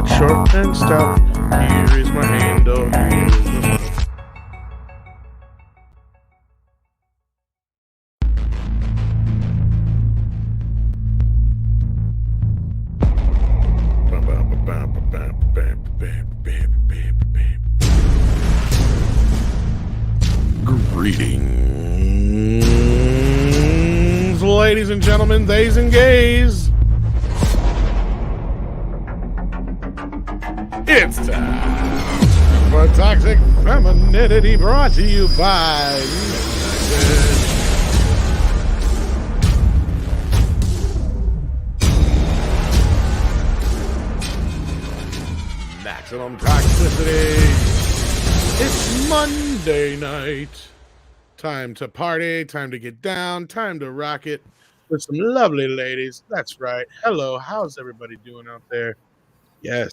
but short and stout. Here is my handle. Here is my mouth. Greetings, ladies and gentlemen, theys and gays. It's time for Toxic Femininity, brought to you by Maximum Toxicity. It's Monday night. Time to party, time to get down, time to rock it with some lovely ladies. That's right. Hello, how's everybody doing out there? Yes,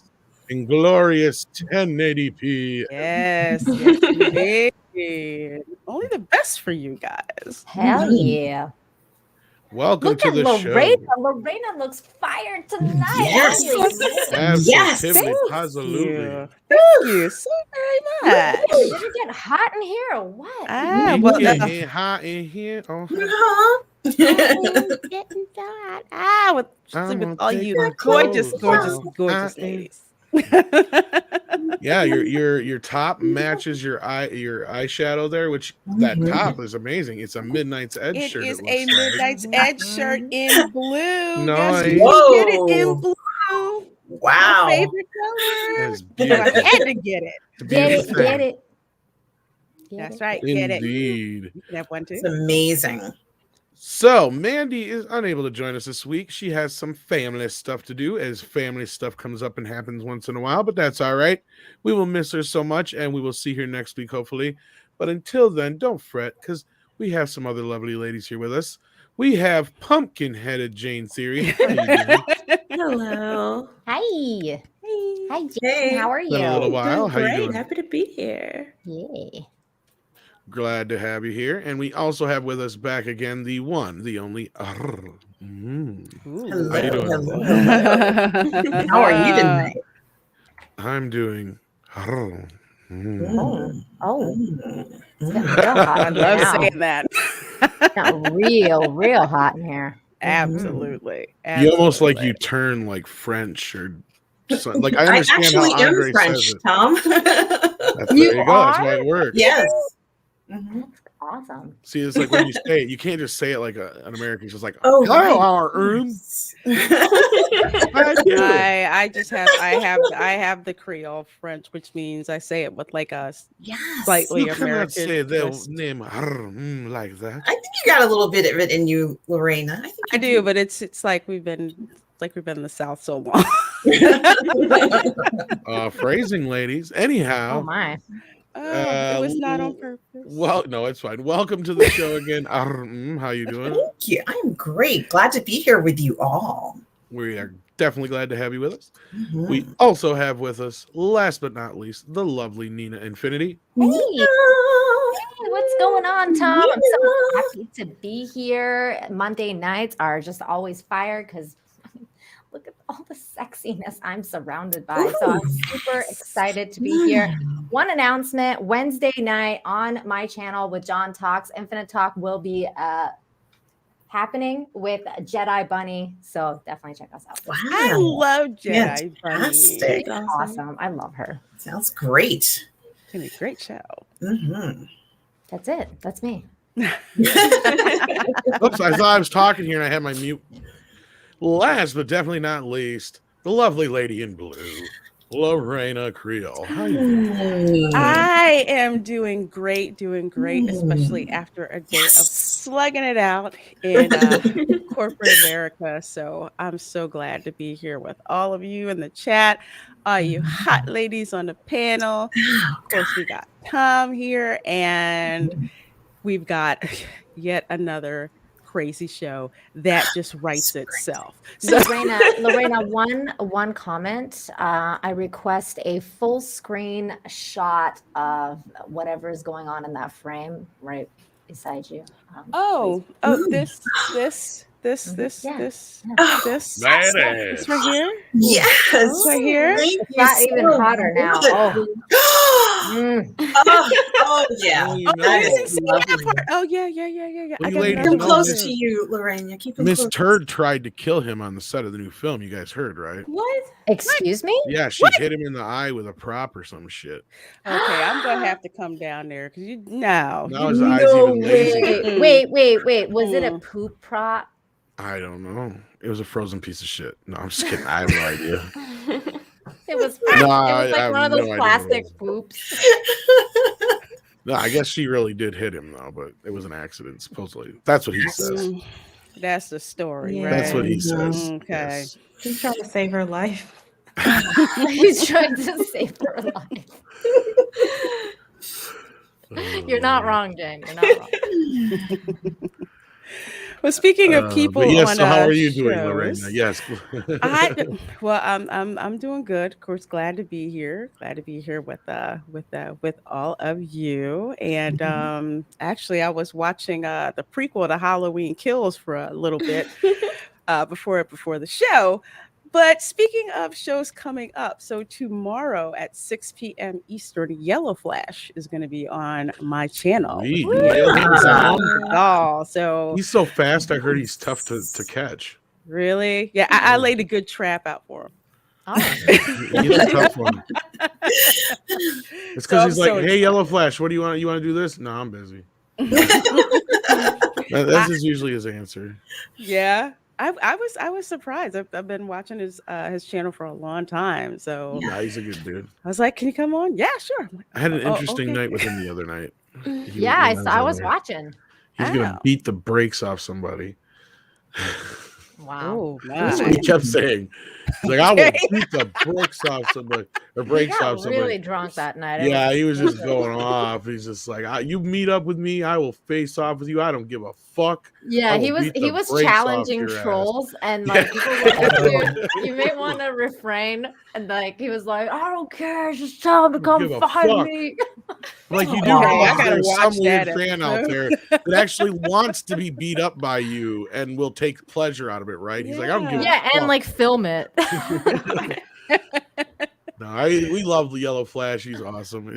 in glorious 1080p. Yes, yes, indeed. Only the best for you guys. Hell yeah. Welcome Look to at the Lorena. show. Lorena looks fired tonight. Yes. Yes. Absolutely, Thank absolutely. you. Thank you so very much. Did it get hot in here or what? Well, Getting hot in here. Uh-huh. getting so hot. With all take you my gorgeous, clothes gorgeous off. ladies. Yeah, your top matches your eyeshadow there, which that top is amazing. It's a Midnight's Edge It shirt. is It a looks like. Midnight's Edge shirt in blue. Nice. Yes, you get it in blue. Wow. My favorite color. That's So I beautiful. had to get it. It's a Get beautiful it, thing. get it. That's right. Get it. Indeed. You can have one too. It's amazing. So Mandy is unable to join us this week. She has some family stuff to do, as family stuff comes up and happens once in a while, but that's all right. We will miss her so much, and we will see her next week, hopefully. But until then, don't fret, because we have some other lovely ladies here with us. We have pumpkin-headed Jane Theory. How you doing? Hello. Hi. Hey. Hi, Jane. Hey. How are Been a little you? while. Doing How you great. doing? Happy to be here. Yeah. Glad to have you here. And we also have with us back again the one, the only. Hello. How you doing? Hello. How are you tonight? I'm doing. Oh. Mm. Oh. Mm. It's getting real hot I in here love now. saying that. It's got real hot in here. Absolutely. You almost like Absolutely. you turn like French or something. Like I I understand actually how am Andre French, says it. Tom. There You you go. That's why are? it works. Yes. Mhm. That's awesome. See, it's like when you say it, you can't just say it like an American. It's just like, Oh, hello, right. our room. I have the Creole French, which means I say it with like a Yes. slightly You cannot American say their twist. name like that. I think you got a little bit of it in you, Lorena. I think I do, but it's like we've been in the South so long. Phrasing, ladies. Oh Anyhow, my. It was not on purpose. well, no, it's fine. Welcome to the show again. How you doing? Thank you. I'm great. Glad to be here with you all. We are definitely glad to have you with us. Mhm. We also have with us, last but not least, the lovely Nina Infinity. Hey. Hey, what's going on, Tom? I'm so happy to be here. Monday nights are just always fire because look at all the sexiness I'm surrounded by. So I'm super excited to be here. One announcement: Wednesday night on my channel with John Talks, Infinite Talk will be happening with Jedi Bunny. So definitely check us out. Wow. I love Jedi Bunny. Fantastic. She's awesome. I love her. Sounds great. It's gonna be a great show. Mhm. That's it. That's me. Oops, I thought I was talking here and I had my mute. Last but definitely not least, the lovely lady in blue, Lorena Creole. How you doing? I am doing great, especially after a day of slugging it out in corporate America. So I'm so glad to be here with all of you in the chat, all you hot ladies on the panel. Of course, we got Tom here, and we've got yet another crazy show that just writes itself. So Lorena, one comment. I request a full screen shot of whatever is going on in that frame right beside you. oh, this This, Mhm. this, Yeah. this, Oh, this Badass. right here. yes. This right here. Thank It's you got even so hotter now. much. Oh. Mm. Oh, yeah. Oh, you Oh, That you know. didn't is see that lovely. part. Oh yeah, yeah. Well, I you got ladies Keep another him know one close Miss to too. you, Lorraine. Keep him Miss close. Turd tried to kill him on the set of the new film. You guys heard, right? What? Excuse me? Yeah, she What? hit him in the eye with a prop or some shit. Okay, I'm gonna have to come down there because you no, Now you his eyes No even lazier. way. Wait. Was it a Mm-mm. poop prop? I don't know. It was a frozen piece of shit. No, I'm just kidding. I have no idea. It was No, like I one have of those no idea what it plastic was. poops. No, I guess she really did hit him though, but it was an accident. Supposedly, that's what he says. Mm, that's the story, Yeah. That's what right? he says. Okay. Yes. He's trying to save her life. He's trying to save her life. You're not wrong, Jen. You're not wrong. Well, speaking of But people yes. on So how are you doing, Lorena? shows, Yes. well, I'm doing good. Of course, glad to be here. Glad to be here with all of you. And actually, I was watching the prequel to Halloween Kills for a little bit before the show. But speaking of shows coming up, so tomorrow at 6 p.m. Eastern, Yellow Flash is going to be on my channel with Sweet. the Yellow handsome Wow. Mr. Doll. So He's so fast. I heard he's tough to catch. really, yeah, I laid a good trap out for him. Oh. He's a tough one. It's because So I'm he's like, so "Hey, Yellow Flash, what do you want? You want to do this? No, I'm busy." That's usually his answer. Yeah. I was surprised. I've been watching his channel for a long time. So Yeah, he's a good dude. I was like, "Can you come on?" Yeah, sure. I'm like, I had an "Oh, interesting okay." night with him the other night. Yeah, When I was there. watching. He's gonna Oh. beat the brakes off somebody. Wow. Oh That's what my. he kept saying. He's like, "I will beat the brakes off somebody or He brakes got off somebody." really drunk that night. Yeah, he was just going off. He's just like, "You meet up with me, I will face off with you. I don't give a fuck. I Yeah, will he beat the was brakes off challenging your ass." trolls and Yeah. like people were like, dude, you may want to refrain. And like he was like, I don't care, just tell him to Don't come give a fight fuck. me. Like you do Wow. Okay, I realize gotta there's some watch weird that fan out episode. there that actually wants to be beat up by you and will take pleasure out of it, right? He's like, I don't give a Yeah, and fuck. like film it. No, we love the Yellow Flash. He's awesome,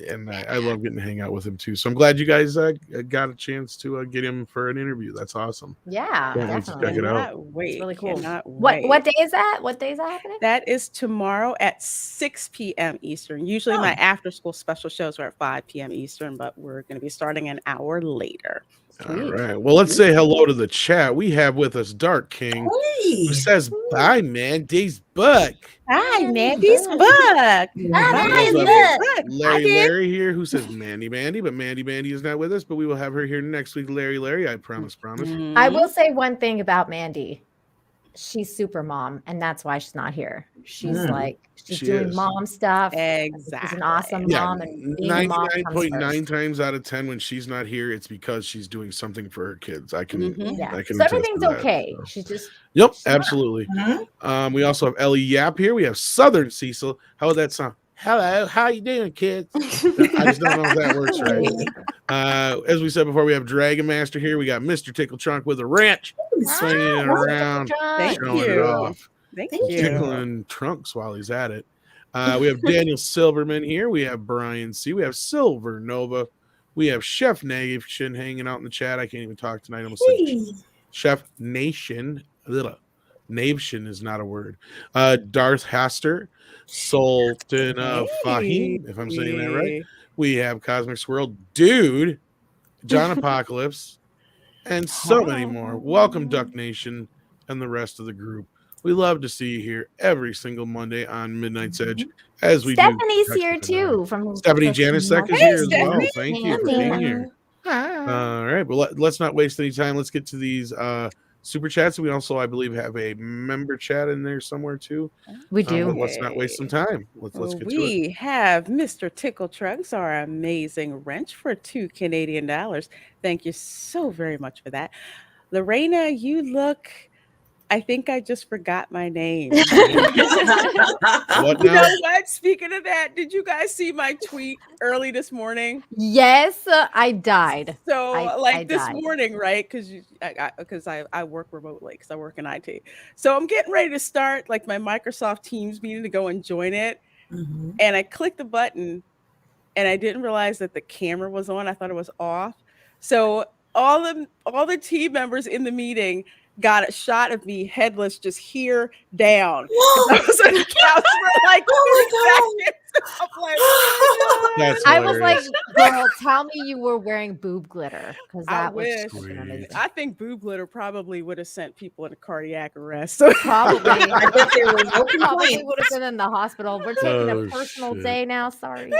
and I love getting to hang out with him too. So I'm glad you guys got a chance to get him for an interview. That's awesome. Yeah, Can't wait to definitely. check it out. Cannot wait. It's really cool. Cannot What wait. day is that? What day is that happening? That is tomorrow at 6 p.m. Eastern. Usually my after school special shows are at 5 p.m. Eastern, but we're going to be starting an hour later. All right. Well, let's say hello to the chat. We have with us Dark King, who Hey. says, "Bye, man. Day's buck." Hi, Mandy Mandy's Buck. Buck. We Hi, also Mandy's have Buck. Larry here, who says Mandy, but Mandy is not with us. But we will have her here next week. Larry, I promise. I will say one thing about Mandy. She's super mom, and that's why she's not here. She's like she's She doing is. mom stuff. She's Exactly. an awesome Yeah, mom, and being a mom comes 99.9 first. times out of 10 when she's not here, it's because she's doing something for her kids. I can Yeah, I can so attest to everything's that, okay. so. She's just Yep, she's not. absolutely. Mhm. We also have Ellie Yap here. We have Southern Cecil. How would that sound? Hello, how you doing, kids? I just don't know if that works right. As we said before, we have Dragon Master here. We got Mr. Tickle Trunk with a wrench, swinging it Wow, around, Thank showing it you. off, Thank Thank you. tickling trunks while he's at it. We have Daniel Silverman here. We have Brian C. We have Silver Nova. We have Chef Nation hanging out in the chat. I can't even talk tonight. I almost said Hey. Chef Nation. Nation is not a word. Darth Haster, Sultan of Fahim, if I'm saying that right. We have Cosmic Swirl, Dude, John Apocalypse, and so many more. Welcome, Duck Nation, and the rest of the group. We love to see you here every single Monday on Midnight's Edge, as we Stephanie's do. here too. From Stephanie Janisek is Hey, here as well. Stephanie. Thank you for being here. All right, well, let's not waste any time. Let's get to these super chats. We also, I believe, have a member chat in there somewhere too. We do. But let's not waste some time. Let's get to it. We have Mr. Tickle Trunks, our amazing wrench for $2 Canadian. Thank you so very much for that. Lorena, you look I think I just forgot my name. What You know now? what? Speaking of that, did you guys see my tweet early this morning? Yes, I died. So, I this died. morning, right? Because I work remotely because I work in IT. So I'm getting ready to start like my Microsoft Teams meeting to go and join it, Mhm. and I clicked the button, and I didn't realize that the camera was on. I thought it was off. So all the team members in the meeting got a shot of me headless, just here down. 'Cause I was on the couch for like Oh 2 seconds. I'm like, my God. That's I was like, hilarious. girl, tell me you were wearing boob glitter because I that would wish. have been amazing. I think boob glitter probably would have sent people into cardiac arrest. So Probably. I bet there were no Probably complaints. would have been in the hospital. We're taking Oh, a personal shit. day now. Sorry.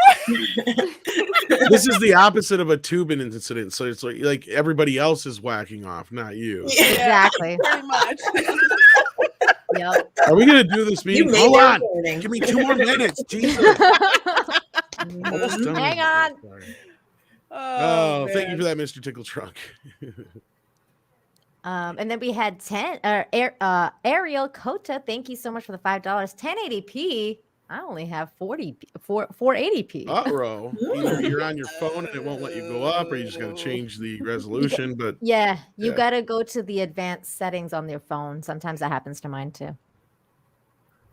This is the opposite of a tubing incident. So it's like everybody else is whacking off, not you. Exactly. pretty much. Yep. Are we gonna do this You meeting? made Hold that on. recording. Give me 2 more minutes. Jesus. Almost done. Hang on. Sorry. Oh, Thank you man. for that, Mr. Tickle Trunk. And then we had Ariel Cota. Thank you so much for the $5. 1080p. I only have 480p. Uh-oh. Either you're on your phone and it won't let you go up, or you just gotta change the resolution. But Yeah, you Yeah. gotta go to the advanced settings on your phone. Sometimes that happens to mine too. I It's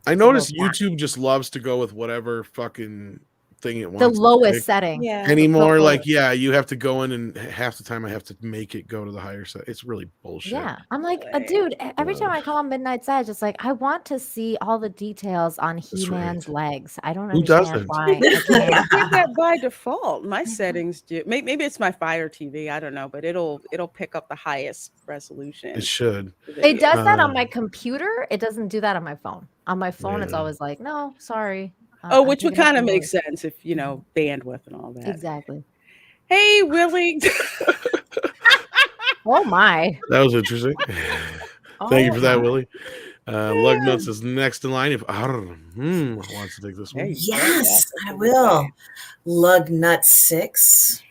a little noticed flat. YouTube just loves to go with whatever fucking thing it The wants. to lowest pick. setting. Yeah. Anymore, The like, lowest. yeah, you have to go in and half the time I have to make it go to the higher set. It's really bullshit. Yeah, I'm like, Really? dude. Every time I come on Midnight Edge, it's like I want to see all the details on He-Man's legs. I don't Who understand doesn't? why I I can't. did that by default. My settings do. Maybe it's my Fire TV. I don't know, but it'll pick up the highest resolution. It should. It does that on Um, my computer. It doesn't do that on my phone. On my phone, it's Yeah. always like, no, sorry. Oh, I'm which would picking up kind the of make lowest. sense if bandwidth and all that. Exactly. Hey, Willie. Oh my. That was interesting. Thank you for that, my. Willie. Lug Nuts is next in line. If wants to take this There one. you go. Yes, Yeah. I will. Lug Nut 6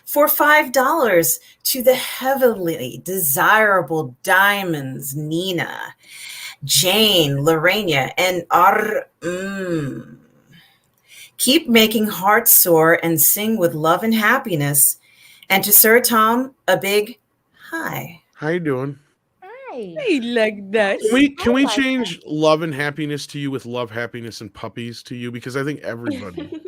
for $5 to the heavily desirable diamonds Nina, Jane, Lorena, and Keep making hearts soar and sing with love and happiness. And to Sir Tom, a big hi. How you doing? Hi. Hey, like that. Can we like change love and happiness to you with love, happiness, and puppies to you? Because I think everybody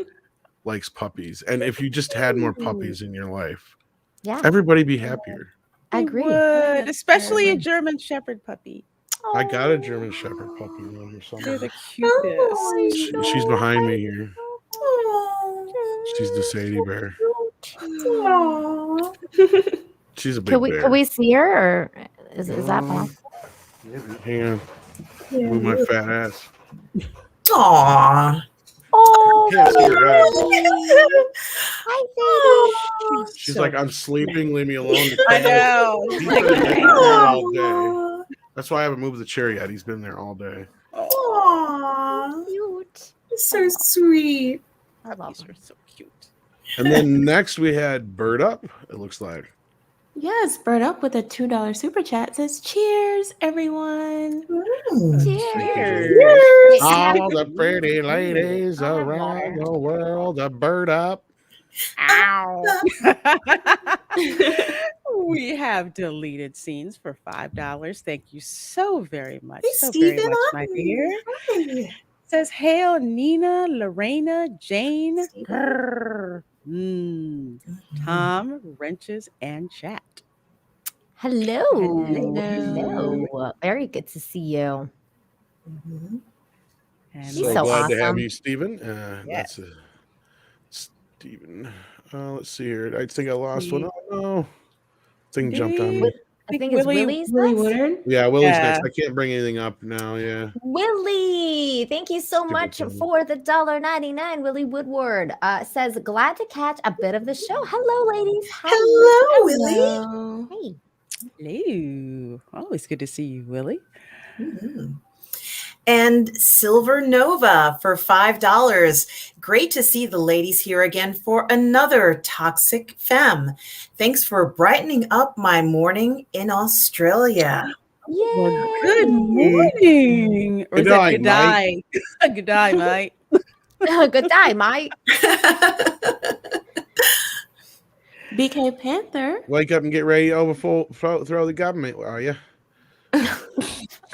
likes puppies. And if you just had more puppies in your life, Yeah, everybody be happier. I You agree. would, especially a agree. German Shepherd puppy. I got a German Shepherd puppy over here They're somewhere. the cutest. She's behind me here. Aw. She's the Sadie Bear. Aw. She's a big Can we bear. can we see her, or is that possible? Hang on. Move my fat ass. Aw. Oh, Can't see her head. hi, baby. She's like, I'm sleeping. Leave me alone. I know. He's Like, been in there all day. Aw. That's why I haven't moved the chair yet. He's been there all day. Aw. Cute. So sweet. I love puppies them. are so cute. And then next we had Bird Up, it looks like. Yes, Bird Up with a $2 super chat says, cheers, everyone. Cheers. All the pretty ladies I'll have around water. the world, a bird up. Ow. We have deleted scenes for $5. Thank you so very much. Hey, So very Stephen. much, my dear. Hi. Says, hail Nina, Lorena, Jane, Stephen. Grrrrrr Mmmmm, Tom, Wrenches, and Chat. Hello. Hello. Hello. Very good to see you. Mhm. And She's So so glad to have awesome. you, Stephen. Yes. That's Stephen. Let's see here. I think I lost one. Oh no. Thing jumped on me. I think it's Willie's Willie next. Woodard. Yeah, Willie's Yeah. next. I can't bring anything up now. Yeah. Willie, thank you so Stupid much thing. for the $1.99. Willie Woodward says, glad to catch a bit of the show. Hello, ladies. Hi. Hello, Willie. Hello. Hey. hello. Always good to see you, Willie. Mhm. And Silver Nova for $5. Great to see the ladies here again for another Toxic Femme. Thanks for brightening up my morning in Australia. Well, good Yay! morning. Or Good is that day, good mate. day? Good day, mate. Good day, mate. BK Panther. Wake up and get ready to overthrow the government, are you? I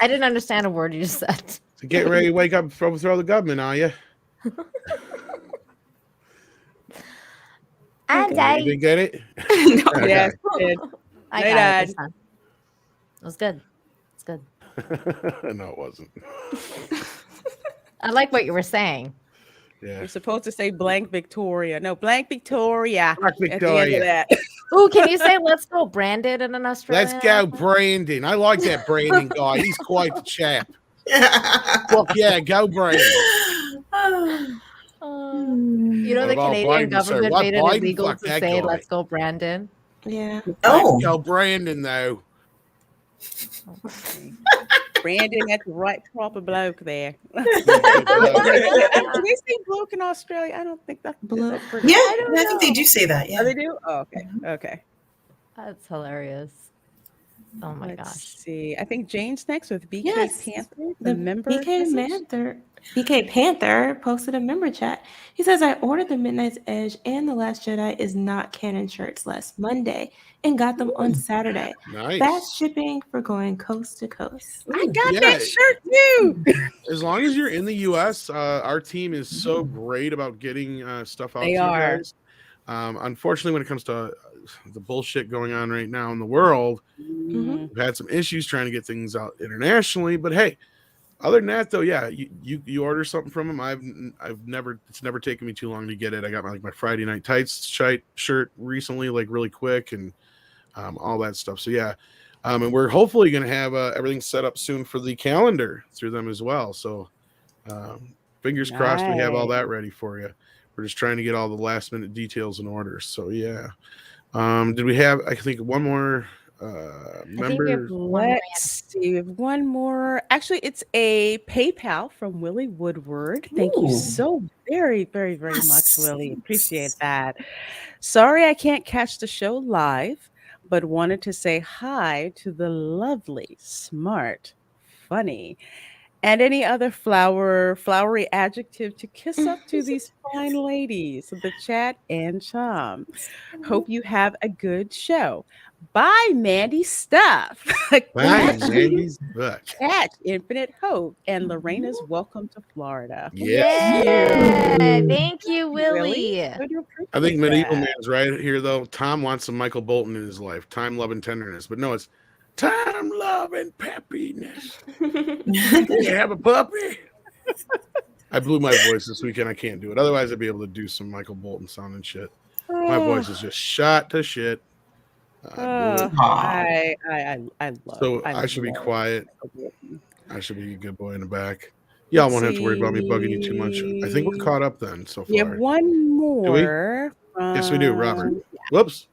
didn't understand a word you just said. So get ready to wake up and overthrow the government, are you? And You I, didn't get it? Okay. Yes, it did. I Hey, got it Dad. this time. It was good. It's good. No, it wasn't. I like what you were saying. Yeah. You're supposed to say blank Victoria. No, blank Victoria. Black At the end of Victoria. that. Ooh, can you say "Let's go, Brandon" in an Australian? Let's go, accent? Brandon. I like that Brandon guy. He's quite the chap. Well, Yeah, go Brandon. you know, What the about Canadian Biden, sir? government What made it Biden? illegal Fuck to that say guy. "Let's go, Brandon." Yeah. Oh. Let's go Brandon, though. Brandon, that's the right proper bloke there. Yeah, Do they say bloke in Australia? I don't think that's Bloke. pretty. Yeah, I don't I think they know. do say that. Oh, Yeah. they do? Oh, okay. Okay. That's hilarious. Oh my Let's gosh. see. I think Jane's next with BK Yes. Panther, The the member message. BK Panther posted a member chat. He says, I ordered the Midnight's Edge and The Last Jedi is not canon shirts last Monday and got them on Saturday. nice. Fast shipping for going coast to coast. I Ooh. got Yeah. that shirt too. As long as you're in the U.S., our team is so great about getting stuff out They to you are. guys. Unfortunately, when it comes to the bullshit going on right now in the world, Mhm. we've had some issues trying to get things out internationally. But hey, other than that, though, yeah, you order something from them. It's never taken me too long to get it. I got my Friday Night Tights shirt recently, like really quick, and all that stuff. So yeah, and we're hopefully going to have everything set up soon for the calendar through them as well. So fingers crossed we have all that ready for you. We're just trying to get all the last minute details and orders. So yeah. Did we have, I think, one more I think we have member? one more. Let's see. We have one more. Actually, it's a PayPal from Willie Woodward. Thank you Ooh. so very, very, very much, Yes. Willie. Appreciate that. Sorry I can't catch the show live, but wanted to say hi to the lovely, smart, funny, and any other flowery adjective to kiss up to these fine ladies of the chat and charm. Hope you have a good show. Bye, Mandy Stuff. Bye, Mandy's book. Catch Infinite Hope and Lorena's Welcome to Florida. Yes. Yeah. Thank you, Willie, Willie. I do I think appreciate Medieval that. Man's right here, though. Tom wants some Michael Bolton in his life. Time, love, and tenderness. But no, it's time, love, and peppiness. You have a puppy? I blew my voice this weekend. I can't do it. Otherwise, I'd be able to do some Michael Bolton sounding shit. My voice is just shot to shit. Oh, I love. So I should be quiet. I should be a good boy in the back. Y'all won't have to worry about me bugging you too much. I think we're caught up then so We have far. one Do we? more. Yes, we do, Robert. from- Whoops.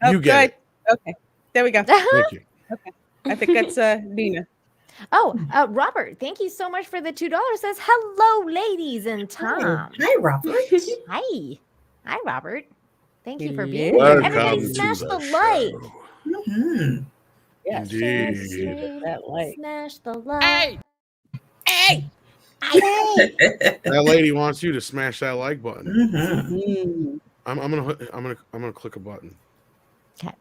Oh, You get it. good. Okay, there we go. Thank you. I think that's Nina. Oh, Robert, thank you so much for the $2. Says hello, ladies and Tom. Hi, Robert. Hi. Hi, Robert. Thank you for being Hello. here. Welcome Everybody to smash the the like. show. Mhm. Yes, Indeed. that like. Smash the like. Hey, hey, That lady wants you to smash that like button. Mhm. Mm. I'm gonna click a button. Okay.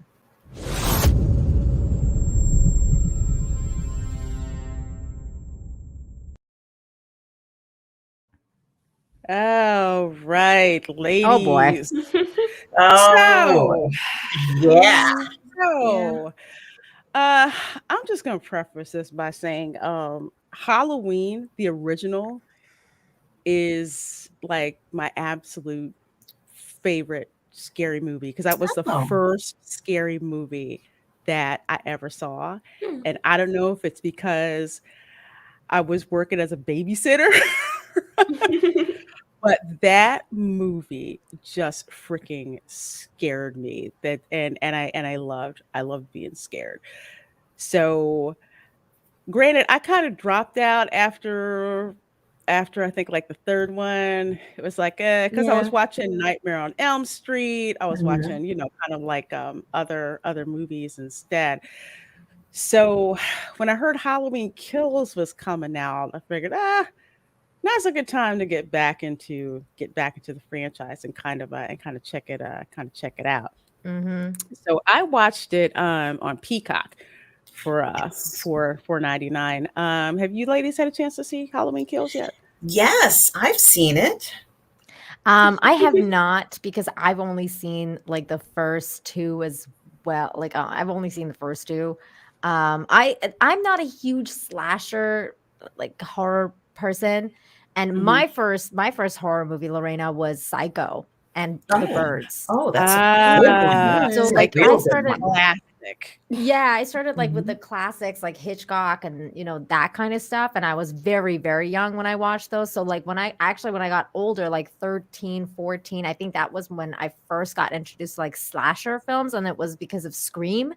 All right, ladies. Oh boy. Oh, yeah. So, I'm just gonna preface this by saying, Halloween, the original, is like my absolute favorite scary movie because that was the Oh. first scary movie that I ever saw, and I don't know if it's because I was working as a babysitter. But that movie just freaking scared me. I loved being scared. So granted, I kind of dropped out after I think like the third one. It was like because I was Yeah. watching Nightmare on Elm Street. I was Mhm. watching, kind of like other movies instead. So when I heard Halloween Kills was coming out, I figured, now's a good time to get back into the franchise and kind of check it out. Mm-hmm. So I watched it on Peacock for Yes. for 4.99. Have you ladies had a chance to see Halloween Kills yet? Yes, I've seen it. I have not because I've only seen like the first two as well. Like I've only seen the first two. I'm not a huge slasher like horror person, and Mhm. my first horror movie, Lorena, was Psycho and The Oh, Birds. oh, that's a good one. So It's Good. a like I real Psycho good started one. classic. Yeah, I started like with the Mhm. classics like Hitchcock and that kind of stuff, and I was very very young when I watched those. So like when I got older, like 13, 14, I think that was when I first got introduced to like slasher films, and it was because of Scream.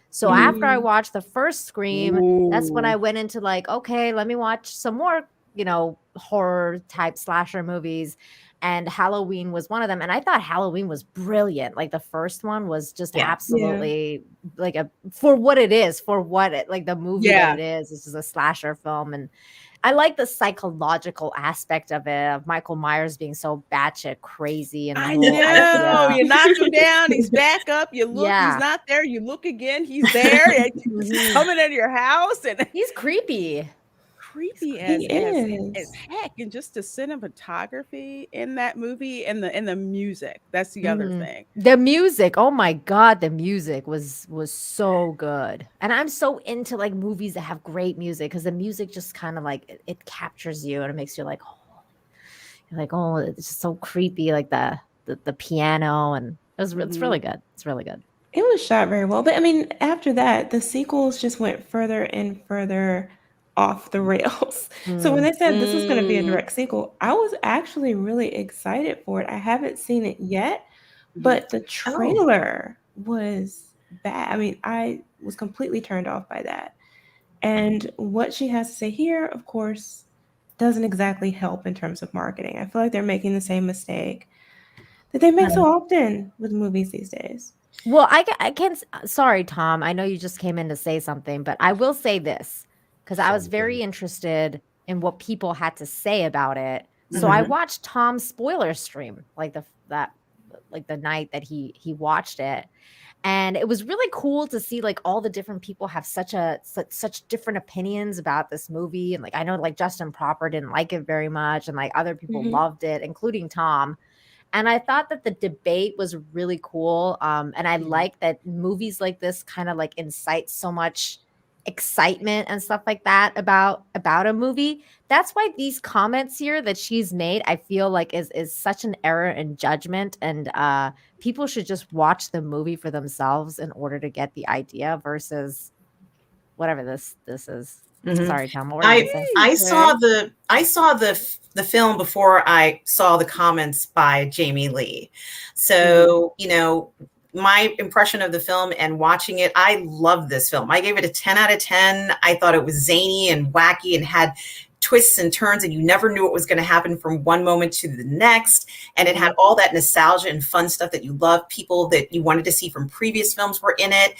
So Mhm. after I watched the first Scream, that's when I Ooh. went into like, okay, let me watch some more, horror type slasher movies. And Halloween was one of them. And I thought Halloween was brilliant. Like the first one was just Yeah. Yeah. absolutely like for what it is, for what it like the movie that Yeah. it is. This is a slasher film. And I like the psychological aspect of it, of Michael Myers being so batshit crazy and the I whole know. idea. You knock him down, he's back up. You look, he's Yeah. not there. You look again, he's there. And he's Mhm. coming into your house and He's creepy. creepy He as is. heck. And just the cinematography in that movie and the music. That's the other Mhm. thing. The music, oh my god, the music was so good. And I'm so into like movies that have great music because the music just kind of like it captures you and it makes you like, oh, you're like, oh, it's just so creepy, like the piano and it's Mhm. really good. It's really good. It was shot very well. But I mean, after that, the sequels just went further and further off the rails. So when Mm. they said this was going to be a Mm. direct sequel, I was actually really excited for it. I haven't seen it yet, Mhm. but the Oh, trailer was bad. I mean, I was completely turned off by that. And what she has to say here, of course, doesn't exactly help in terms of marketing. I feel like they're making the same mistake that they make so often with movies these days. Well, I can't. Sorry, Tom. I know you just came in to say something, but I will say this because I was Sounds very great. interested in what people had to say about it. So I mhm. watched Tom's spoiler stream, like the night that he watched it, and it was really cool to see like all the different people have such different opinions about this movie. And like I know like Justin Proper didn't like it very much, and like other people Mhm. loved it, including Tom. And I thought that the debate was really cool. And I Mhm. like that movies like this kind of like incite so much excitement and stuff like that about a movie. That's why these comments here that she's made, I feel like is such an error in judgment. And people should just watch the movie for themselves in order to get the idea versus whatever this is. Mhm. Sorry, Tom. What were you gonna say? Okay. I saw the film before I saw the comments by Jamie Lee. Mhm. So, my impression of the film and watching it, I love this film. I gave it a 10 out of 10. I thought it was zany and wacky and had twists and turns, and you never knew what was going to happen from one moment to the next. And it had Mhm. all that nostalgia and fun stuff that you love. People that you wanted to see from previous films were in it.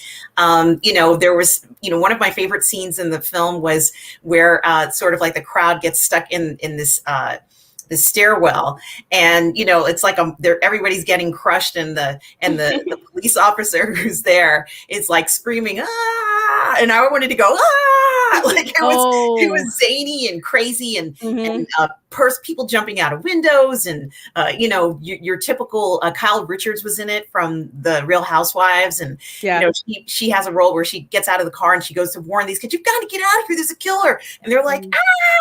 There was, one of my favorite scenes in the film was where sort of like the crowd gets stuck in this stairwell, and it's like everybody's getting crushed, and the police officer who's there is like screaming ah, and I wanted to go ah, like it Oh, was zany and crazy, and Mhm. people jumping out of windows, and your typical Kyle Richards was in it from the Real Housewives, and Yeah. she has a role where she gets out of the car and she goes to warn these kids, "You've got to get out of here, there's a killer," and they're like Mhm.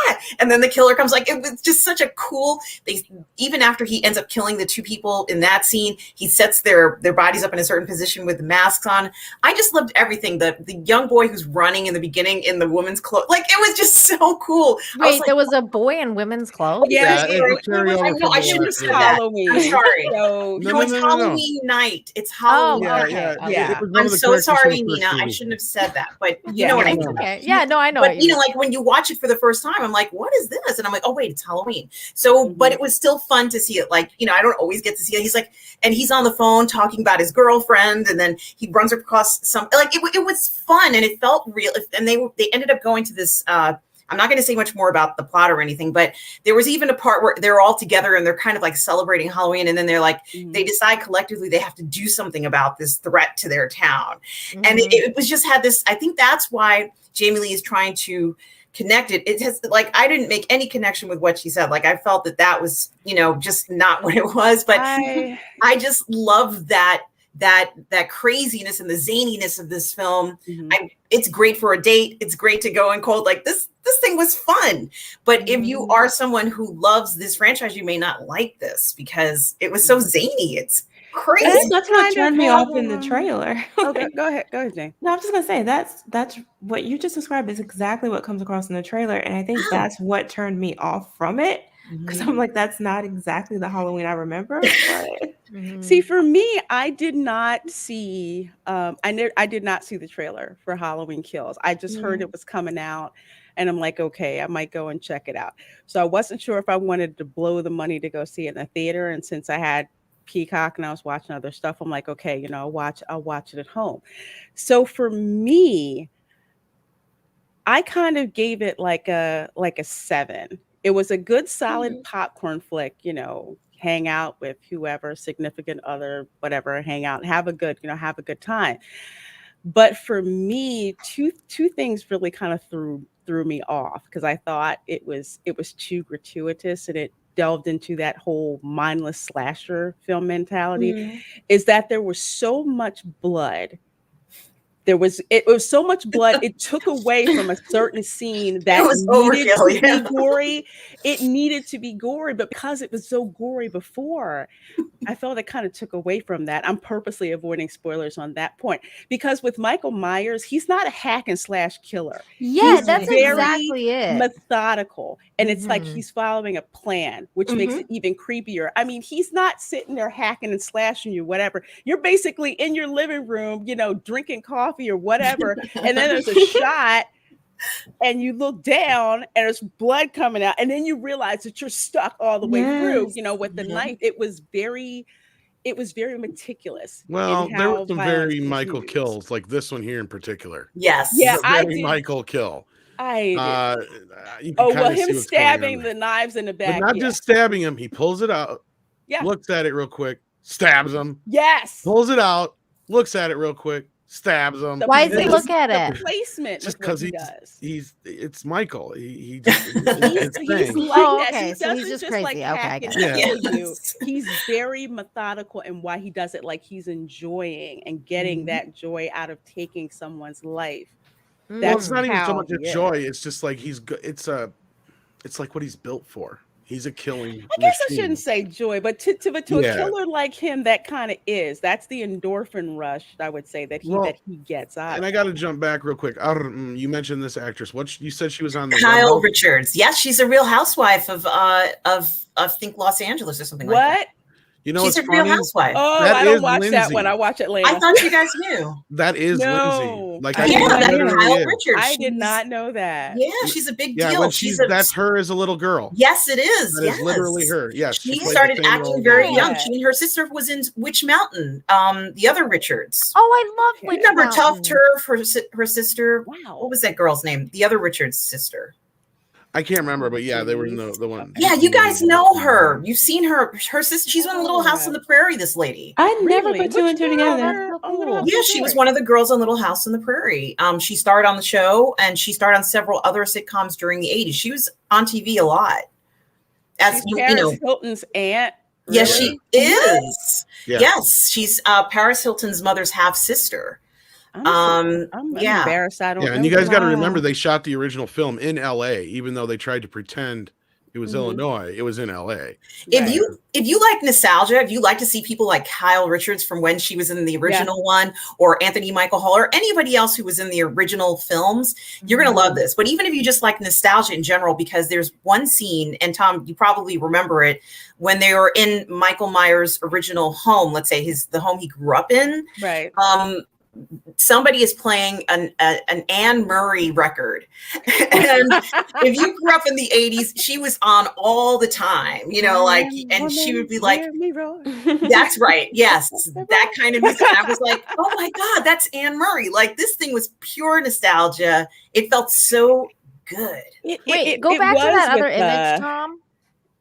ah, and then the killer comes. Like, it was just such a cool, they even after he ends up killing the two people in that scene, he sets their bodies up in a certain position with the masks on. I just loved everything. The young boy who's running in the beginning in the woman's clothes, like, it was just so cool. I was wait, like, there was a boy in women's close. Yeah, Yeah, it's a carryover was, from I the shouldn't have last said movie. that. Halloween. I'm sorry. So No, No, no, it's no, no, no. Halloween night. It's Halloween. Oh, okay. okay. It Yeah. was one I'm of the so characters from sorry, the first Nina. I movie. shouldn't have said that, but you Yeah, know what I no, mean. no. Okay. Yeah, no, I know But what you mean. like when you watch it for the first time, I'm like, what is this? And I'm like, oh wait, it's Halloween. So, but it was still fun to see it. Like, I don't always get to see it. He's like, and he's on the phone talking about his girlfriend, and then he runs across some, like, it was fun and it felt real. And they ended up going to this, I'm not going to say much more about the plot or anything, but there was even a part where they're all together and they're kind of like celebrating Halloween. And then they're like, they decide collectively they have to do something about this threat to their town. And it was just had this, I think that's why Jamie Lee is trying to connect it. It has, like, I didn't make any connection with what she said. Like, I felt that was, just not what it was, but I just love that craziness and the zaniness of this film. It's great for a date. It's great to go and cold. Like, this thing was fun. But if you are someone who loves this franchise, you may not like this because it was so zany. It's crazy. That's what turned me off in the trailer. Okay, go ahead, Jane. No, I'm just gonna say that's what you just described is exactly what comes across in the trailer, and I think that's what turned me off from it because I'm like, that's not exactly the Halloween I remember. But See, for me, I did not see. I did not see the trailer for Halloween Kills. I just heard it was coming out, and I'm like, okay, I might go and check it out. So I wasn't sure if I wanted to blow the money to go see it in the theater, and since I had Peacock and I was watching other stuff, I'm like, okay, I'll watch it at home. So for me, I kind of gave it like a 7. It was a good solid popcorn flick, hang out with whoever, significant other, whatever, hang out, have a good time. But for me, two things really kind of threw me off because I thought it was too gratuitous and it delved into that whole mindless slasher film mentality. Is that there was so much blood. It was so much blood. It took away from a certain scene that was needed overkill, to be gory. It needed to be gory, but because it was so gory before, I felt it kind of took away from that. I'm purposely avoiding spoilers on that point because with Michael Myers, he's not a hack and slash killer. Yeah, He's that's very exactly it. methodical, and it's like he's following a plan, which makes it even creepier. I mean, he's not sitting there hacking and slashing you, whatever. You're basically in your living room, drinking coffee or whatever, and then there's a shot. And you look down and there's blood coming out, and then you realize that you're stuck all the way through, with the knife. It was very meticulous. Well, there were some very was Michael used. kills, like this one here in particular. Yes. Yeah, I did. Michael kill. I did. You can Him stabbing the knives in the back. But not just stabbing him. He pulls it out, looks at it real quick, stabs him. Yes. Pulls it out, looks at it real quick, stabs him. Why does he look at it? The placement just because he does. It's Michael. He just he's like okay, that. So He he's just just crazy. like Okay, you. He's very methodical in why he does it. Like he's enjoying and getting that joy out of taking someone's life. Well, it's not even so much a joy. It's just like it's like what he's built for. He's a killing I guess machine. I shouldn't say joy, but to a killer like him, that kind of is. That's the endorphin rush, I would say, that he gets out. And I got to jump back real quick. You mentioned this actress. You said she was on the Kyle Richards. Yes, she's a real housewife of I think Los Angeles or something like that. She's a real housewife. Oh, I don't watch that one. I watch Atlanta. I thought you guys knew. That is Lindsay. Like that's Kyle Richards. I did not know that. Yeah, she's a big deal. When that's her as a little girl. Yes, it is. That is literally her. Yes, she started acting very young. She and her sister was in Witch Mountain. The other Richards. Oh, I love Witch Mountain. Remember Mountain. Tough Turf? Her sister. Wow. What was that girl's name? The other Richards sister. I can't remember, but yeah, they were in the one. Yeah, you guys know her. You've seen her. Her sister. She's on Little House on the Prairie. This lady. I never put two and two together. Yeah, she was one of the girls on Little House on the Prairie. She starred on the show, and she starred on several other sitcoms during the 80s. She was on TV a lot. As Paris Hilton's aunt. Really? Yes, she is. Yeah. Yes, she's Paris Hilton's mother's half sister. I'm embarrassed. I don't know. And you guys got to remember they shot the original film in LA, even though they tried to pretend It was Illinois. It was in LA. If you like nostalgia, if you like to see people like Kyle Richards from when she was in the original one, or Anthony Michael Hall, or anybody else who was in the original films, you're going to love this. But even if you just like nostalgia in general, because there's one scene, and Tom, you probably remember it, when they were in Michael Myers' original home, let's say the home he grew up in. Right. Somebody is playing an Anne Murray record. And if you grew up in the 80s, she was on all the time, you know, like, and she would be like, that's right. Yes. That kind of music. And I was like, oh my God, that's Anne Murray. Like, this thing was pure nostalgia. It felt so good. Wait, go back to that other image, Tom.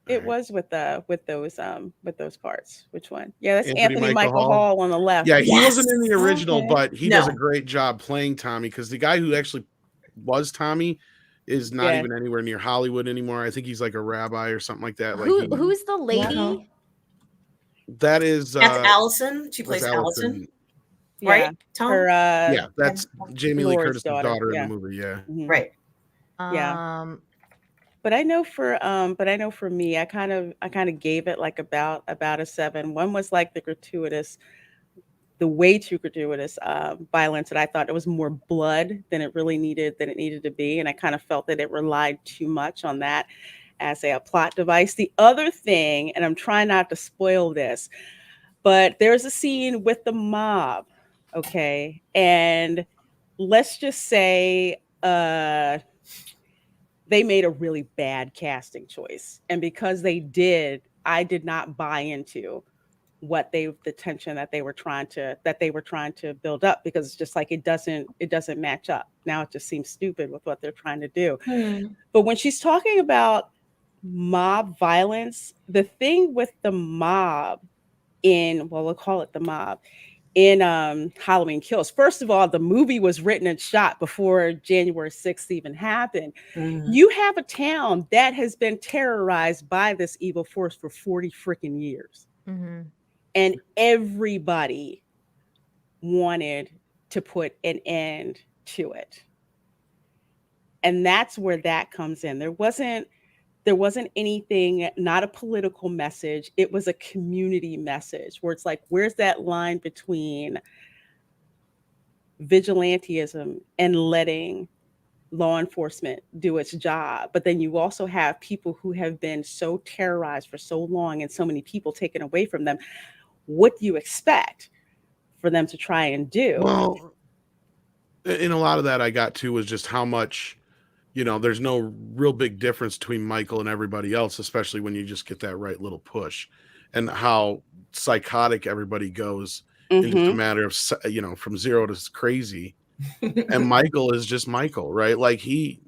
It was with those parts. Which one? Yeah, that's Anthony Michael Hall on the left. Yeah, he wasn't in the original, but he does a great job playing Tommy, because the guy who actually was Tommy is not even anywhere near Hollywood anymore. I think he's like a rabbi or something like that. Like who's the lady? That is that's Allison. She plays Allison. Right? Tom? Yeah, that's Jamie Lee Curtis's daughter in the movie. Yeah. Mm-hmm. Right. Yeah. But I know for me, I kind of gave it like about a 7. One was like the way too gratuitous violence, and I thought it was more blood than it needed to be, and I kind of felt that it relied too much on that as a plot device. The other thing, and I'm trying not to spoil this, but there's a scene with the mob, okay, and let's just say they made a really bad casting choice. And because they did, I did not buy into the tension that they were trying to build up, because it's just like it doesn't match up. Now it just seems stupid with what they're trying to do. But when she's talking about mob violence, the thing with the mob we'll call it the mob in Halloween Kills. First of all, the movie was written and shot before January 6th even happened. You have a town that has been terrorized by this evil force for 40 freaking years. And everybody wanted to put an end to it. And that's where that comes in. There wasn't anything, not a political message. It was a community message where it's like, where's that line between vigilantism and letting law enforcement do its job? But then you also have people who have been so terrorized for so long and so many people taken away from them. What do you expect for them to try and do? Well, in a lot of that I got to was just how much, there's no real big difference between Michael and everybody else, especially when you just get that right little push, and how psychotic everybody goes in just a matter of, from zero to crazy. And Michael is just Michael, right? Like he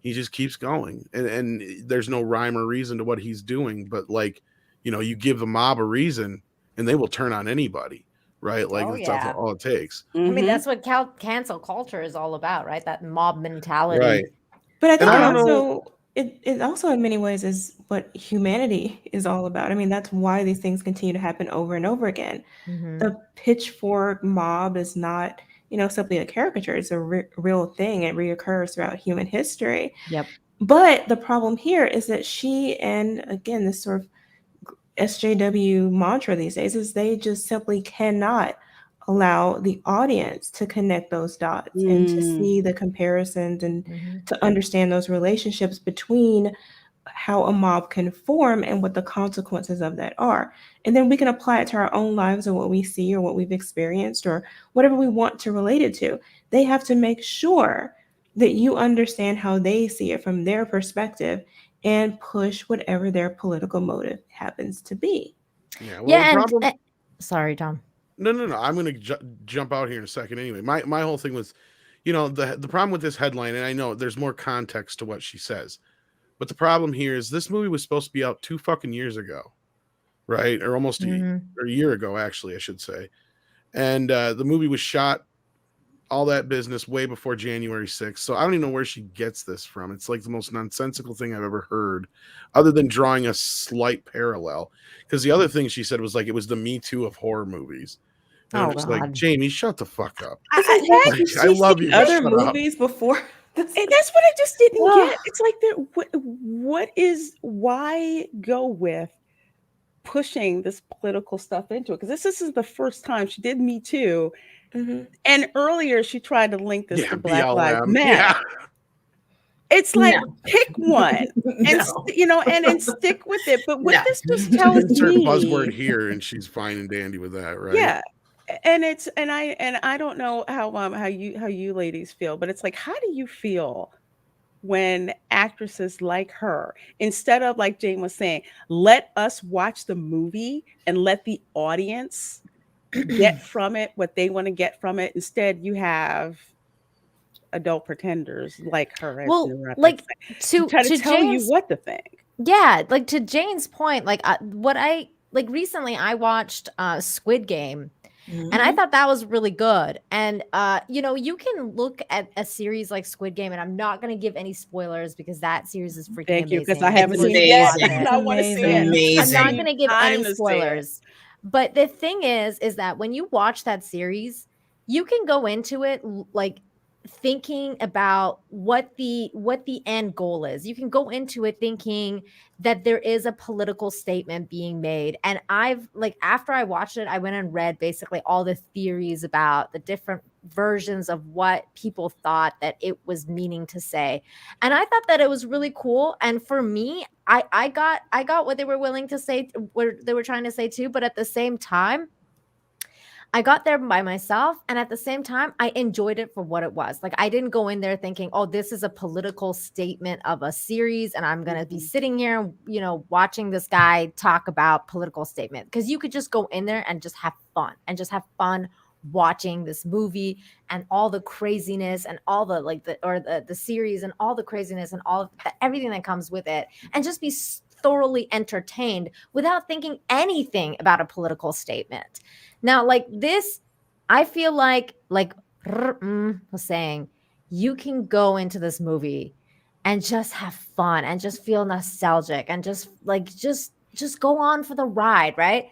just keeps going, and there's no rhyme or reason to what he's doing. But like, you give the mob a reason and they will turn on anybody. Right, like that's all it takes. I mean, that's what cancel culture is all about, right? That mob mentality. Right. But I think it also in many ways is what humanity is all about. I mean, that's why these things continue to happen over and over again. The pitchfork mob is not, simply a caricature. It's a real thing. It reoccurs throughout human history. Yep. But the problem here is that she, and again, this sort of SJW mantra these days, is they just simply cannot allow the audience to connect those dots and to see the comparisons and to understand those relationships between how a mob can form and what the consequences of that are. And then we can apply it to our own lives or what we see or what we've experienced or whatever we want to relate it to. They have to make sure that you understand how they see it from their perspective and push whatever their political motive happens to be. Yeah. Well, sorry, Tom. No. I'm going to jump out here in a second. Anyway, my whole thing was, the problem with this headline, and I know there's more context to what she says, but the problem here is this movie was supposed to be out 2 fucking years ago, right? Or almost a year ago, actually, I should say. And the movie was shot, all that business, way before January 6th. So I don't even know where she gets this from. It's like the most nonsensical thing I've ever heard, other than drawing a slight parallel. Because the other thing she said was like, it was the Me Too of horror movies. And I was like, Jamie, shut the fuck up. I love you. Other movies before And that's what I just didn't Ugh. get. It's like why go with pushing this political stuff into it? Because this is the first time she did Me Too, Mhm. and earlier she tried to link this Yeah, to Black Lives BLM. Matter. Yeah. It's like, No. pick one and No. and stick with it. But what No. this just Just tells insert buzzword me, here, and she's fine and dandy with that, right? yeah, and I don't know how you ladies feel, but it's like, how do you feel when actresses like her, instead of, like Jane was saying, let us watch the movie and let the audience get from it what they want to get from it, instead you have adult pretenders like her as Well, neurotics to try to to tell you Jane's what to think. yeah, like to Jane's point, like what I like recently I watched Squid Game. And I Mhm. thought that was really good. And you can look at a series like Squid Game, and I'm not going to give any spoilers because that series is freaking Thank you, because I amazing. And It's haven't people seen it should yet, watch amazing. and it. I It's want to see It's it. amazing. I I'm just not amazing. going need to give time any to see it. spoilers. But the thing is that when you watch that series, you can go into it like thinking about what the end goal is. You can go into it thinking that there is a political statement being made. And I've like after I watched it, I went and read basically all the theories about the different versions of what people thought that it was meaning to say. And I thought that it was really cool. And for me, I got what they were willing to say, what they were trying to say too, but at the same time, I got there by myself, and at the same time, I enjoyed it for what it was. Like, I didn't go in there thinking, "Oh, this is a political statement of a series, and I'm gonna be Mhm. sitting here, watching this guy talk about political statement." Because you could just go in there and just have fun watching this movie and all the craziness and all the like the series and all the craziness and everything that comes with it, and just be thoroughly entertained without thinking anything about a political statement. Now, like this, I feel like was saying, you can go into this movie and just have fun and just feel nostalgic and just go on for the ride, right?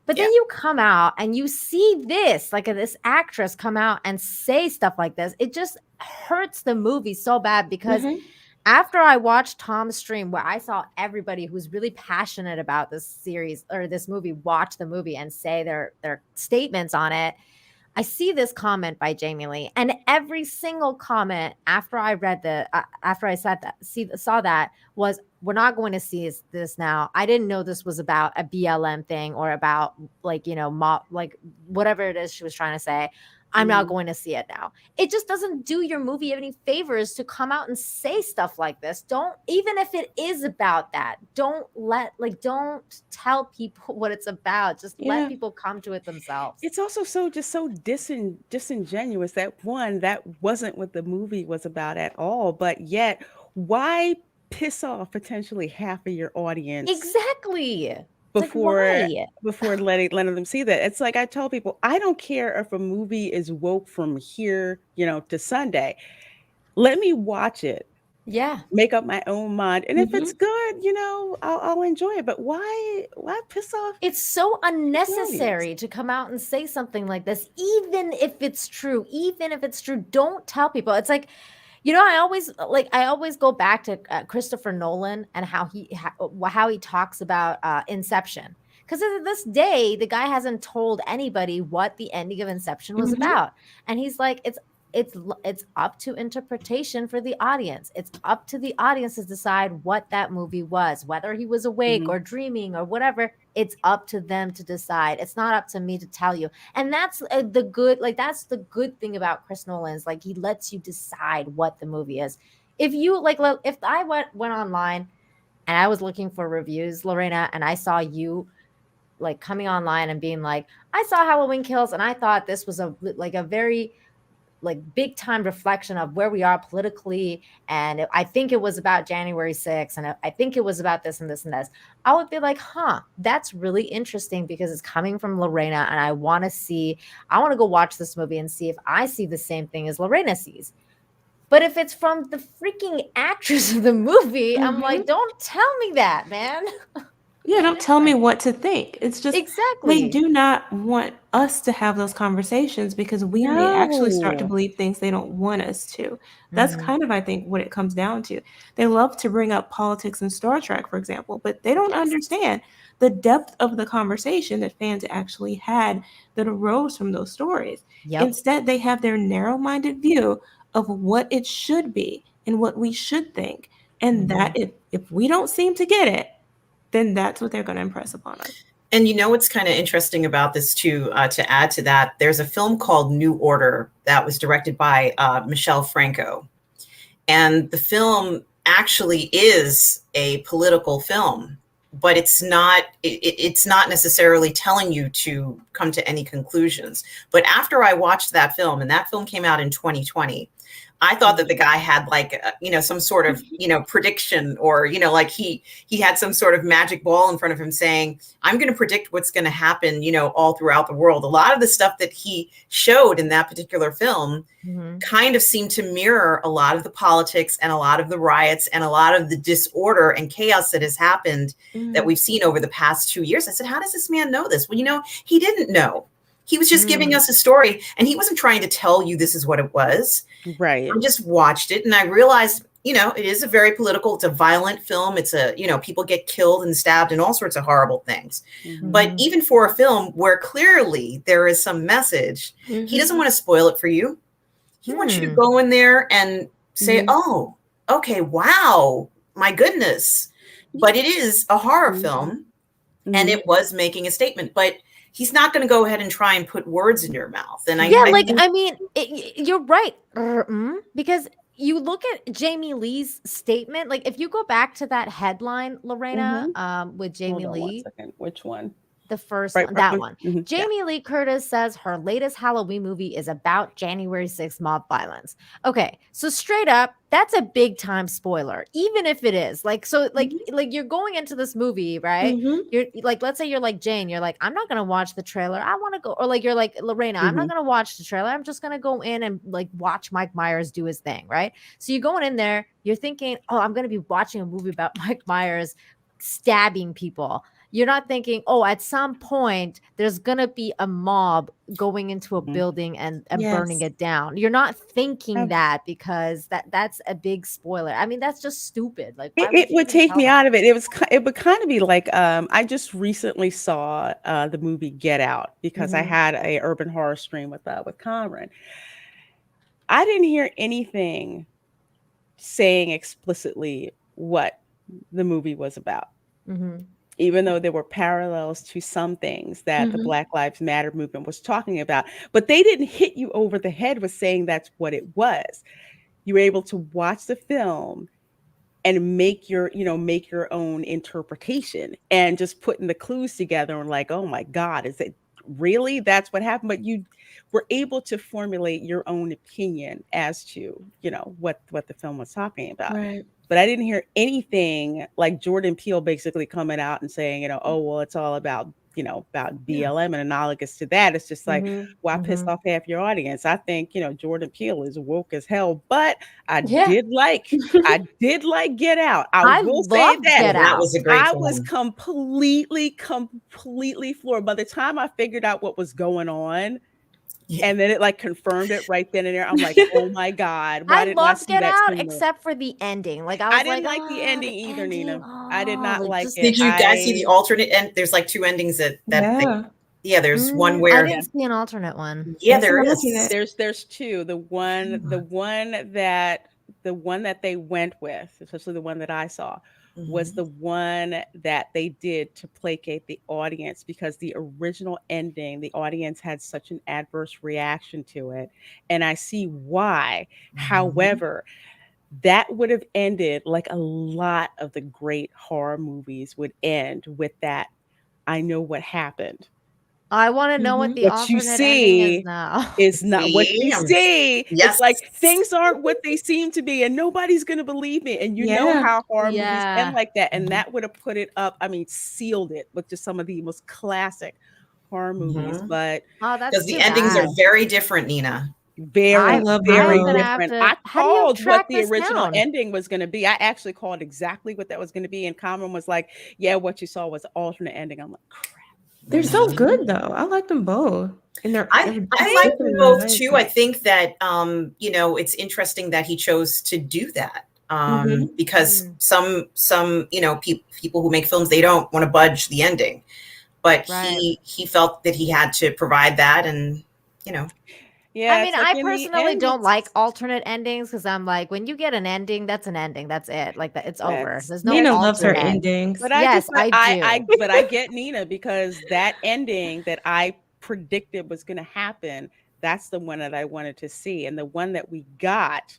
But Yeah. then you come out and you see this, like this actress come out and say stuff like this. It just hurts the movie so bad because Mhm. after I watched Tom's stream, where I saw everybody who's really passionate about this series or this movie watch the movie and say their statements on it, I see this comment by Jamie Lee, and every single comment after I read after I said that saw that was, "We're not going to see this now. I didn't know this was about a BLM thing or about like whatever it is she was trying to say. I'm not Mhm. going to see it now." It just doesn't do your movie any favors to come out and say stuff like this. Don't, even if it is about that, don't tell people what it's about. Just let Yeah. people come to it themselves. It's also so disingenuous that one, that wasn't what the movie was about at all, but yet why piss off potentially half of your audience Exactly. It's like, before why? letting them see that? It's like I tell people, I don't care if a movie is woke from here, to Sunday. Let me watch it, Yeah. make up my own mind, and if it's Mhm. good, I'll enjoy it. But why piss off It's so the audience? unnecessary to come out and say something like this, even if it's true. Even if it's true, don't tell people. It's like, I always go back to Christopher Nolan and how he talks about Inception. Because to this day, the guy hasn't told anybody what the ending of Inception was Mhm. about, and he's like, it's up to interpretation for the audience. It's up to the audience to decide what that movie was, whether he was awake Mhm. or dreaming or whatever. It's up to them to decide. It's not up to me to tell you. And that's that's the good thing about Chris Nolan's, like, he lets you decide what the movie is. If you if I went online and I was looking for reviews, Lorena, and I saw you like coming online and being like, I saw Halloween Kills and I thought this was a very like big time reflection of where we are politically, and I think it was about January 6th, and I think it was about this and this and this, I would be like, that's really interesting because it's coming from Lorena, and I want to go watch this movie and see if I see the same thing as Lorena sees. But if it's from the freaking actress of the movie, I'm Mhm. like, don't tell me that, man. Yeah, don't tell me what to think. It's just they Exactly. do not want us to have those conversations because we may actually start to No. believe things they don't want us to. That's Mhm. kind of, I think, what it comes down to. They love to bring up politics in Star Trek, for example, but they don't Yes. understand the depth of the conversation that fans actually had that arose from those stories. Yep. Instead, they have their narrow-minded view of what it should be and what we should think. And that Mhm. if we don't seem to get it, then that's what they're going to impress upon us. And you know what's kind of interesting about this too, to add to that, there's a film called New Order that was directed by Michelle Franco. And the film actually is a political film, but it's not necessarily telling you to come to any conclusions. But after I watched that film, and that film came out in 2020, I thought that the guy had like some sort of prediction, or like he had some sort of magic ball in front of him saying, I'm going to predict what's going to happen all throughout the world. A lot of the stuff that he showed in that particular film Mhm. kind of seemed to mirror a lot of the politics and a lot of the riots and a lot of the disorder and chaos that has happened that we've seen over the past 2 years. I said, how does this man know this? Well, he didn't know. He was just giving us a story, and he wasn't trying to tell you this is what it was. Right. I just watched it and I realized, it is a very political, it's a violent film. It's people get killed and stabbed and all sorts of horrible things. But even for a film where clearly there is some message, he doesn't want to spoil it for you. He wants you to go in there and say, oh, okay, wow, my goodness. But it is a horror film, and it was making a statement. But he's not going to go ahead and try and put words in your mouth. And Yeah, I like think, I mean, you're right. Because you look at Jamie Lee's statement. Like, if you go back to that headline, Lorena, with Jamie Hold on 1 Lee, second. Which one? the first Right, one, right that one. one. Yeah. Jamie Lee Curtis says her latest Halloween movie is about January 6th mob violence. Okay, so straight up, that's a big time spoiler, even if it is. Like, so like you're going into this movie, right? You're like, let's say you're like Jane, you're like, I'm not gonna watch the trailer. I want to go, or like you're like Lorena, I'm not gonna watch the trailer. I'm just gonna go in and like watch Mike Myers do his thing, right? So you're going in there, you're thinking, oh, I'm gonna be watching a movie about Mike Myers stabbing people. You're not thinking, oh, at some point there's gonna be a mob going into a building and burning Yes. it down. You're not thinking that because that's a big spoiler. I mean, that's just stupid. Like, why It you would even take tell me that? out of it. It would kind of be like I just recently saw the movie Get Out because I had a urban horror stream with Kamran. I didn't hear anything saying explicitly what the movie was about, even though there were parallels to some things that the Black Lives Matter movement was talking about. But they didn't hit you over the head with saying that's what it was. You were able to watch the film and make your own interpretation and just putting the clues together and like, oh my God, is it really that's what happened? But you were able to formulate your own opinion as to what the film was talking about. Right. But I didn't hear anything like Jordan Peele basically coming out and saying, oh, well, it's all about about BLM and analogous to that. It's just like, why piss off half your audience? I think Jordan Peele is woke as hell, but I did like Get Out. I I will say loved that. Get that Out. was a great I film. was completely floored. By the time I figured out what was going on, and then it like confirmed it right then and there, I'm like, oh my God, why I didn't I loved see Get that Out sooner? except for the ending. Like, I I was didn't like, like the oh, ending the either, ending. Nina. I did Oh, not like like just it. Did you guys see the alternate end? There's like two endings there's one I where, didn't see an alternate one. there I'm looking is. at. There's two. The one that they went with, especially the one that I saw, was the one that they did to placate the audience, because the original ending, the audience had such an adverse reaction to it. And I see why. However, that would have ended like a lot of the great horror movies would end with that. I know what happened. I want to know what the What you alternate ending is see now. is not what you See? see. It's Yes. like things aren't what they seem to be, and nobody's going to believe me. And you know Yeah. how horror movies Yeah. end like that. And that would have put it up. I mean, sealed it with just some of the most classic horror movies. But Oh, that's Because the too endings bad. are very different, Nina. Very, love them very I'm gonna both. have different. to. I How do you called what track the this original down? ending was going to be. I actually called exactly what that was going to be, and Cameron was like, "Yeah, what you saw was an alternate ending." I'm like, "Crap." They're so good though. I like them both. And they're I Thank like them different both ways. too. I think that it's interesting that he chose to do that. Because Mhm. some people who make films, they don't want to budge the ending, but Right. he felt that he had to provide that, and you know I Yeah, mean, it's like I in the personally end, don't like it's alternate endings because I'm like, when you get an ending, that's an ending. That's it. Like that, it's over. There's no Nina loves her alternate. endings. but Yes, I do. I get Nina because that ending that I predicted was going to happen, that's the one that I wanted to see, and the one that we got,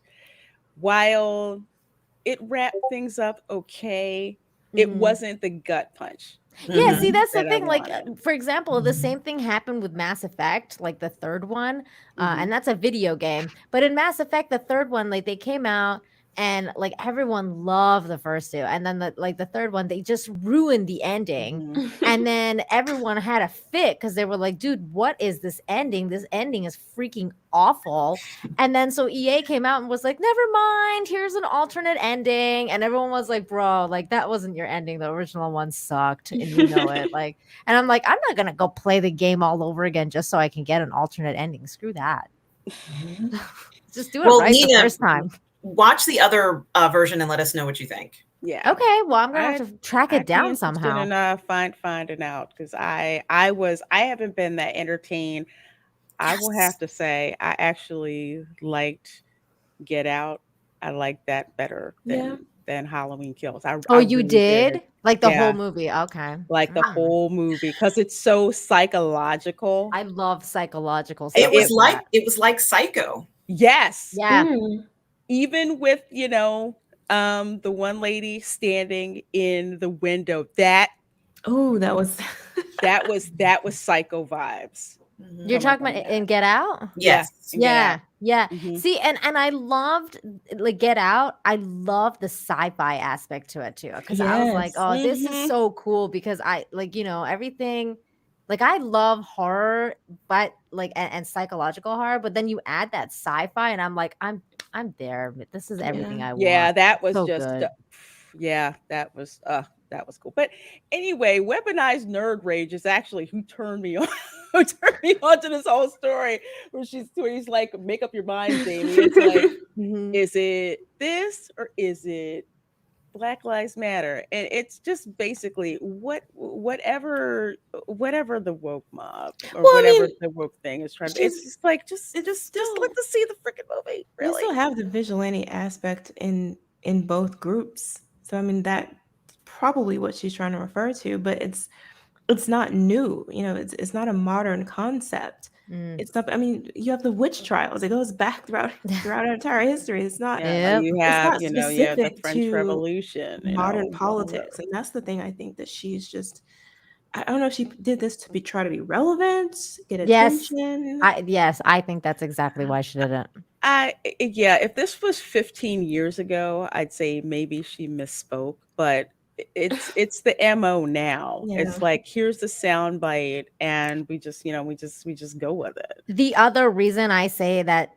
while it wrapped things up okay, it Mhm. wasn't the gut punch Yeah, see, mhm. that's the that I thing. Like, wanted. for example, the same thing happened with Mass Effect, like the third one, Mhm. and that's a video game. But in Mass Effect, the third one, like they came out and like everyone loved the first two, and then the third one, they just ruined the ending. Mhm. And then everyone had a fit because they were like, dude, what is this ending? This ending is freaking awful. And then so EA came out and was like, never mind, here's an alternate ending. And everyone was like, bro, like that wasn't your ending. The original one sucked and you know it. Like, and I'm like, I'm not gonna go play the game all over again just so I can get an alternate ending. Screw that. Just do it Well, right the Nina, first time. watch the other version and let us know what you think. Yeah. Okay, well, I'm gonna have I'd to track it I'd be down interested somehow. in finding out because I haven't been that entertained. I will have Yes. to say I actually liked Get Out. I liked that better Yeah. than Halloween Kills. Oh, I you really did. did? Like the whole Yeah, movie. Okay. like the Hmm. whole movie because it's so psychological. I love psychological It, stuff It was it like like that. it was like Psycho. yes, Yeah. Mm. even with the one lady standing in the window, Oh, that was that was psycho vibes Mhm. You're coming talking from about that. in Get Out? Yeah, Yes. and Get Yeah, Out. yeah. Hmm. See, and I loved like Get Out. I love the sci-fi aspect to it too, because I was like, yes. oh, this is Hmm. so cool because I like, everything. Like I love horror, but like and psychological horror, but then you add that sci-fi, and I'm like, I'm there. This is Yeah. everything I Yeah, want. that It's was so just good. yeah, that was cool. But anyway, weaponized nerd rage is actually who turned me on who turned me on to this whole story where he's like, make up your mind, Jamie. It's like, Mhm. is it this or is it Black Lives Matter? And it's just basically whatever the woke mob or Well, I whatever mean, the woke thing is trying to. It's she's just like it's just let still us see the freaking movie, they still really. have the vigilante aspect in both groups. So I mean that's probably what she's trying to refer to, but it's not new. It's not a modern concept. Mm. It's not. I mean, you have the witch trials. It goes back throughout our entire history. It's not. Yeah, Yep. It's not you have the specific French to Revolution, modern whatever. politics, and that's the thing I think that she's just. I don't know if she did this to be try to be relevant, get Yes. attention. I think that's exactly why she did it. Yeah, if this was 15 years ago, I'd say maybe she misspoke, but it's the MO now. Yeah. It's like here's the sound bite and we just go with it. The other reason I say that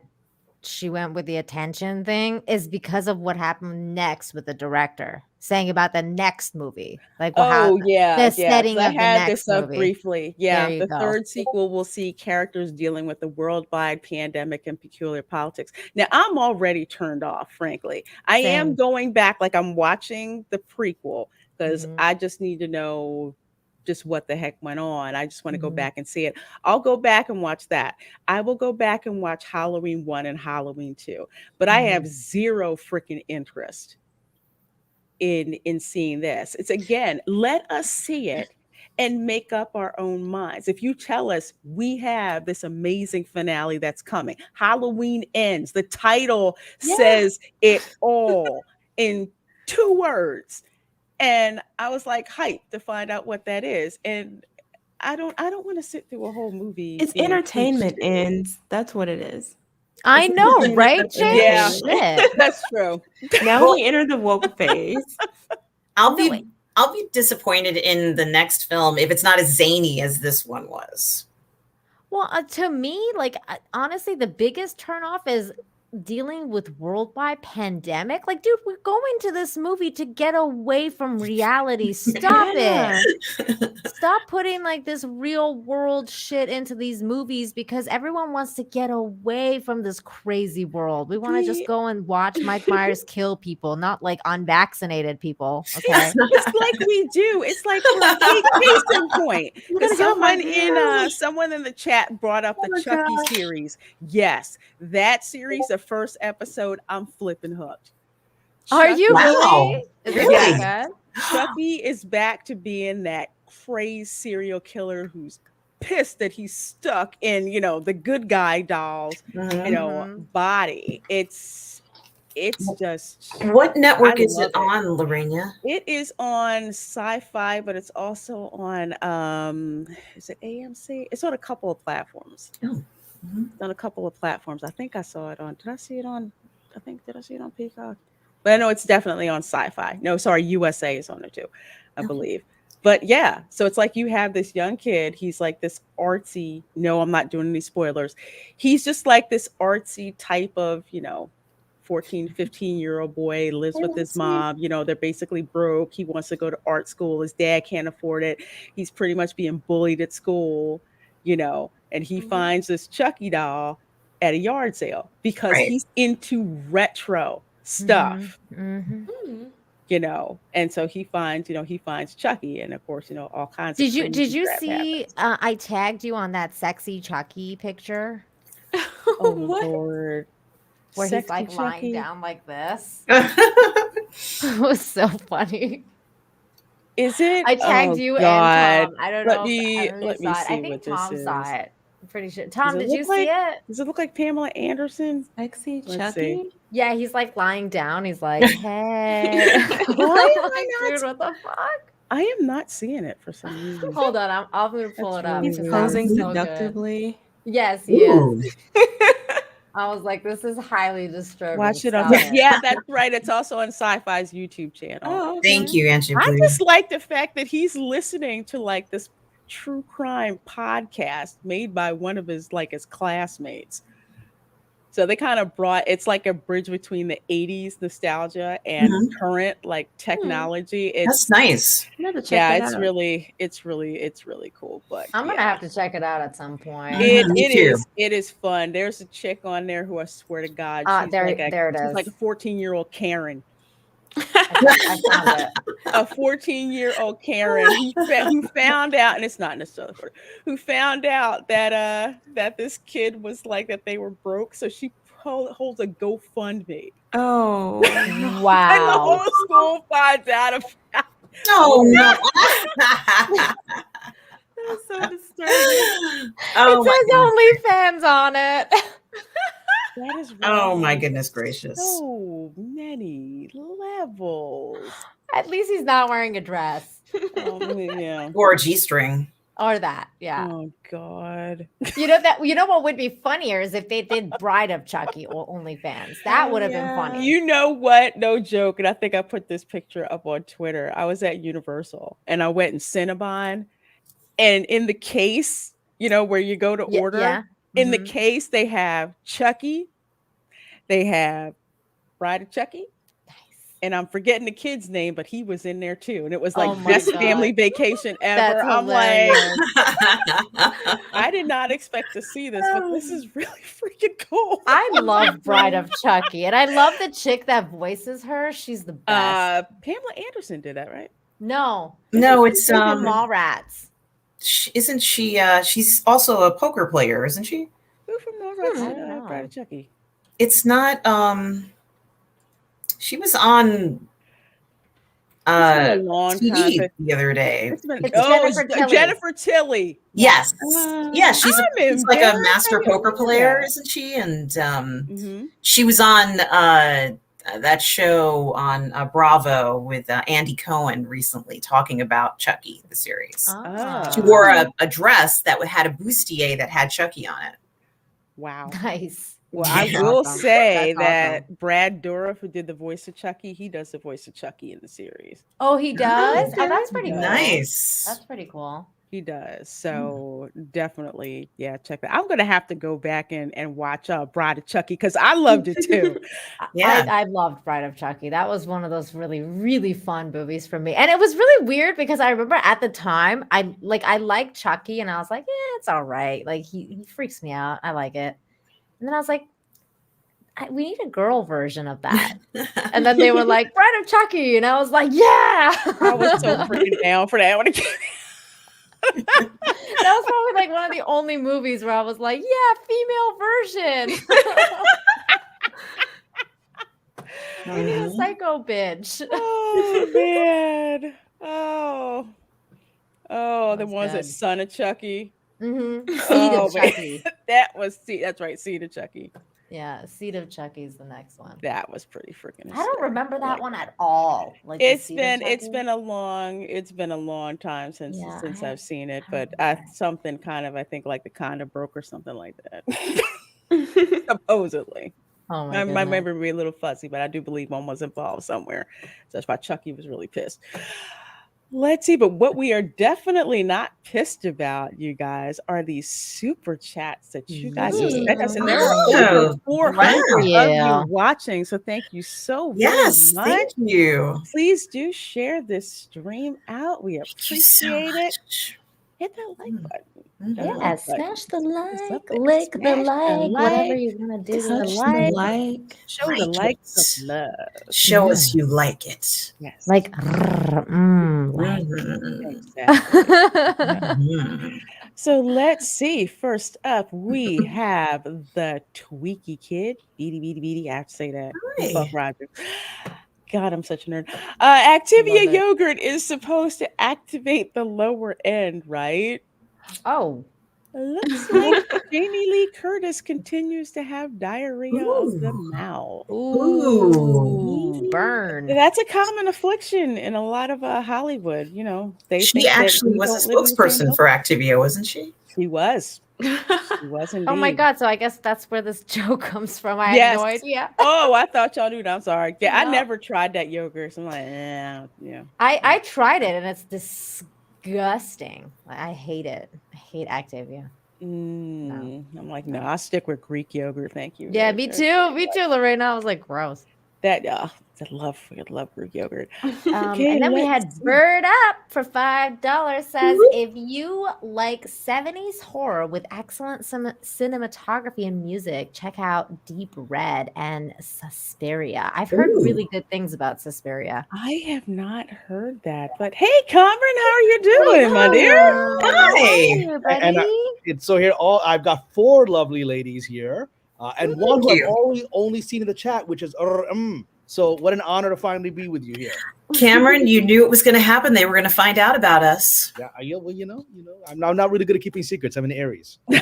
she went with the attention thing is because of what happened next with the director saying about the next movie. Like, well, how Oh yeah, the yeah. Because setting I of the had this next up movie. briefly. There Yeah, you the go. third sequel will see characters dealing with the worldwide pandemic and peculiar politics. Now, I'm already turned off, frankly. I am Same. going back, like I'm watching the prequel because Mhm, I just need to know just what the heck went on. I just want to go mhm, back and see it. I'll go back and watch that. I will go back and watch Halloween 1 and Halloween 2, but I have mhm. zero freaking interest in seeing this. It's again, let us see it and make up our own minds. If you tell us we have this amazing finale that's coming, Halloween ends, the title Yeah. says it all in 2 words. And I was like hyped to find out what that is. And I don't want to sit through a whole movie It's being preached entertainment to. ends. That's what it is. I It's know, entertainment right, that's Jamie? Yeah, entertainment. Shit. that's true. Now Well, we enter the woke phase. I'll No, wait. be disappointed in the next film if it's not as zany as this one was. Well, to me, like honestly, the biggest turnoff is dealing with worldwide pandemic. Like, dude, we're going to this movie to get away from reality. Stop it. Stop putting like this real world shit into these movies because everyone wants to get away from this crazy world. We want to just go and watch Mike Myers kill people, not like unvaccinated people. Okay. It's like we do. It's like case in point. Because someone in the chat brought up the my Chucky gosh. series. Yes, that series, the first episode, I'm flipping hooked. Are you Wow. really? Is it Really? that good? Chucky is back to being that crazy serial killer who's pissed that he's stuck in, the good guy doll's, Mhm. body. It's just What network I is it love it. on, Lorena? It is on Sci-Fi, but it's also on is it AMC? It's on a couple of platforms. Oh. Mhm. It's on a couple of platforms. I think I saw it on. Did I see it on Peacock? But I know it's definitely on Sci-Fi. No, sorry, USA is on it too, I believe. But yeah, so it's like you have this young kid. He's like this artsy. No, I'm not doing any spoilers. He's just like this artsy type of, 14, 15-year-old boy, lives with his mom. They're basically broke. He wants to go to art school. His dad can't afford it. He's pretty much being bullied at school, and he finds this Chucky doll at a yard sale because Right. he's into retro stuff. And so he finds Chucky, and of course, all kinds of Did you crazy crap see happens. I tagged you on that sexy Chucky picture Oh Lord. where he's Sexy like lying Chucky. down like this? It was so funny. Is it? I tagged Oh, you God. and Tom. I don't know Let me if you let me saw it. I see think what this Tom is. saw it. I'm pretty sure. Does Tom, it did look you like see it? Does it look like Pamela Anderson? Sexy Let's see. Chucky? Yeah, he's like lying down. He's like, hey. Why am I'm I like, not dude, what the fuck? I am not seeing it for some reason. Hold on, I'm gonna pull That's it up. really He's because weird. that was posing so good. seductively. Yes, he is. Ooh. I was like, this is highly disturbing. Watch it on. Stop it. Yeah, that's right. It's also on Sci-Fi's YouTube channel. Oh, okay. Thank you, Angie. I just like the fact that he's listening to like this true crime podcast made by one of his classmates. So they kind of it's like a bridge between the 80s nostalgia and Mhm. current technology. That's nice. I'm gonna check Yeah, that it's out. really cool. But I'm gonna yeah. have to check it out at some point. Mhm, me too. It is fun. There's a chick on there who I swear to God, she's There like it she's like a is. 14-year-old Karen. I found it. A 14-year-old Karen who found out, and it's not necessarily who found out that this kid was like that they were broke, so she holds a GoFundMe. Oh, And the Wow. whole school finds out about. Oh no. that's so disturbing. Oh my It says OnlyFans on it. That is Oh my wrong. goodness gracious. So many levels. At least he's not wearing a dress. Yeah. Or a G-string. Or that, yeah. Oh God. You know what would be funnier is if they did Bride of Chucky or OnlyFans. That would have been funny. You know what? No joke. And I think I put this picture up on Twitter. I was at Universal and I went in Cinnabon, and in the case, where you go to order, Yeah. in the case they have Chucky, they have Bride of Chucky, and I'm forgetting the kid's name, but he was in there too. And it was like Oh my best God. family vacation ever. That's I'm like, hilarious. I did not expect to see this, but this is really freaking cool. I love Bride of Chucky, and I love the chick that voices her. She's the best. Pamela Anderson did that, right? No, it's she's from Mallrats. isn't she she's also a poker player, isn't she? Who from Mallrats I did don't know. Bride of Chucky? It's not she was on It's been a long time. TV the other day. It's Jennifer Tilly. Jennifer Tilly. Yes. Yeah, she's I'm like a embarrassed. master I didn't poker know player, that. isn't she? And Mhm. she was on that show on Bravo with Andy Cohen recently, talking about Chucky, the series. She wore a dress that had a bustier that had Chucky on it. Wow. Nice. Well, Yeah. I will Awesome. say That's that awesome. Brad Dourif, who did the voice of Chucky, he does the voice of Chucky in the series. Oh, he does? Oh, Oh, that's pretty cool. Nice. That's pretty cool. He does. So definitely, yeah, check that. I'm gonna have to go back and watch Bride of Chucky because I loved it too. Yeah. I loved Bride of Chucky. That was one of those really, really fun movies for me. And it was really weird because I remember at the time I liked Chucky and I was like, yeah, it's all right. Like he freaks me out. I like it. And then I was like, we need a girl version of that. And then they were like, Bride of Chucky. And I was like, yeah. I was so freaking down for that when it came. That was probably like one of the only movies where I was like, yeah, female version. We need a psycho bitch. Oh man. Oh. Oh, the That's ones that good. Son of Chucky. Mm-hmm. Seed Oh, of man. Chucky. That's right, Seed of Chucky. Yeah, Seed of Chucky's the next one. That was pretty freaking. I don't remember that one at all. Like the It's Seed of been Chucky? it's been a long time since Yeah, I've seen it, but remember. something kind of I think like the condom broke or something like that. Supposedly. Oh my My goodness. memory may be a little fuzzy, but I do believe one was involved somewhere. So that's why Chucky was really pissed. Let's see, but what we are definitely not pissed about, you guys, are these super chats that you guys have sent us, and there are over Oh, 400 wow. of Yeah. you watching. So thank you so very Yes, much. thank you. Please do share this stream out. We Thank you so appreciate it. much. Hit that like button. Mhm. That Yeah, like button. smash the It's up like, there. lick the Smash like, whatever like, you're gonna do. touch Touch the the like, like. show the Like likes of it. love. Show us you like it. Yes. Like, like. Mhm. Exactly. Mhm. So let's see. First up, we have the Tweaky Kid. Beady, beady, beady. I have to say that. Hi. Buck Rogers. God, I'm such a nerd. Activia Love it. yogurt is supposed to activate the lower end, right? Oh, Looks like Jamie Lee Curtis continues to have diarrhea of the Ooh. mouth. ooh, burn. That's a common affliction in a lot of Hollywood. You know, they She think that actually we was don't a live in the same spokesperson bubble. for Activia, wasn't she? She was. She was indeed. Oh my god! So I guess that's where this joke comes from. I Yes. had no idea. Oh, I thought y'all knew. I'm sorry. Yeah, I No. never tried that yogurt. So I'm like, yeah. I tried it and it's disgusting. I hate it. I hate Activia. I'm like, no, I'll stick with Greek yogurt. Thank you. Yeah, Yes, me yes. too. Me too, Lorena. I was like, gross. That I love Greek yogurt. And then we had let's see. Bird Up for $5 says, Woo. if you like 70s horror with excellent cinematography and music, check out Deep Red and Suspiria. I've heard Ooh. really good things about Suspiria. I have not heard that, but hey, Kamran, how are you doing, my dear? Hi. Buddy. It's so here. I've got 4 lovely ladies here, and one who I've you. only seen in the chat, which is Mmmmm. So what an honor to finally be with you here. Cameron, you knew it was going to happen. They were going to find out about us. Yeah, well, I'm not really good at keeping secrets. I'm an Aries. Oh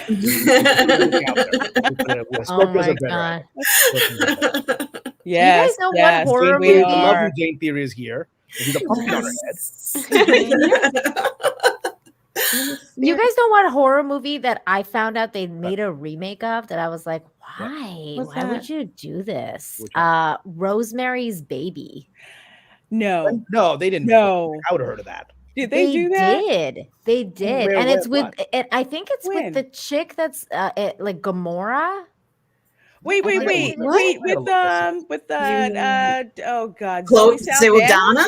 Scorpios my are better at god. it. Yes, know what horror we movie- The lovely are. Jane Theory is here. She's a pumpkin on her head. You guys know what horror movie that I found out they made a remake of that I was like, why? What's Why would that? you do this? Which one? Rosemary's Baby. No, No, they didn't. no. I would have heard of that. Did they do that? They did. Where, and it's what? with I think it's When? with the chick that's like Gamora. Wait, I think wait, it What? wait. I gotta look With You- oh god, Chloe Zoe Saldana? Saldana?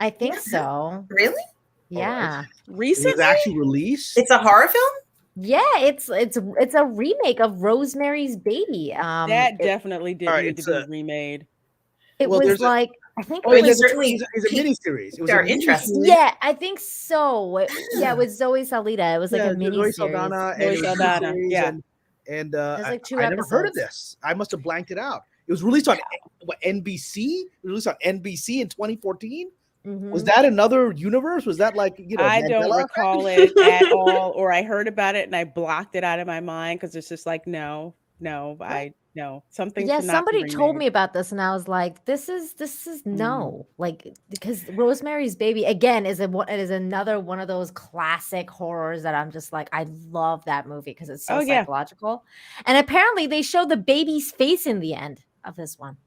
I think Yeah. so. Really? Yeah. It was Recently? actually released. It's a horror film? Yeah, it's a remake of Rosemary's Baby. That definitely did all right, need to it's be a- remade. it well, was there's a- like I think Oh, it Well, was you certainly it's a miniseries. It was are a interested. miniseries. yeah, I think so. Yeah, with Zoe Salida. It was like a Zoe mini Saldana, Zoe and it was a Saldana, miniseries, yeah. and There's like 2 I never heard of episodes. this. I must have blanked it out. It was released on NBC. It was released on NBC in 2014. Was that another universe? Was that like I don't Mandela recall effect? it at all, or I heard about it and I blocked it out of my mind because it's just like no, something. Yeah, should not be somebody told remade. me about this, and I was like, "This is no." Like because Rosemary's Baby again is another one of those classic horrors that I'm just like, I love that movie because it's so Oh, yeah. psychological. And apparently, they show the baby's face in the end of this one.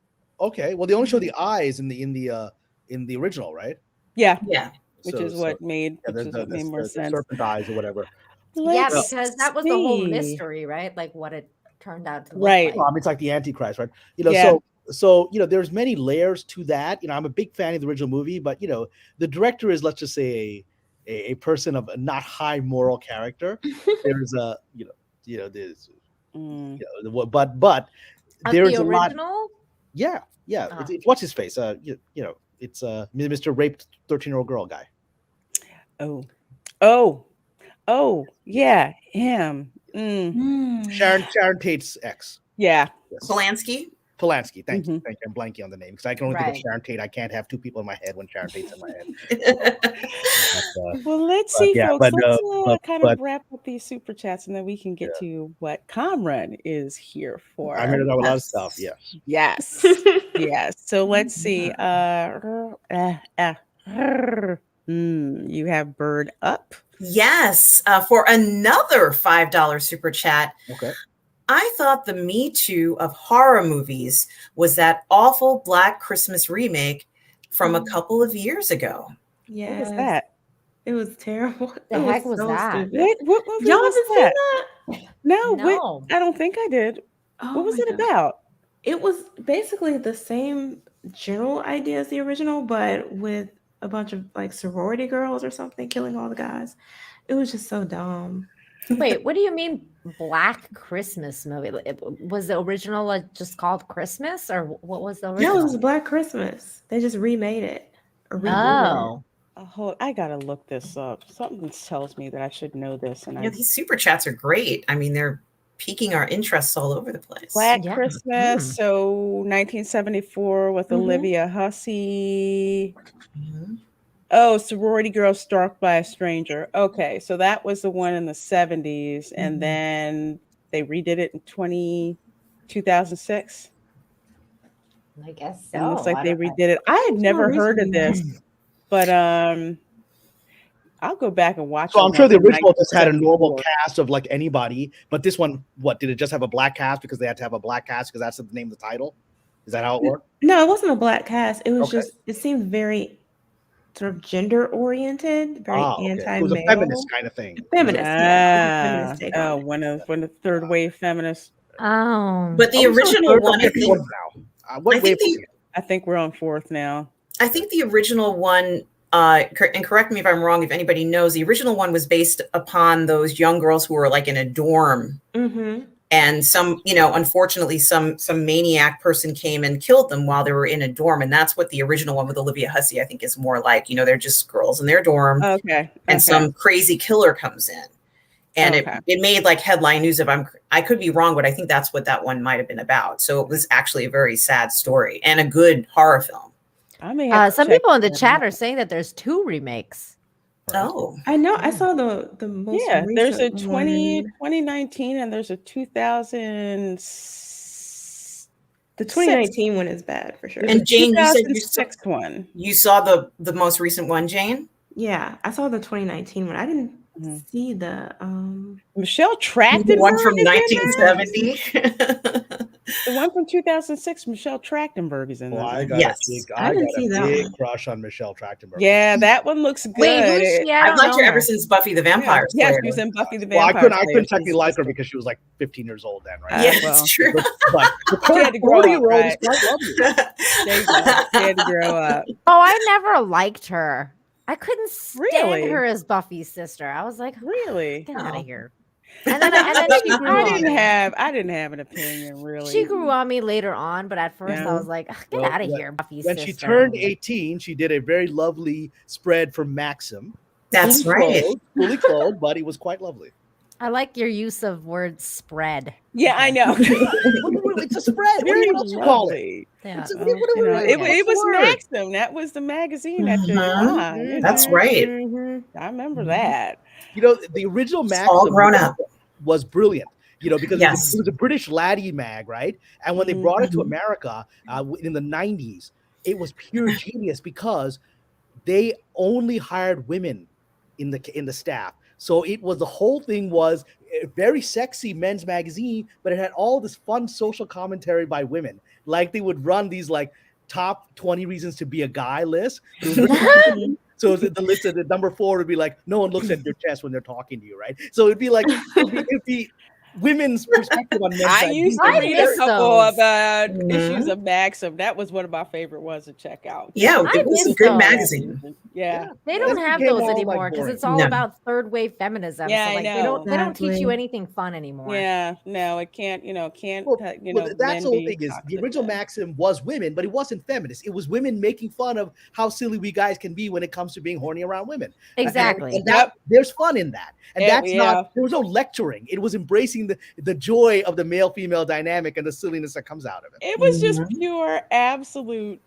Okay, well they only show the eyes in the original, right? Yeah, Yeah. which So is so what made yeah, which is what made more the sense. serpent eyes or whatever. Yeah, Let's because that was the whole see. mystery, right? Like what it turned out to look Right. like. Well, I mean, it's like the Antichrist, right? Yeah. So there's many layers to that. I'm a big fan of the original movie, but the director is, let's just say, a person of a not high moral character. There's a there's Mm. but Of there's the a lot. original? Yeah. Oh. It's what's his face? It's Mr. Raped 13-year-old girl guy. Oh, yeah, him. Sharon Tate's ex. Yeah. Yes. Polanski. Polanski. Thank you. Mhm. Thank you. I'm blanking on the name because I can only think of Right. Sharon Tate. I can't have two people in my head when Sharon Tate's in my head. Well, let's But see, yeah, folks. Let's but kind of wrap up these super chats, and then we can get to what Kamran is here for. I'm here to know a lot of stuff. Yeah. Yes. Yes. So let's see. You have Bird up. Yes, for another $5 super chat. Okay. I thought the Me Too of horror movies was that awful Black Christmas remake from a couple of years ago. Yeah. What was that? It was terrible. The It heck was so that? stupid. What movie Y'all was haven't that? seen that? No, No. I don't think I did. Oh What was my it God. about? It was basically the same general idea as the original, but with a bunch of like sorority girls or something killing all the guys. It was just so dumb. Wait, what do you mean Black Christmas movie? Was the original just called Christmas, or what was the No, original? it was Black Christmas. They just remade it. Or rebooted Oh, I gotta look this up. Something tells me that I should know this. And These super chats are great. I mean, they're piquing our interests all over the place. Black Yeah. Christmas, so 1974 with Olivia Hussey. Mhm. Oh, sorority girl stalked by a stranger. Okay, so that was the one in the 70s, and then they redid it in 2006. I guess so. And it looks like I they don't- redid it. I had It's never more heard of recent this, but I'll go back and watch So it. I'm sure the one in original just had a normal 1974. cast of like anybody, but this one, what did it just have a black cast because they had to have a black cast because that's the name of the title? Is that how it worked? No, it wasn't a black cast. It was Okay. just it seemed very sort of gender oriented, very Okay. anti-male. It was a feminist kind of thing. Feminist, yeah. Feminist take on it. One of the third wave feminists. Oh, But the Are we still original third or one, I fifth think, one now? What I think wave? the- I think we're on fourth now. I think the original one, and correct me if I'm wrong, if anybody knows, the original one was based upon those young girls who were like in a dorm, and some, unfortunately, some maniac person came and killed them while they were in a dorm, and that's what the original one with Olivia Hussey, I think, is more like. They're just girls in their dorm, Okay. and some crazy killer comes in, and it made like headline news. I could be wrong, but I think that's what that one might have been about. So it was actually a very sad story and a good horror film. I may have to some check people in the that chat out. are saying that there's 2 remakes. Oh, I know. I saw the most There's a recent 2019 and there's a 2000. The 2019 one is bad for sure. And Jane, you said 2006 one. You saw the most recent one, Jane? Yeah, I saw the 2019 one. I didn't see the Michelle Trachtenberg. The one from is in 1970. The one from 2006, Michelle Trachtenberg is in Well, that I one. got Yes. I got see a that big one. crush on Michelle Trachtenberg. Yeah, that one looks good. Wait, who's she? I I've don't liked know her ever her. since Buffy the Vampire Yes, Slayer. she was in Buffy the Well, Vampire I couldn't Slayer. technically like her because she was like 15 years old then, right? Yeah, well. it's true. But the She had to grow up, 40-year-old right? is quite lovely. There you go. She had to grow up. Oh, I never liked her. I couldn't stand Really? her as Buffy's sister. I was like, Really? get out Oh. of here. And then she grew I on didn't me. have an opinion, really. She grew on me later on, but at first Yeah. I was like, get Well, out of when- here, Buffy's When sister. she turned 18, she did a very lovely spread for Maxim. That's right. Fully clothed, but it was quite lovely. I like your use of word spread. Yeah, I know. It's a spread. Very What else you call it? lovely. Yeah. It's a- Oh, what do you we- know, what's it the was word? Maxim. That was the magazine that you Mhm. That's right. I remember that. The original Maxim all grown up. was brilliant. Because Yes. it was a British laddie mag, right? And when they brought it to America in the 90s, it was pure genius because they only hired women in the staff. So the whole thing was a very sexy men's magazine, but it had all this fun social commentary by women. Like they would run these like top 20 reasons to be a guy list. It was really fun. So the list of the number 4 would be like, no one looks at your chest when they're talking to you, right? So it'd be like it'd be women's perspective on men's I magazines. used to I read a miss couple of those. issues of Maxim. That was one of my favorite ones to check out. Yeah, I it was a miss good those. magazine. Yeah. They This don't have became those all, like, anymore because boring. it's all No. about third wave feminism. Yeah, so I like know. they don't teach you Exactly. anything fun anymore. Yeah, no, it can't, Well, that's men the whole be thing is the toxic original men. Maxim was women, but it wasn't feminist. It was women making fun of how silly we guys can be when it comes to being horny around women. Exactly. And that, there's fun in that. And Yeah, that's yeah. not, there was no lecturing. It was embracing the joy of the male-female dynamic and the silliness that comes out of it. It was just pure, absolute,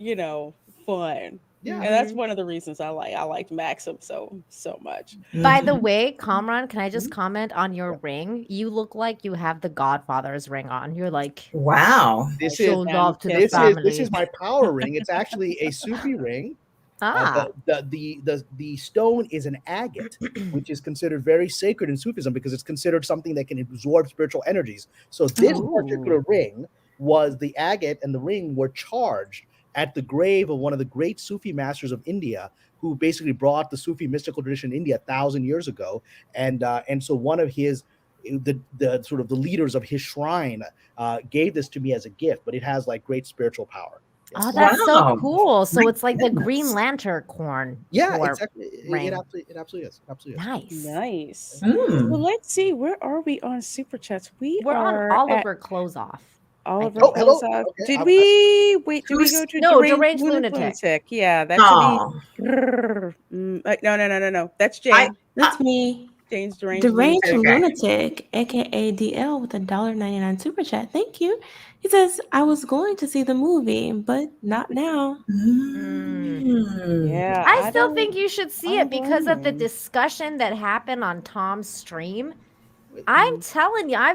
fun. Yeah. And that's one of the reasons I liked Maxim so much. By the way, Kamran, can I just comment on your ring? You look like you have the Godfather's ring on. You're like, Wow. This show is love to the this family. is my power ring. It's actually a Sufi ring. Ah, The stone is an agate, which is considered very sacred in Sufism because it's considered something that can absorb spiritual energies. So this particular ring was the agate, and the ring were charged at the grave of one of the great Sufi masters of India, who basically brought the Sufi mystical tradition in India 1,000 years ago. And so one of his the sort of the leaders of his shrine gave this to me as a gift, but it has like great spiritual power. Yes. oh, that's Wow. so cool. So My it's like the goodness. Green Lantern corn. Yeah, or exactly. ring. It absolutely is. Absolutely is. Nice. Nice. Mm. Well, let's see. Where are we on Super Chats? We're are on at Oliver Close Off. Oliver Oh, hello. Kozak. Okay, Did I'm- we wait? Did we Who's- go to No, deranged deranged lunatic. Yeah, that Oh, should be. No. That's Jane. I- That's me. Jane's deranged Deranged lunatic. Lunatic, aka DL, with a $1.99 super chat. Thank you. He says, I was going to see the movie, but not now. Yeah, I still don't- think you should see I it because of the don't. discussion that happened on Tom's stream. I'm telling you, I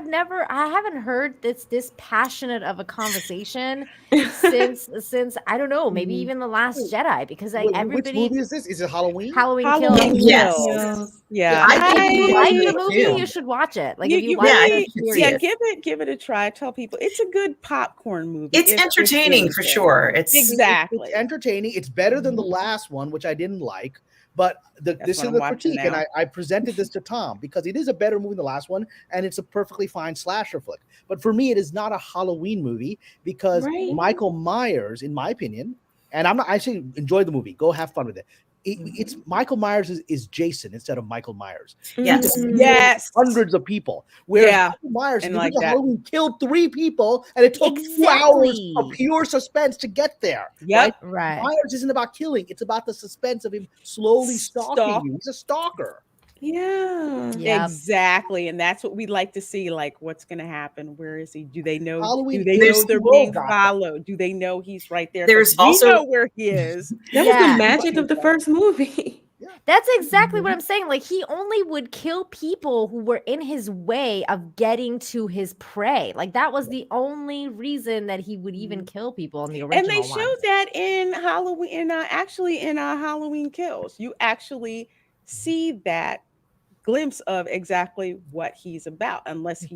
haven't heard this passionate of a conversation since I don't know, maybe even The Last Jedi, because like Which everybody movie is this? Is it Halloween? Halloween Halloween Kills. Yes. Kills. Yeah, If you like the movie, too. you should watch it. Like You- if you you like really- the yeah, series. give it a try. Tell people it's a good popcorn movie. it's if entertaining for anything. sure. It's Exactly. It's entertaining. It's better than the last one, which I didn't like. But this what is I'm the watching critique, and now. I presented this to Tom because it is a better movie than the last one, and it's a perfectly fine slasher flick. But for me, it is not a Halloween movie because Right. Michael Myers, in my opinion, and I actually enjoyed the movie. Go have fun with it. It's Michael Myers is Jason instead of Michael Myers. Yes. Yes. Hundreds of people. Whereas Yeah. Michael Myers in And the like original that. Halloween killed 3 people, and it took 2 hours Exactly. of pure suspense to get there. Yep. Right. Myers isn't about killing; it's about the suspense of him slowly stalking you. He's a stalker. Yeah. Yep. Exactly, and that's what we'd like to see. Like, what's going to happen? Where is he? Do they know? Halloween- Do they There's know they're no being God. followed? Do they know he's right there? There's 'Cause we also- know where he is. That was Yeah. the magic of the first movie. That's exactly what I'm saying. Like he only would kill people who were in his way of getting to his prey. Like that was the only reason that he would even kill people in the original And they one. showed that in Halloween, in Halloween Kills. You actually see that glimpse of exactly what he's about. Unless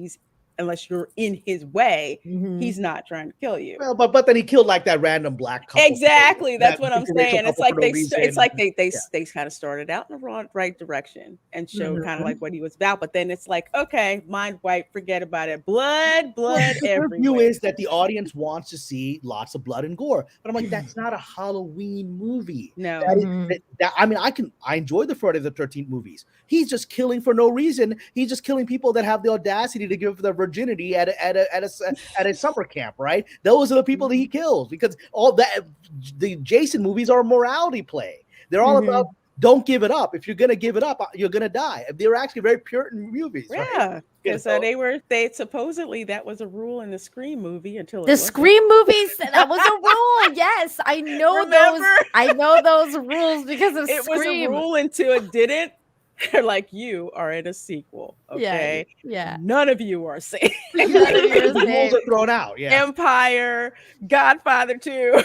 you're in his way, Mhm. he's not trying to kill you. Well, but then he killed like that random black couple. Exactly, that's that what I'm interracial saying. It's couple like for no they reason. kind of started out in the right direction and showed kind Mhm. of like what he was about, but then it's like, okay, mind wipe, forget about it. Blood Their view everywhere. is that the audience wants to see lots of blood and gore, but I'm like, that's not a Halloween movie. No. That is- Mhm. I mean, I enjoy the Friday the 13th movies. He's just killing for no reason. He's just killing people that have the audacity to give up their virginity at a summer camp, right? Those are the people that he kills because all that the Jason movies are a morality play. They're all about don't give it up. If you're gonna give it up, you're gonna die. They're actually very Puritan movies, right? Yeah, because So- they supposedly that was a rule in the Scream movie until it The wasn't. Scream movies, that was a rule. Yes, I know Remember? those. I know those rules because of It was a Scream. rule until it didn't. They're like, you are in a sequel, okay? Yeah. None of you are safe. None of you are The rules safe. are thrown out. Yeah. Empire, Godfather 2.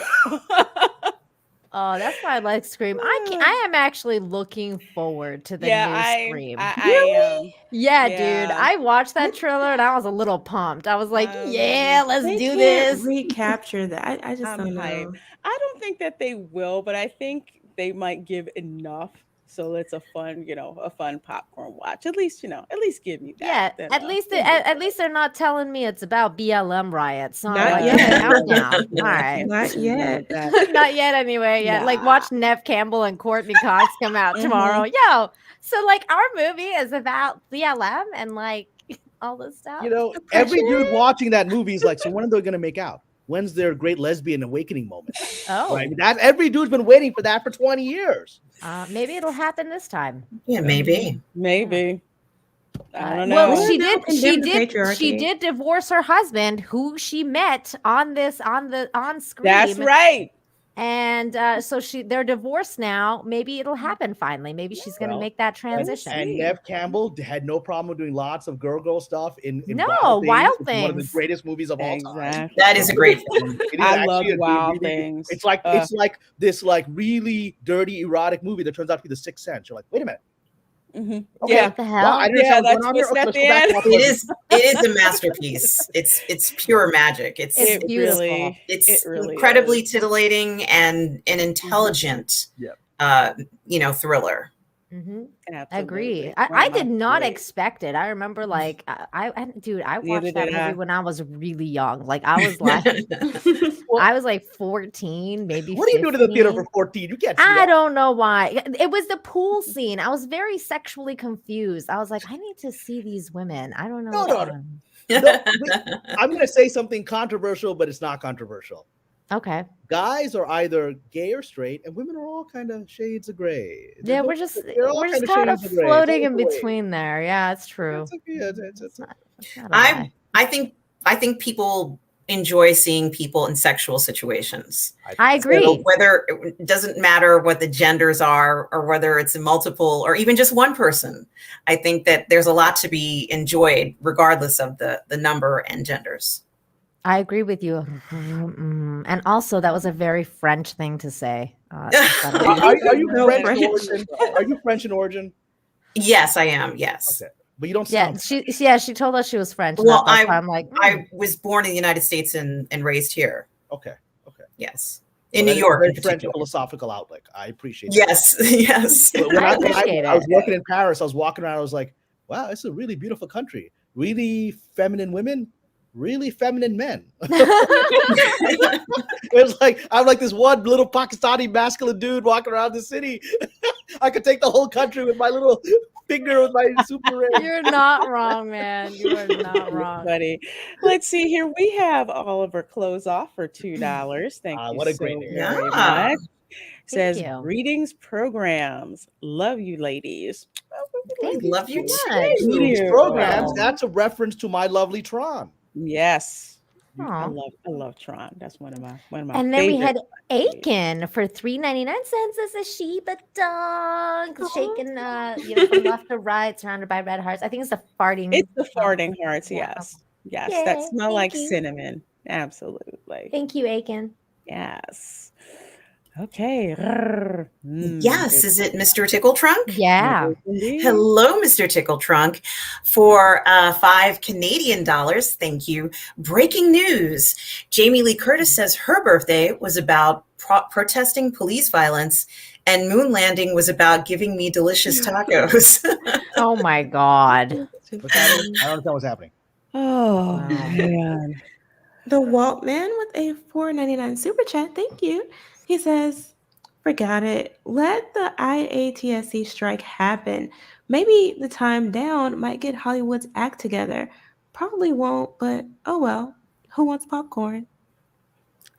Oh, that's why I like Scream. I am actually looking forward to the new Scream. I Yeah, Yeah. dude. I watched that trailer and I was a little pumped. I was like, yeah, let's They do can't this. recapture that. I just I'm don't know. hyped. I don't think that they will, but I think they might give enough. So it's a fun, a fun popcorn watch. At least, at least give me that. Yeah, Then, at least we'll at least they're not telling me it's about BLM riots. All Not right, yet. calm down. All right. Not yet. Not yet anyway. Yeah. Like watch Nev Campbell and Courtney Cox come out tomorrow. Yo. So like our movie is about BLM and like all this stuff. You know, every dude watching that movie is like, so when are they gonna make out? When's their great lesbian awakening moment? Oh, Right? That every dude's been waiting for that for 20 years. Maybe it'll happen this time. Yeah, maybe. Maybe. I don't know. Well, she Well, did. She condemn the did. She patriarchy. did divorce her husband, who she met on screen. That's right. And so they're divorced now. Maybe it'll happen finally. Maybe she's going to Well, make that transition. And Nev Campbell had no problem doing lots of girl stuff in No, Wild which is one of the Things. greatest movies of all time. Exactly. That is a great film. It is I actually love a Wild really- Things. It's like this like really dirty erotic movie that turns out to be The Sixth Sense. You're like, wait a minute. Mhm. Okay. Yeah. What the hell? Wow, I didn't Yeah, know that's what was what's going on at here. the Okay, end. let's go back to It is a masterpiece. It's pure magic. It's It's beautiful. It really incredibly is. titillating and an intelligent thriller. Mm-hmm. Absolutely. Agree. One I of my did not favorite. expect it. I remember like I Neither watched that did I. movie when I was really young. Like I was like I was like 14, maybe. What are you doing in the theater 15. for 14? You can't see I that. don't know why. It was the pool scene. I was very sexually confused. I was like, I need to see these women. I don't know. No, what's no, no. on. I'm going to say something controversial, but it's not controversial. Okay. Guys are either gay or straight, and women are all kind of shades of gray. Yeah, we're just kind of shades gray. floating It's in all the way. between there. Yeah, it's true. It's okay. It's It's not a lie. I think people enjoy seeing people in sexual situations. I agree. So whether it doesn't matter what the genders are, or whether it's multiple, or even just one person. I think that there's a lot to be enjoyed, regardless of the number and genders. I agree with you. And also, that was a very French thing to say. Are you No French in French. origin? Are you French in origin? Yes, I am. Yes. Okay, but you don't Yeah, sound. she told us she was French. and Well, that's why I'm like, I was born in the United States and raised here. Okay. Yes, in Well, New that is a York, very in French particular. philosophical outlook. I appreciate. Yes, yes. That. When I I appreciate was it. working in Paris, I was walking around. I was like, "Wow, it's a really beautiful country. Really feminine women, really feminine men." It was like I'm like this one little Pakistani masculine dude walking around the city. I could take the whole country with my little finger with my super ring. you're not wrong, man. You are not wrong. Buddy. Let's see here. We have Oliver close off for $2. Thank you What a so great very Yeah. much. Says you. greetings programs. Love you ladies. Thank Love you so too. much. These you. programs. That's a reference to my lovely Tron. Yes. I Aw. love Tron. That's one of my And then we favorite had movies. Aiken for $3.99 as a Shiba dog, shaking from left to right, surrounded by red hearts. I think it's the farting. It's the farting hearts, Yeah. yes. Yes. Yay, That smell thank like you. cinnamon. Absolutely. Thank you, Aiken. Yes. Okay. Yes, is it Mr. Tickle Trunk? Yeah. Hello, Mr. Tickle Trunk. For $5 Canadian, thank you. Breaking news. Jamie Lee Curtis says her birthday was about protesting police violence, and moon landing was about giving me delicious tacos. Oh my God. I don't understand what's happening. Oh, Wow. man. The Walt Man with a $4.99 super chat. Thank you. He says, forgot it. Let the IATSC strike happen. Maybe the time down might get Hollywood's act together. Probably won't, but oh well. Who wants popcorn?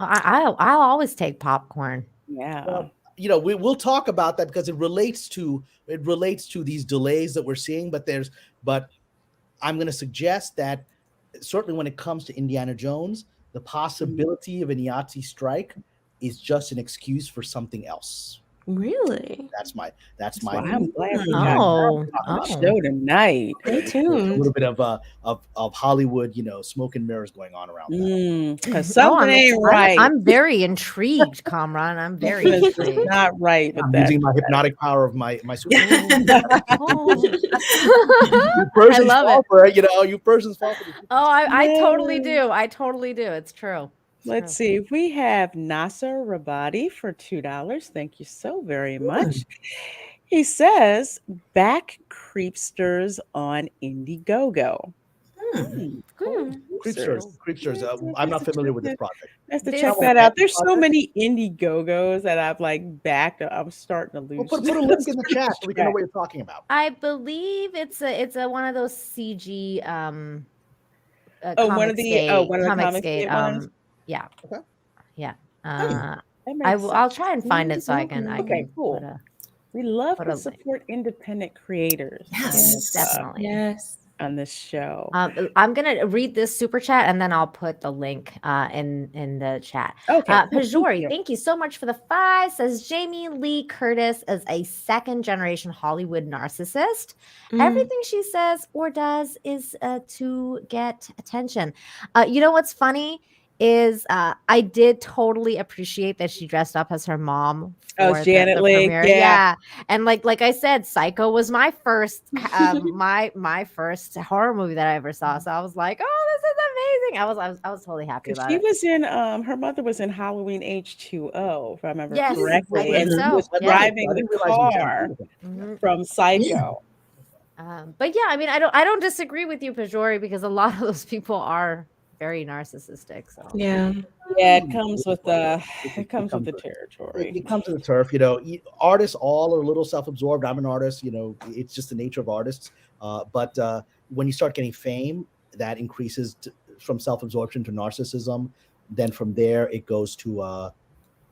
I'll always take popcorn. Yeah. We'll talk about that because it relates to these delays that we're seeing. But I'm going to suggest that certainly when it comes to Indiana Jones, the possibility of an IATSE strike is just an excuse for something else. Really? That's my Well, I'm glad we got Oh, that on the oh. show tonight. Stay a tuned. little bit of Hollywood, smoke and mirrors going on around that. Because Oh, something ain't right. I'm very intrigued, Kamran. I'm very It's intrigued. not right with I'm that. using my hypnotic power of my super. Oh. You persons I love fall it. for it. You persons fall for it. Oh, I totally Yay. do. I totally do. It's true. Let's see. We have Nasser Rabadi for $2. Thank you so very much. He says, back creepsters on Indiegogo. Cool. Creepsters. Yeah, I'm not to familiar check with this that- project. That's to This- check That was that a out. There's so project? many Indiegogos that I've like backed. I'm starting to Well, lose. put a link in the chat so we can know what you're talking about. I believe it's a one of those CG Oh, one of the Comicsgate ones. yeah. Okay. Yeah. That makes I'll sense. try and find it so I can Okay, cool. put a We love put to a link. support independent creators Yes. Definitely. Yes. on this show. I'm gonna read this super chat and then I'll put the link in the chat. Okay, cool. Thank Pajori, you. thank you so much for the 5. Says Jamie Lee Curtis is a second generation Hollywood narcissist. Everything she says or does is to get attention. You know what's funny is I did totally appreciate that she dressed up as her mom Oh, for Janet the Leigh, premiere. yeah. And like I said, Psycho was my first my first horror movie that I ever saw. So I was like, oh, this is amazing. I was totally happy about She it. was in her mother was in Halloween H2O, if I remember Yes, I correctly. think And she so. was Yeah. driving I the didn't realize it was car Mhm. from Psycho. But yeah, I mean, I don't disagree with you, Pajori, because a lot of those people are very narcissistic. So Yeah. Yeah, it comes with the territory. It comes to the turf. Artists all are a little self-absorbed. I'm an artist. It's just the nature of artists. But when you start getting fame, that increases from self-absorption to narcissism. Then from there, it goes to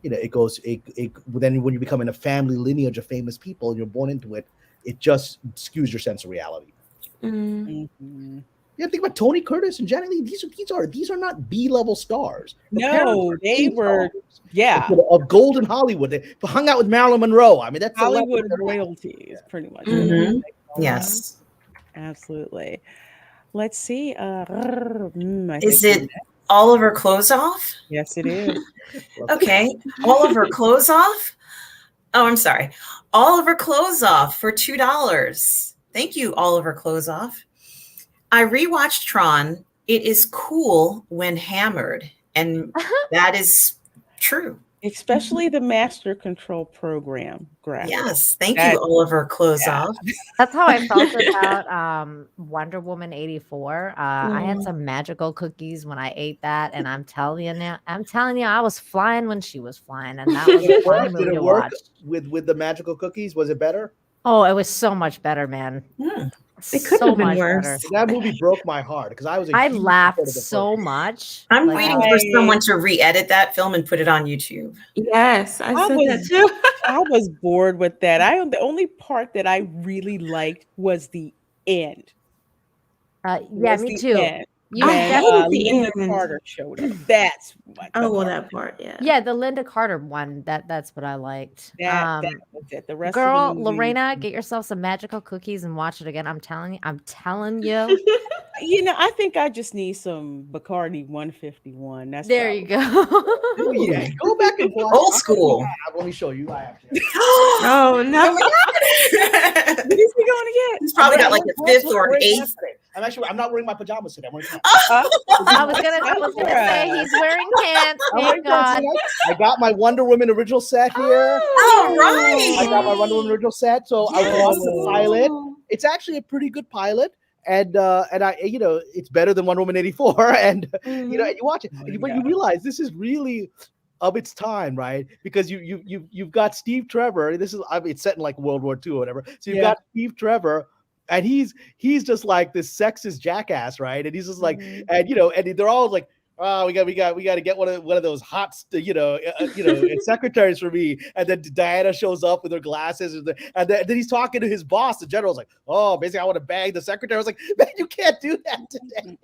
then when you become in a family lineage of famous people and you're born into it, it just skews your sense of reality. Mhm. Yeah, think about Tony Curtis and Janet Leigh. These are not B-level stars. Her No, parents were they were A-stars yeah, of golden Hollywood. They hung out with Marilyn Monroe. I mean, that's the level Hollywood they're at. royalties, pretty much. what it Mhm. is. Yes. Absolutely. Let's see. I Is think it Oliver Closeoff? yes, it is. Okay. Oliver Closeoff? Oh, I'm sorry. Oliver Closeoff for $2. Thank you, Oliver Closeoff. I rewatched Tron. It is cool when hammered, and that is true. Especially the Master Control Program graphic. Yes. Thank That- you, Oliver Closeoff. that's how I felt about Wonder Woman 84. I had some magical cookies when I ate that, and I'm telling you, I was flying when she was flying, and that was a fun movie Did to it work watch. with the magical cookies? Was it better? Oh, it was so much better, man. Hmm. It couldn't So have been much worse. better. That movie broke my heart because I was. I huge laughed supporter of the so first. much. I'm Like, waiting for someone to re-edit that film and put it on YouTube. Yes, I said that was- too. I was bored with that. The only part that I really liked was the end. yeah, Was me the too. end. You I When hated the Linda end. Carter showed up. That's what the Oh, well, part- that part, yeah. Yeah, the Linda Carter one. That's what I liked. that was it. The rest Girl, of the movie, Lorena, get yourself some magical cookies and watch it again. I'm telling you. I think I just need some Bacardi 151. That's There you go. Oh yeah, go back and watch. Old school. Let me show you. I actually. Oh, no. What is he going to get? He's probably got like a fifth or an eighth. I'm not wearing my pajamas today. I'm wearing pants. I was gonna say he's wearing pants. I'm wearing Thank God. pants tonight. I got my Wonder Woman original set here. All right. I got my Wonder Woman original set, so I watched the pilot. Oh. It's actually a pretty good pilot, and I it's better than Wonder Woman 84, and and you watch it, but you realize this is really of its time, right? Because you've got Steve Trevor. It's set in like World War II or whatever. So you've got Steve Trevor. And he's just like this sexist jackass, right? And he's just like, and they're all like, oh, we got to get one of those hot, secretaries for me. And then Diana shows up with her glasses, and then he's talking to his boss. The general's like, oh, basically, I want to bang the secretary. I was like, man, you can't do that today.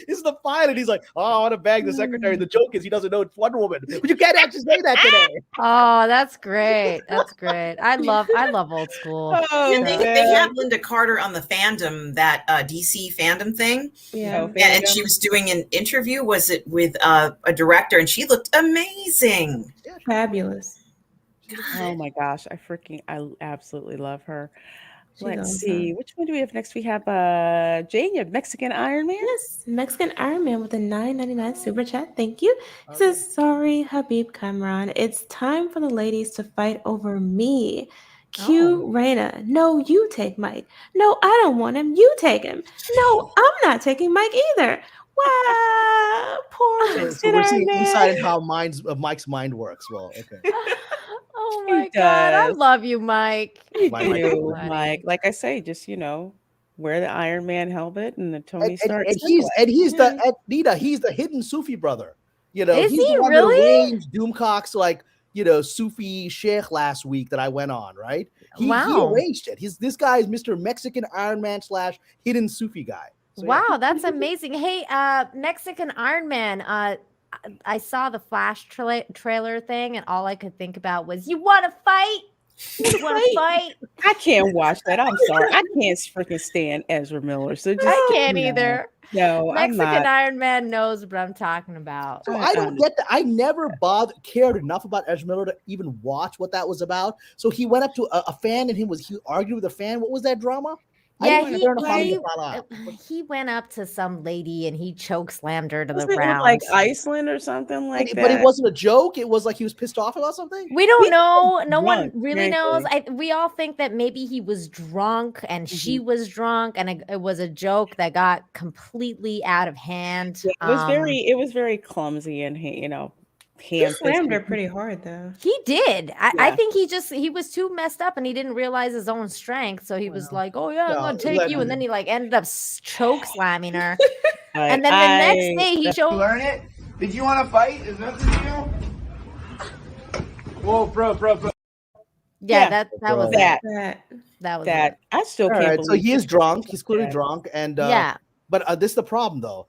This is the pilot. He's like, oh, I want to bang the secretary. The joke is he doesn't know it's Wonder Woman, but you can't actually say that today. Oh, that's great. That's great. I love old school. Oh, And they have Linda Carter on the fandom, that DC fandom thing. Yeah. And she was doing an interview, was it with a director, and she looked amazing. Fabulous. Oh my gosh, I absolutely love her. Let's goes, see. Which one do we have next? We have Jane, you have Mexican Iron Man. Yes, Mexican Iron Man with a $9.99 super chat. Thank you. He Okay. says, "Sorry, Habib Kamran. It's time for the ladies to fight over me. Cue Raina. No, you take Mike. No, I don't want him. You take him. No, I'm not taking Mike either. Wow, poor So Mexican we're Iron seeing Man." insight into how Mike's mind works. Well, okay. Oh He my God. I does. love you, Mike. You Why Mike? do, Funny. Mike. Like I say, just wear the Iron Man helmet and the Tony Stark And singlet. he's the Nita. He's the hidden Sufi brother. Is He's he the one really? that arranged Doomcock's Sufi Sheikh last week that I went on. Right? He Wow. arranged it. This guy is Mr. Mexican Iron Man / hidden Sufi guy. So, yeah. Wow, that's amazing. Hey, Mexican Iron Man. I saw the Flash trailer thing, and all I could think about was, "You want to fight? You want to fight?" I can't watch that. I'm sorry. I can't freaking stand Ezra Miller. So just I can't no. either. No, I'm Mexican not. Iron Man knows what I'm talking about. So I don't get that. I never cared enough about Ezra Miller to even watch what that was about. So he went up to a fan and he argued with a fan. What was that drama? Yeah, I didn't turn the he went up to some lady and he choke slammed her to the Wasn't it ground. like Iceland or something like But it that? wasn't a joke. It was like he was pissed off about something. We don't He know. was No one drunk, really knows. frankly. We all think that maybe he was drunk and she Mhm. was drunk, and it was a joke that got completely out of hand. Yeah, it was very clumsy and He hand slammed her fisted. pretty hard, though. He did. I Yeah. think he was too messed up and he didn't realize his own strength. So he was like, "Oh yeah, I'm No, gonna take you," and then he ended up choke slamming her. But And then the next day he showed. Learn it? Did you want to fight? Is that the deal? Whoa, bro. Yeah, that was that. that was That I still All can't right, so believe he is drunk. He's clearly that. drunk, and yeah. But this is the problem, though.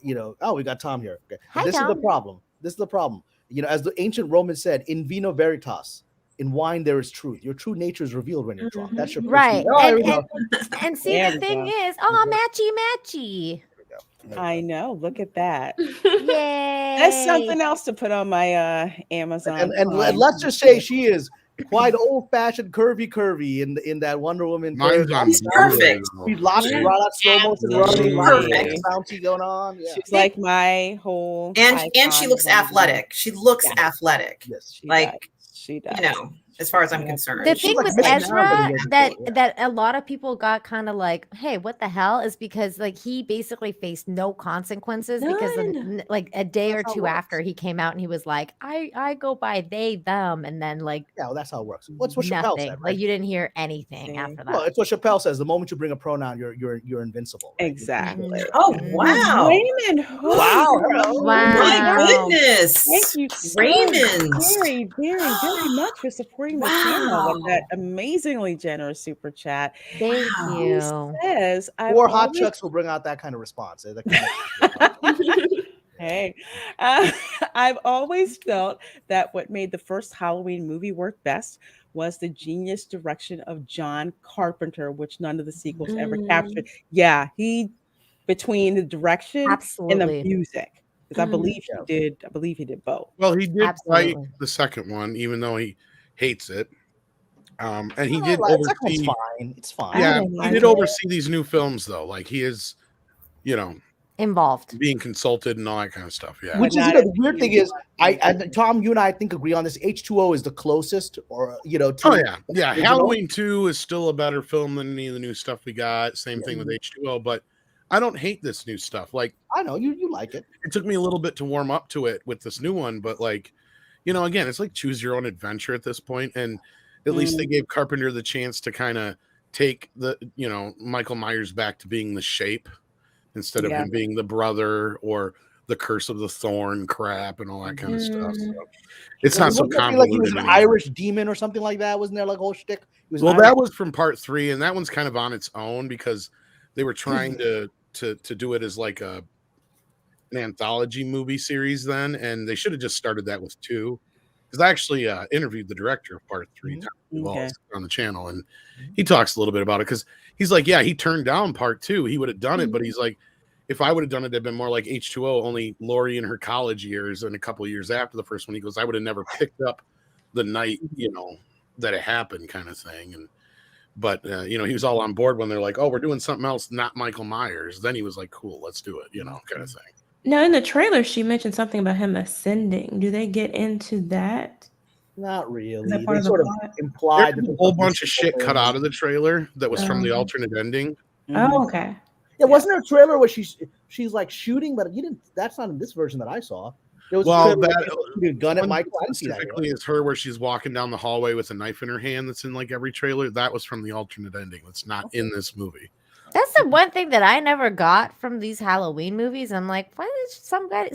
We got Tom here. Okay. Hi, This is the Tom. problem. This is the problem. As the ancient Romans said, "In vino veritas." In wine, there is truth. Your true nature is revealed when you're drunk. That's your Right. Oh, here we go. And see, There the we thing go. is, matchy. I know. Look at that. Yay. That's something else to put on my Amazon. And Prime. let's just say she is quite old-fashioned, curvy in that Wonder Woman. Mine's on He's perfect. She's lots Yeah. of slow motion running, Perfect. bouncy going on. Yeah. She's like my whole And she icon looks Wonder Woman. athletic. She looks Yeah. athletic. Yes. She Like, does. She does. as far as I'm Yeah. concerned. The She's thing like with Miss Ezra America years that ago, yeah. that a lot of people got kind of like, "Hey, what the hell?" is because like he basically faced no consequences because None. like a day That's or how it two works. after he came out and he was like, I go by they them, and then like Yeah, well, that's how it works. What's what Chappelle nothing. said, Like right? you didn't hear anything See? after that. Well, it's what Chappelle says. The moment you bring a pronoun, you're invincible. Right? Exactly. Oh, wow. Raymond. Wow. Oh, My Wow. goodness. Thank you so Raymond. very, very, very much for supporting the channel with Wow. that amazingly generous super chat. Thank Wow. He you. says, Or hot chucks will bring out that kind of response. Hey, I've always felt that what made the first Halloween movie work best was the genius direction of John Carpenter, which none of the sequels ever captured. Yeah, between the direction and the Absolutely. music, because I believe he did both. Well, he did write Absolutely. the second one, even though he hates it. And he Oh, did like, it's oversee. fine. It's fine. Yeah, didn't he like did it. oversee these new films, though. Like he is, Involved. being consulted and all that kind of stuff. Yeah. Which is not the weird thing is, Tom, you and I think agree on this. H2O is the closest, or to. Oh yeah, yeah. original. Halloween 2 is still a better film than any of the new stuff we got. Same thing with H2O, but I don't hate this new stuff. Like I know you like it. it took me a little bit to warm up to it with this new one, but like, again, it's like choose your own adventure at this point, and at least they gave Carpenter the chance to kind of take the Michael Myers back to being the Shape instead of him being the brother or the Curse of the Thorn crap and all that kind of stuff. So it's not so Wasn't it like he convoluted was an anymore. Irish demon or something like that? Wasn't there like a whole shtick? Well, that was from part 3, and that one's kind of on its own because they were trying to do it as like an anthology movie series then, and they should have just started that with 2. Because I actually interviewed the director of part 3 on the channel, and he talks a little bit about it because he's like, yeah, he turned down part 2. He would have done it, but he's like, if I would have done it, it'd been more like H2O, only Laurie in her college years and a couple of years after the first one. He goes, I would have never picked up the night, that it happened kind of thing. But he was all on board when they're like, "Oh, we're doing something else, not Michael Myers." Then he was like, "Cool, let's do it," kind of thing. Now, in the trailer, she mentioned something about him ascending. Do they get into that? Not really. that part They of the sort of plot? implied There's that a whole bunch of shit cut out of the trailer that was from the Oh. alternate ending. Oh, okay. Yeah, wasn't there a trailer where she's like shooting, but you didn't. That's not in this version that I saw. There was Well, a trailer where that she's shooting a gun at one Michael. I didn't see that. specifically is her where she's walking down the hallway with a knife in her hand. That's in like every trailer. That was from the alternate ending. That's not in this movie. That's the one thing that I never got from these Halloween movies. I'm like, why did some guy?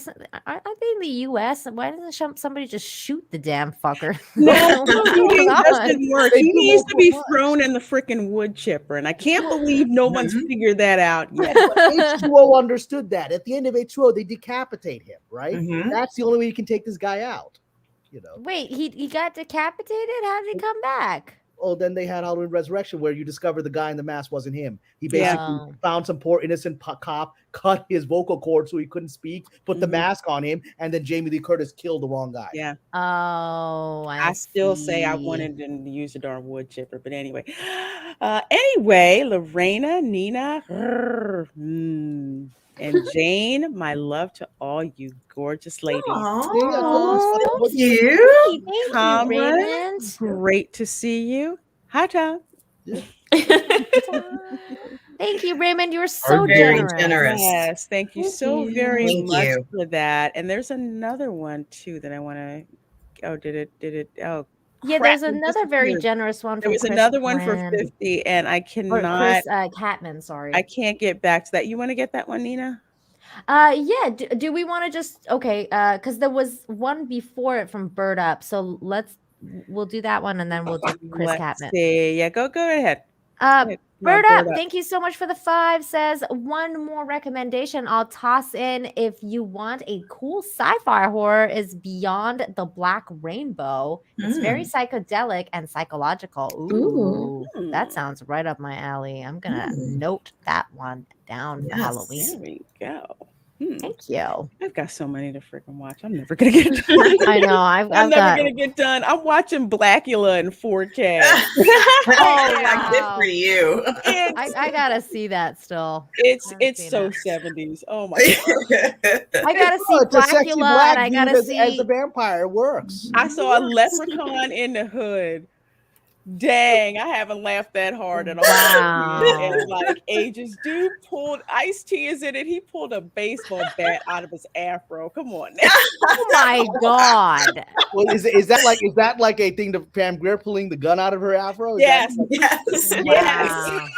Aren't they in the U.S.? Why doesn't somebody just shoot the damn fucker? No, What's shooting going on? doesn't work. They He do needs to multiple be times. thrown in the freaking wood chipper, and I can't believe no one's figured that out yet. H2O understood that. At the end of H2O, they decapitate him, right? Mhm. That's the only way you can take this guy out. Wait, he got decapitated? How did he come back? Oh, then they had Halloween Resurrection where you discover the guy in the mask wasn't him. He Yeah. basically found some poor innocent cop, cut his vocal cord so he couldn't speak, put the mask on him, and then Jamie Lee Curtis killed the wrong guy. Yeah. Oh, I still say I see. wanted them to use the darn wood chipper, but anyway. Anyway, Lorena, Nina, and Jane, my love to all you gorgeous ladies. Oh, thank you. Thank you, Cameron, Raymond. great to see you. Hi, Tom. Thank you, Raymond. You were so Very generous. generous. Yes, thank you Thank so you. very Thank much you. for that. And there's another one too that I want to. Oh, did it? Oh, Yeah, crap, there's it another very disappeared. generous one. There From was Chris another one for Bland. 50, and I Or cannot. Chris Catman. Sorry. I can't get back to that. You want to get that one, Nina? Yeah. Do we want to just because there was one before it from Bird Up, so we'll do that one and then we'll do Chris Let's Catman. see. Yeah, go ahead. Bird Up, thank you so much for the 5. Says one more recommendation I'll toss in if you want a cool sci-fi horror is Beyond the Black Rainbow. It's very psychedelic and psychological. Ooh, that sounds right up my alley. I'm gonna note that one down for Halloween. There we go. Thank you. I've got so many to freaking watch. I'm never gonna get done. I know. I'm never gonna get done. I'm watching Blackula in 4K. wow. Good for you. I gotta see that still. It's so 70s. Oh my god. I gotta see It's a sexy Blackula black and I dude gotta as see a vampire. It works. I saw a leprechaun in the hood. Dang, I haven't laughed that hard in a Wow. in like ages. Dude pulled Ice-T is in it. He pulled a baseball bat out of his afro. Come on now. Oh my god. Well, is that like a thing to Pam Grier pulling the gun out of her afro? Is Yes. Yes. Wow.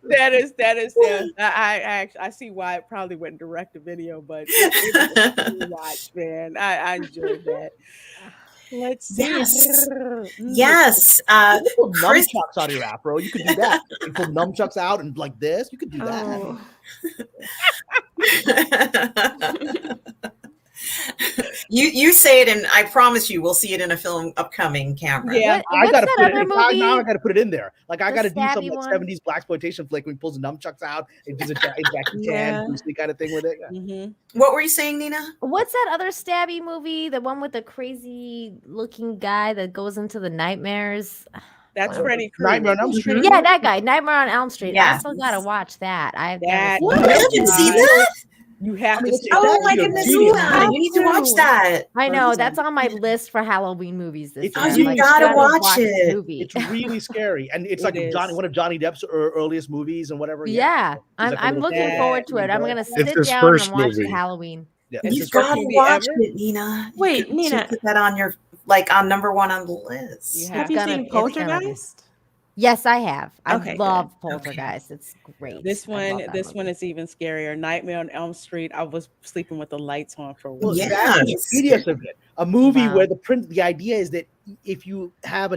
That is I see why it probably went direct to video, but it was a cool watch, man. I enjoyed that. Let's see. Yes. You pull Chris, nunchucks out of your afro. You could do that. You pull nunchucks out and like this. You could do that. Oh. you say it, and I promise you, we'll see it in a film upcoming, Cameron. Yeah. I gotta that put it other in. movie? Now I gotta put it in there. Like I The gotta do some stabby like one? 70s blaxploitation flick when he pulls the nunchucks out and does a Jackie Yeah. Chan Bruce Lee kind of thing with it. Yeah. Mm-hmm. What were you saying, Nina? What's that other stabby movie? The one with the crazy looking guy that goes into the nightmares? That's Freddy Krueger. Nightmare on Elm Street. Yeah, that guy, Nightmare on Elm Street. I Yes. still gotta watch that. I've That- never What? I haven't seen that. You have I mean, to it's- see Oh, Oh that. my You're goodness, genius. Nina, you need to watch that. I know that's on my list for Halloween movies this It's year. Oh, I'm you like, gotta watch this it. movie. It's really scary, and it's It like is. one of Johnny Depp's earliest movies and whatever. Yeah, He's I'm, like a I'm little looking kid. forward to it. I'm gonna sit his down first and watch movie. the Halloween. Yeah. It's You've his first got to movie watch ever? it, Nina. Wait, You should Nina. put that on your on number one on the list. You Have you gonna- seen it's gonna be- Poltergeist? Yes, I have. I Okay, love good. Poltergeist. It's great. This I love one, that this movie. one is even scarier. Nightmare on Elm Street. I was sleeping with the lights on for a Well, week. that's the Yes. genius of it. A movie Wow. where the idea is that if you have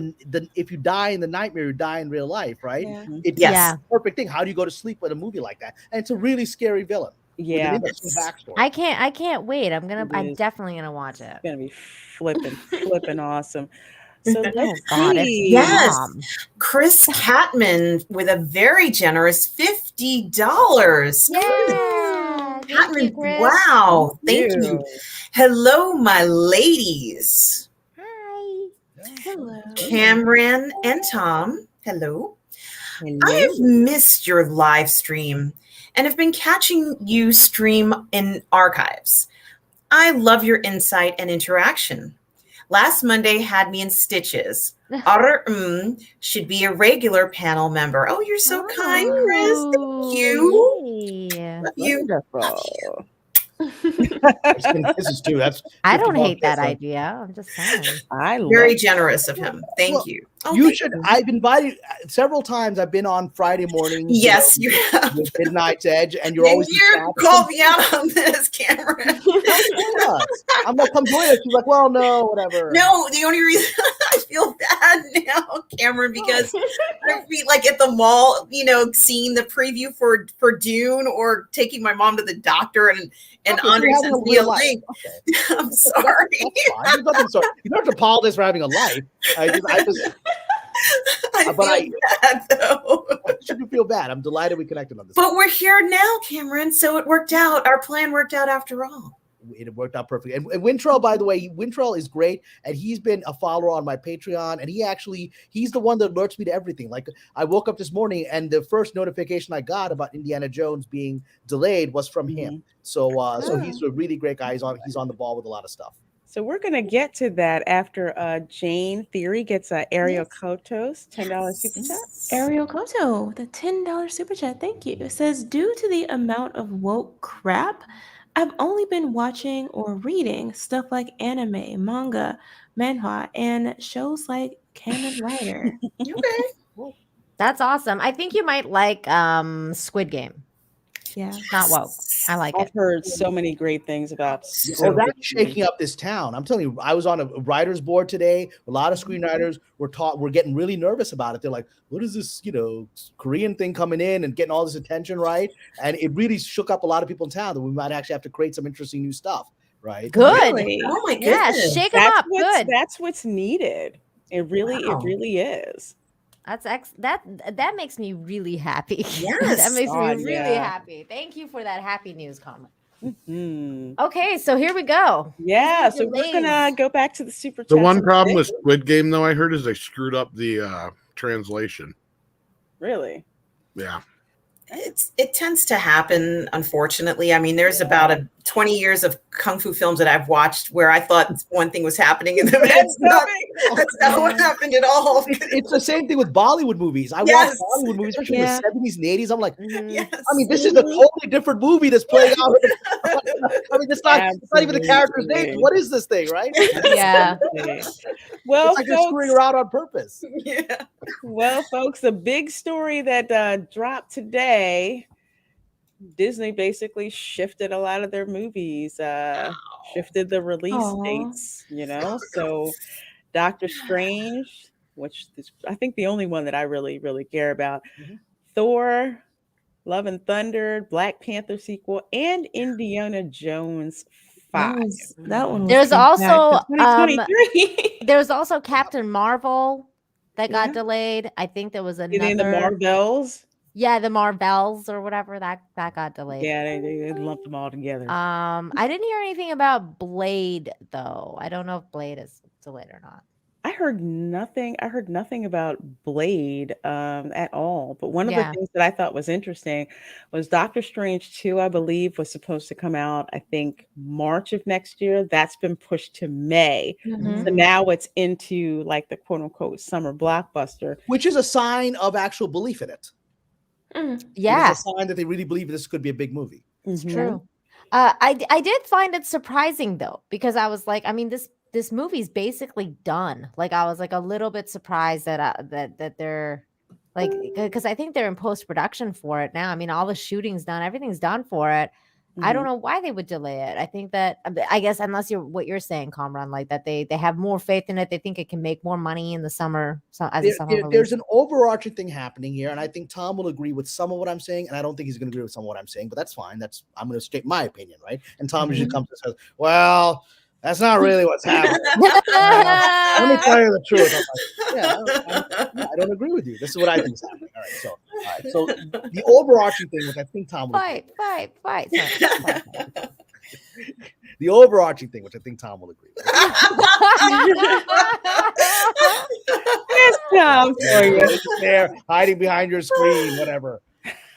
if you die in the nightmare, you die in real life, right? Yeah. It's Yes. a perfect thing. How do you go to sleep with a movie like that? And it's a really scary villain. Yeah, with an interesting backstory. I can't wait. I'm It is. definitely gonna watch it. it's gonna be flipping awesome. So let's God, it's see. Yes. Mom. Chris Catman with a very generous $50. Yeah. Thank you, Catman, Chris. wow. Thank you. Hello, my ladies. Hi. Hello. Kamran and Tom. Hello. I Hello. have missed your live stream and have been catching you stream in archives. I love your insight and interaction. Last Monday had me in stitches. Rrrrrr should be a regular panel member. Oh, you're so kind, Chris. Thank you. Yay. Love you. Wonderful. It's been kisses too. That's I 50 don't more hate that kisses. idea. I'm just saying. I love Very generous of him. Thank Well, you. Oh, You thank should. I've invited several times. I've been on Friday mornings. Yes, you have. With Midnight's Edge, and you're And always in you chat. called me out on this, Cameron. I'm like, come join us. She's like, well, no, whatever. No, the only reason I feel bad now, Cameron, because I feel like at the mall, seeing the preview for Dune or taking my mom to the doctor and Okay, so Andre you're having sends a me a real life. link. Okay. I'm sorry. That's fine. There's nothing sorry. You don't have to apologize for having a life. I just I but feel bad though. shouldn't feel bad. I'm delighted we connected on this. But we're here now, Cameron. So it worked out. Our plan worked out after all. It worked out perfectly. And Wintrell, by the way, Wintrell is great, and he's been a follower on my Patreon, and he's the one that alerts me to everything. Like, I woke up this morning, and the first notification I got about Indiana Jones being delayed was from him. So he's a really great guy. He's on the ball with a lot of stuff. So we're gonna get to that after Jane Theory gets Ariel Kotos $10 super chat. Ariel Koto, the $10 super chat. Thank you. It says, due to the amount of woke crap, I've only been watching or reading stuff like anime, manga, manhwa, and shows like Kamen Rider. Okay. That's awesome. I think you might like Squid Game. Yeah. Not woke. I like I've it. heard so many great things about. Oh, that's shaking up this town. I'm telling you, I was on a writer's board today. A lot of screenwriters were getting really nervous about it. They're like, what is this, Korean thing coming in and getting all this attention, right? And it really shook up a lot of people in town that we might actually have to create some interesting new stuff, right? Good. Really? Oh my Yeah, goodness. shake them up. Good. That's what's needed. It really is. That makes me really happy. Yes. That makes God, me really yeah. happy. Thank you for that happy news comment. Mhm. Okay, so here we go. Yeah, These are so we're gonna delays. go back to the super chat. The one problem with Squid Game, though, I heard, is they screwed up the translation. Really? Yeah. It tends to happen, unfortunately. I mean, there's about 20 years of kung fu films that I've watched where I thought one thing was happening and that's not what happened at all. It's the same thing with Bollywood movies. I Yes. watch Bollywood movies, especially Yeah. in the 70s and 80s. I'm like, Yes. I mean, this is a totally different movie that's playing out. I mean, it's not even the character's name. Absolutely. What is this thing, right? Yeah. Well, It's like they're screwing around on purpose. Yeah. Well, folks, the big story that dropped today, Disney basically shifted a lot of their movies, shifted the release Aw. dates, So Doctor Strange, which is, I think, the only one that I really, really care about, Thor, Love and Thunder, Black Panther sequel, and Indiana Jones 5. That one was There's kicked back also, to 2023. There's also Captain Marvel that got Yeah. delayed. I think there was And then the another. Marvels. Yeah, the Marvels or whatever that got delayed. Yeah, they lumped them all together. I didn't hear anything about Blade though. I don't know if Blade is delayed or not. I heard nothing. I heard nothing about Blade at all. But one of Yeah. the things that I thought was interesting was Doctor Strange 2, I believe, was supposed to come out, I think, March of next year. That's been pushed to May. Mhm. So now it's into like the quote unquote summer blockbuster. Which is a sign of actual belief in it. Mm. Yeah, It's a sign that they really believe this could be a big movie. it's Mhm. true. I did find it surprising though, because I was like, I mean, this movie's basically done. Like, I was like a little bit surprised that that they're like, because I think they're in post production for it now. I mean, all the shooting's done, everything's done for it. I don't know why they would delay it. I think that, I guess, unless what you're saying, Kamran, like that they have more faith in it. They think it can make more money in the summer. So as a summer There's release. an overarching thing happening here, and I think Tom will agree with some of what I'm saying, and I don't think he's going to agree with some of what I'm saying, but that's fine. I'm going to state my opinion, right? And Tom usually comes and says, "Well, that's not really what's happening." Let me tell you the truth. I'm like, yeah, I don't agree with you. This is what I think is happening. All right. So the overarching thing, which I think Tom will agree Fight. Sorry. the overarching thing, which I think Tom will agree with. It's time for You're you. just there, hiding behind your screen, whatever.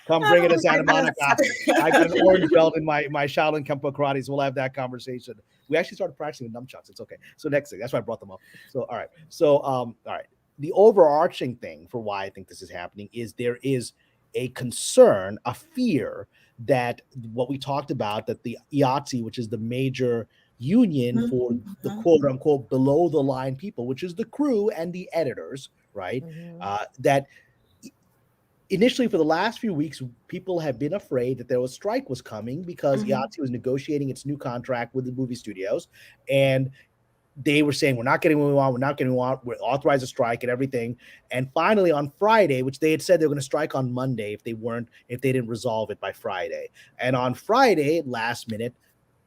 Come bring it to Santa Monica. I got an orange belt in my Shaolin Kempo karate, so we'll have that conversation. We actually started practicing with nunchucks. It's okay. So next thing, that's why I brought them up. So all right. So all right. The overarching thing for why I think this is happening is there is a concern, a fear that what we talked about, that the IATSE, which is the major union for the quote unquote below the line people, which is the crew and the editors, right? That initially for the last few weeks, people have been afraid that there was strike was coming because IATSE was negotiating its new contract with the movie studios, and they were saying, we're not getting what we want, we're authorized to strike and everything. And finally on Friday, which they had said they were going to strike on Monday if they didn't resolve it by Friday. And on Friday, last minute,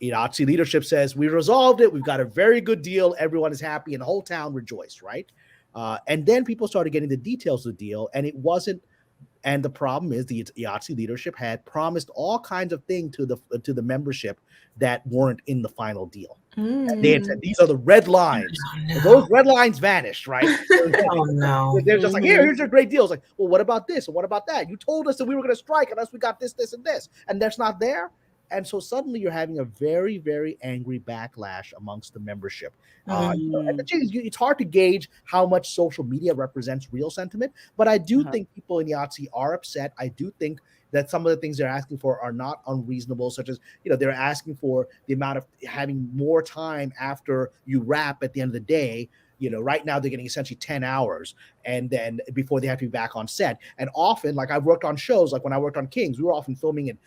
IATSE leadership says, we resolved it, we've got a very good deal, everyone is happy, and the whole town rejoiced, right? And then people started getting the details of the deal, and it wasn't. And the problem is the IATSE leadership had promised all kinds of things to the membership that weren't in the final deal. They had said, these are the red lines. Those red lines vanished, right? Oh no. They're just like, here's your great deals. Like, well, what about this? And what about that? You told us that we were going to strike unless we got this, this, and this. And that's not there. And so suddenly you're having a very, very angry backlash amongst the membership. It's hard to gauge how much social media represents real sentiment, but I do think people in IATSE are upset. I do think that some of the things they're asking for are not unreasonable, such as, they're asking for the amount of having more time after you wrap at the end of the day. Right now they're getting essentially 10 hours and then before they have to be back on set. And often, like I've worked on shows, like when I worked on Kings, we were often filming it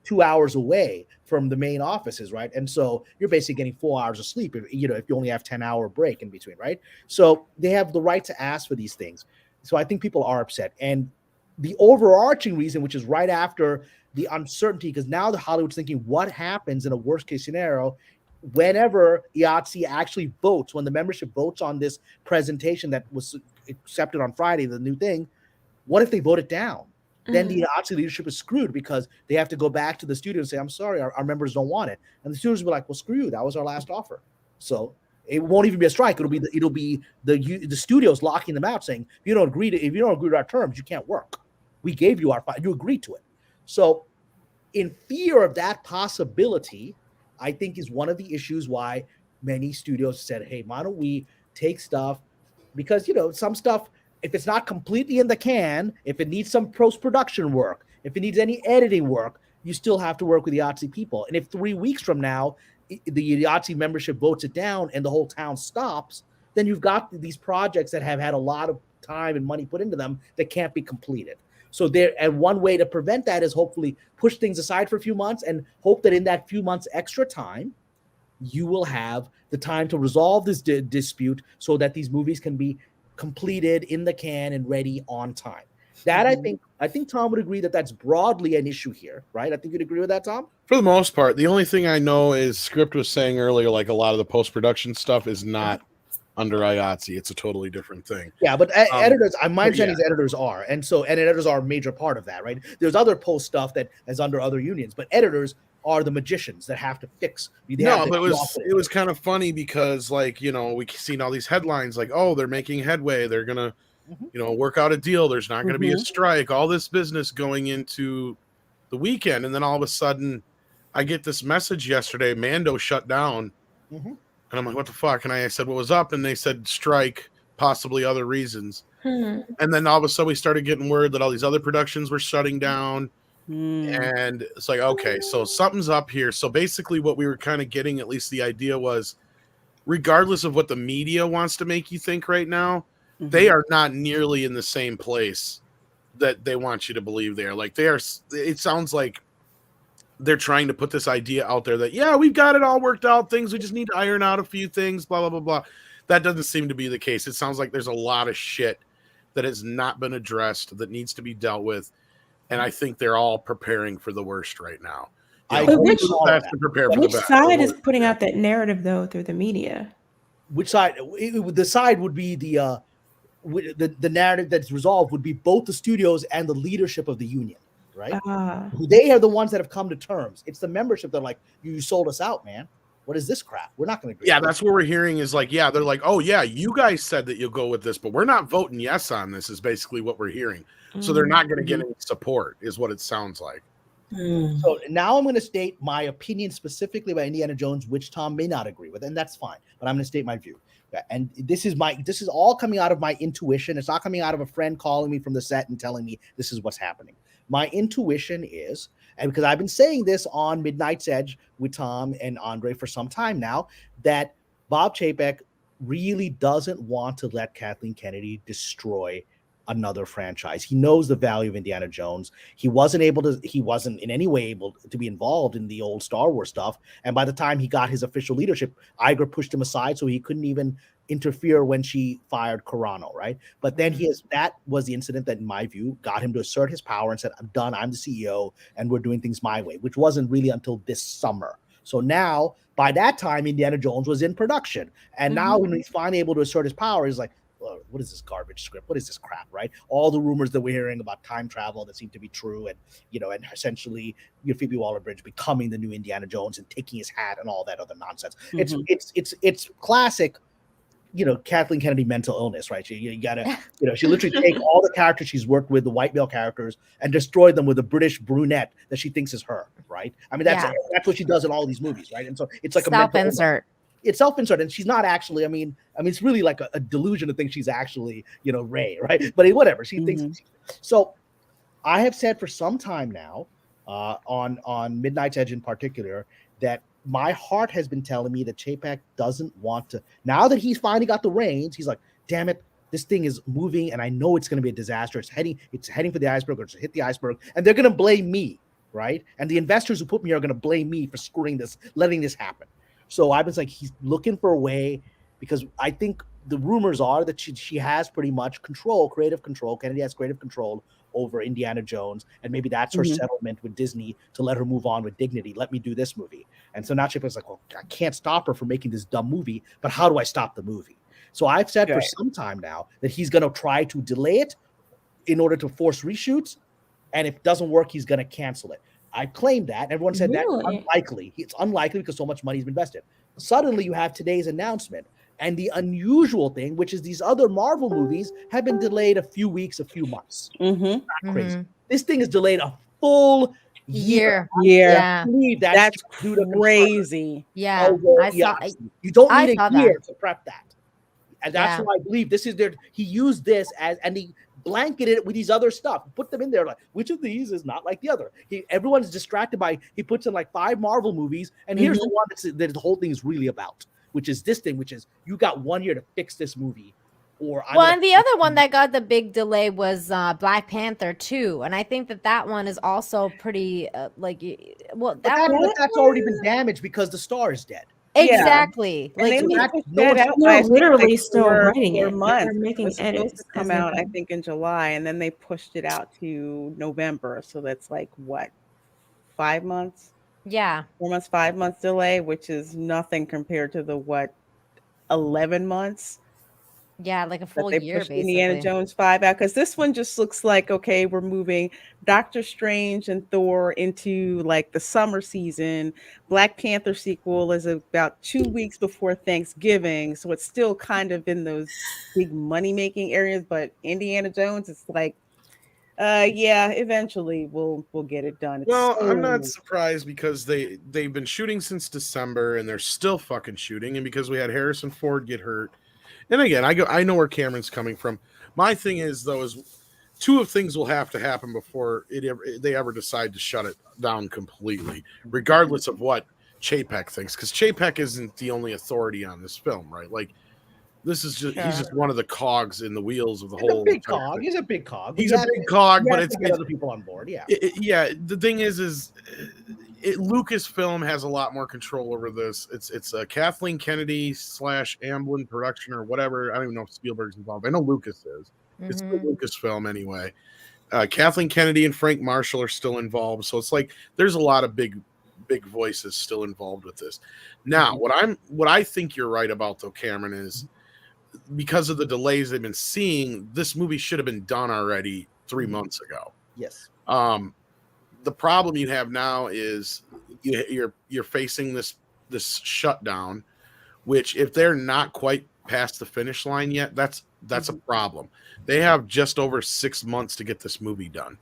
2 hours away from the main offices, right? And so you're basically getting 4 hours of sleep if you only have 10-hour break in between, right? So they have the right to ask for these things. So I think people are upset. And the overarching reason, which is right after the uncertainty, because now the Hollywood's thinking, what happens in a worst case scenario whenever IATSE actually votes, when the membership votes on this presentation that was accepted on Friday, the new thing, what if they vote it down? Then the IATSE leadership is screwed because they have to go back to the studio and say, I'm sorry, our members don't want it. And the studios will be like, well, screw you. That was our last offer. So it won't even be a strike. It'll be the studios locking them out, saying, if you don't agree to our terms, you can't work. We gave you you agreed to it. So in fear of that possibility, I think is one of the issues why many studios said, hey, why don't we take stuff, because some stuff, if it's not completely in the can, if it needs some post-production work, if it needs any editing work, you still have to work with the IATSE people. And if 3 weeks from now, the IATSE membership votes it down and the whole town stops, then you've got these projects that have had a lot of time and money put into them that can't be completed. So and one way to prevent that is hopefully push things aside for a few months and hope that in that few months extra time, you will have the time to resolve this dispute so that these movies can be completed in the can and ready on time. That I think Tom would agree that that's broadly an issue here, right? I think you'd agree with that, Tom? For the most part. The only thing I know is Script was saying earlier, like a lot of the post-production stuff is not under IATSE. It's a totally different thing. Yeah, but editors, my understanding is editors are. And editors are a major part of that, right? There's other post stuff that is under other unions, but editors are the magicians that have to fix. But it was kind of funny because, like, we've seen all these headlines like, oh, they're making headway, they're gonna work out a deal, there's not gonna be a strike, all this business going into the weekend, and then all of a sudden I get this message yesterday, Mando shut down, and I'm like, what the fuck? And I said, what was up? And they said strike, possibly other reasons. And then all of a sudden we started getting word that all these other productions were shutting down. And it's like, okay, so something's up here. So basically what we were kind of getting, at least the idea was, regardless of what the media wants to make you think right now, they are not nearly in the same place that they want you to believe they are. Like it sounds like they're trying to put this idea out there that, yeah, we've got it all worked out, things, we just need to iron out a few things, blah, blah, blah, blah. That doesn't seem to be the case. It sounds like there's a lot of shit that has not been addressed that needs to be dealt with. And I think they're all preparing for the worst right now. Which side is putting out that narrative, though, through the media? Which side? The side would be the narrative that's resolved would be both the studios and the leadership of the union, right? They are the ones that have come to terms. It's the membership that are like, you sold us out, man. What is this crap? We're not going to agree. Yeah, that's what we're hearing is like, yeah, they're like, oh yeah, you guys said that you'll go with this, but we're not voting yes on this is basically what we're hearing. So they're not going to get any support is what it sounds like. So now I'm going to state my opinion specifically about Indiana Jones, which Tom may not agree with, and that's fine. But I'm going to state my view. And this is all coming out of my intuition. It's not coming out of a friend calling me from the set and telling me this is what's happening. My intuition is, and because I've been saying this on Midnight's Edge with Tom and Andre for some time now, that Bob Chapek really doesn't want to let Kathleen Kennedy destroy another franchise. He knows the value of Indiana Jones. He wasn't in any way able to be involved in the old Star Wars stuff. And by the time he got his official leadership, Iger pushed him aside, so he couldn't even interfere when she fired Carano, right? But then that was the incident that, in my view, got him to assert his power and said, I'm done, I'm the CEO, and we're doing things my way, which wasn't really until this summer. So now, by that time, Indiana Jones was in production. And now when he's finally able to assert his power, he's like, what is this garbage script? What is this crap, right? All the rumors that we're hearing about time travel that seem to be true, and and essentially Phoebe Waller-Bridge becoming the new Indiana Jones and taking his hat and all that other nonsense. It's classic, Kathleen Kennedy mental illness, right? You gotta, she literally take all the characters she's worked with, the white male characters, and destroy them with a British brunette that she thinks is her, right? I mean, that's what she does in all these movies, right? And so it's like self-insert. It's self-insert, and she's not actually. I mean, it's really like a delusion to think she's actually, Ray, right? But whatever, she thinks. So, I have said for some time now, on Midnight's Edge in particular, that my heart has been telling me that Chapek doesn't want to. Now that he's finally got the reins, he's like, damn it, this thing is moving, and I know it's going to be a disaster. It's heading for the iceberg, or it's hit the iceberg, and they're going to blame me, right? And the investors who put me here are going to blame me for screwing this, letting this happen. So I was like, he's looking for a way, because I think the rumors are that she has pretty much creative control. Kennedy has creative control over Indiana Jones, and maybe that's her settlement with Disney to let her move on with dignity. Let me do this movie. And so now Chapek's like, well, I can't stop her from making this dumb movie, but how do I stop the movie? So I've said for some time now that he's going to try to delay it in order to force reshoots, and if it doesn't work, he's going to cancel it. I claimed that. Everyone said that's unlikely. It's unlikely because so much money has been invested. Suddenly, you have today's announcement. And the unusual thing, which is these other Marvel movies have been delayed a few weeks, a few months. Not crazy. This thing is delayed a full year. Yeah. I believe that's crazy. Yeah. You don't need a year to prep that. And that's why I believe this is he used this and he blanketed it with these other stuff, put them in there like, which of these is not like the other? Everyone's distracted by, he puts in like 5 Marvel movies, and here's the one that the whole thing is really about, which is this thing, which is you got 1 year to fix this movie. And the other one that got the big delay was Black Panther 2, and I think that one is also pretty that's already been damaged because the star is dead. Exactly. They're literally still writing it. Months. They're making edits to come out, I think, in July, and then they pushed it out to November. So that's like what, 5 months? Yeah, 4 months, 5 months delay, which is nothing compared to the 11 months. Yeah, like a full year, basically. Indiana Jones 5 out, because this one just looks like, okay, we're moving Doctor Strange and Thor into like the summer season. Black Panther sequel is about 2 weeks before Thanksgiving, so it's still kind of in those big money-making areas. But Indiana Jones, it's like, eventually we'll get it done. I'm not surprised because they've been shooting since December and they're still fucking shooting, and because we had Harrison Ford get hurt. And again, I know where Cameron's coming from. My thing is, though, is 2 things will have to happen before they ever decide to shut it down completely, regardless of what Chapek thinks, because Chapek isn't the only authority on this film, right? Like, this is just he's just one of the cogs in the wheels of the whole. Big cog. He's a big cog. He's a big cog, but it's other people on board. Yeah. The thing is Lucasfilm has a lot more control over this. It's a Kathleen Kennedy / Amblin production or whatever. I don't even know if Spielberg's involved. I know Lucas is. It's the Lucasfilm anyway. Kathleen Kennedy and Frank Marshall are still involved, so it's like there's a lot of big voices still involved with this. Now, what I think you're right about, though, Cameron, is because of the delays they've been seeing, this movie should have been done already 3 months ago. Yes. The problem you have now is you're facing this this shutdown, which if they're not quite past the finish line yet, that's a problem. They have just over 6 months to get this movie done.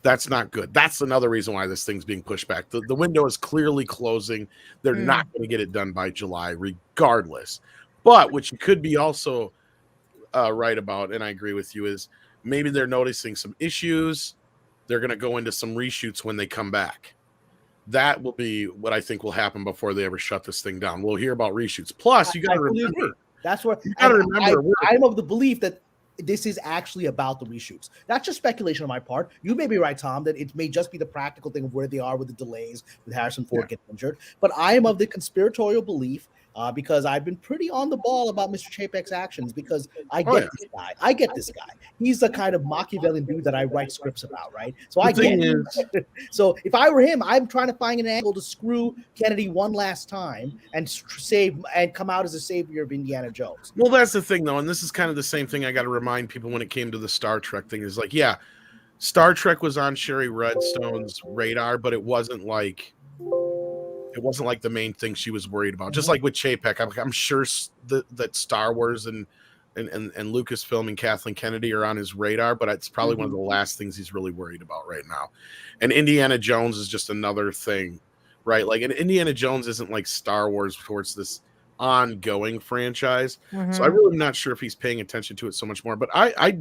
That's not good. That's another reason why this thing's being pushed back. The window is clearly closing. They're not going to get it done by July, regardless. But what you could be also right about, and I agree with you, is maybe they're noticing some issues. They're going to go into some reshoots when they come back. That will be what I think will happen before they ever shut this thing down. We'll hear about reshoots. Plus, you got to remember. That's what you got to remember. I'm of the belief that this is actually about the reshoots. That's just speculation on my part. You may be right, Tom, that it may just be the practical thing of where they are with the delays with Harrison Ford getting injured. But I am of the conspiratorial belief, because I've been pretty on the ball about Mr. Chapek's actions, because I get this guy. I get this guy. He's the kind of Machiavellian dude that I write scripts about, right? So I get it. So if I were him, I'm trying to find an angle to screw Kennedy one last time and save and come out as a savior of Indiana Jones. Well, that's the thing, though, and this is kind of the same thing I got to remind people when it came to the Star Trek thing. Is like, yeah, Star Trek was on Sherry Redstone's radar, but it wasn't like the main thing she was worried about. Just like with Chapek, I'm sure that Star Wars and Lucasfilm and Kathleen Kennedy are on his radar, but it's probably one of the last things he's really worried about right now. And Indiana Jones is just another thing, right? Like, and Indiana Jones isn't like Star Wars towards this ongoing franchise. So I really am not sure if he's paying attention to it so much more, but I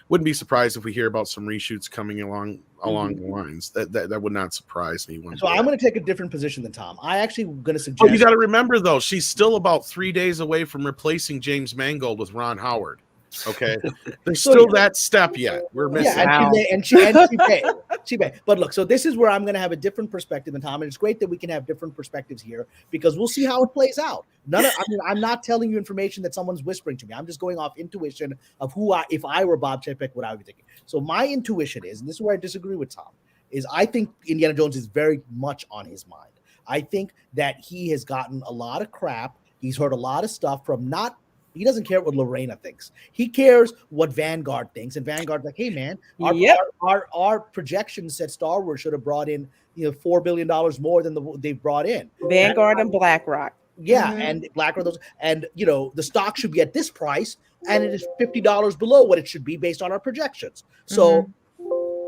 wouldn't be surprised if we hear about some reshoots coming along the lines. That would not surprise me. So I'm going to take a different position than Tom. I actually going to suggest. Oh, you got to remember though, she's still about 3 days away from replacing James Mangold with Ron Howard. Okay, there's still that step yet. We're missing. Yeah, and she may. But look, so this is where I'm going to have a different perspective than Tom, and it's great that we can have different perspectives here because we'll see how it plays out. I'm not telling you information that someone's whispering to me. I'm just going off intuition of if I were Bob Chapek, what I would be thinking. So my intuition is, and this is where I disagree with Tom, is I think Indiana Jones is very much on his mind. I think that he has gotten a lot of crap. He's heard a lot of stuff from he doesn't care what Lorena thinks. He cares what Vanguard thinks. And Vanguard's like, hey, man, our projections said Star Wars should have brought in $4 billion more than they've brought in. Vanguard and BlackRock. Yeah, and BlackRock, the stock should be at this price, and it is $50 below what it should be based on our projections. So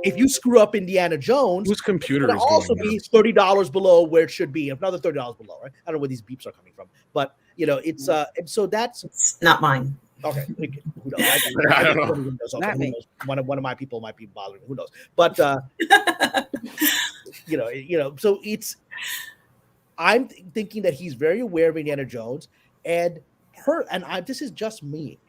if you screw up Indiana Jones, whose computer is also be $30 below where it should be, another $30 below, right? I don't know where these beeps are coming from, but it's so it's not mine. Okay, who knows? I don't know. Not me. One of my people might be bothering. Who knows? But so it's. I'm thinking that he's very aware of Indiana Jones and this is just me.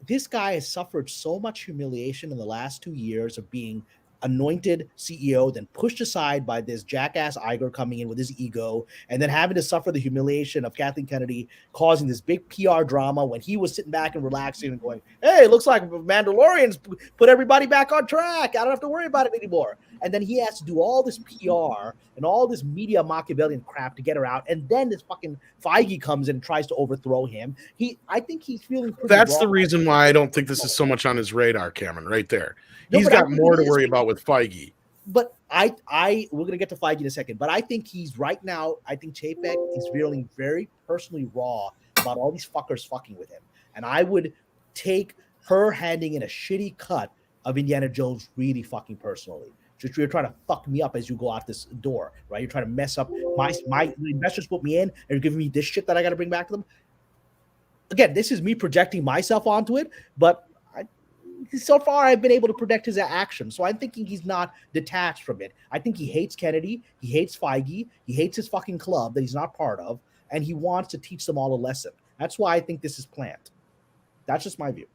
This guy has suffered so much humiliation in the last 2 years of being anointed CEO, then pushed aside by this jackass Iger coming in with his ego, and then having to suffer the humiliation of Kathleen Kennedy causing this big PR drama when he was sitting back and relaxing and going, hey, it looks like Mandalorians put everybody back on track. I don't have to worry about it anymore. And then he has to do all this PR and all this media Machiavellian crap to get her out. And then this fucking Feige comes in and tries to overthrow him. I think he's feeling pretty That's wrong. the reason why I don't think this is so much on his radar, Cameron, right there. He's got more to worry about with Feige. But we're going to get to Feige in a second, but I think he's right now, I think Chapek is feeling very personally raw about all these fuckers fucking with him. And I would take her handing in a shitty cut of Indiana Jones really fucking personally. Just you're trying to fuck me up as you go out this door, right? You're trying to mess up my investors put me in and you're giving me this shit that I got to bring back to them. Again, this is me projecting myself onto it, but so far I've been able to predict his actions. So I'm thinking he's not detached from it. I think he hates Kennedy. He hates Feige. He hates his fucking club that he's not part of. And he wants to teach them all a lesson. That's why I think this is planned. That's just my view.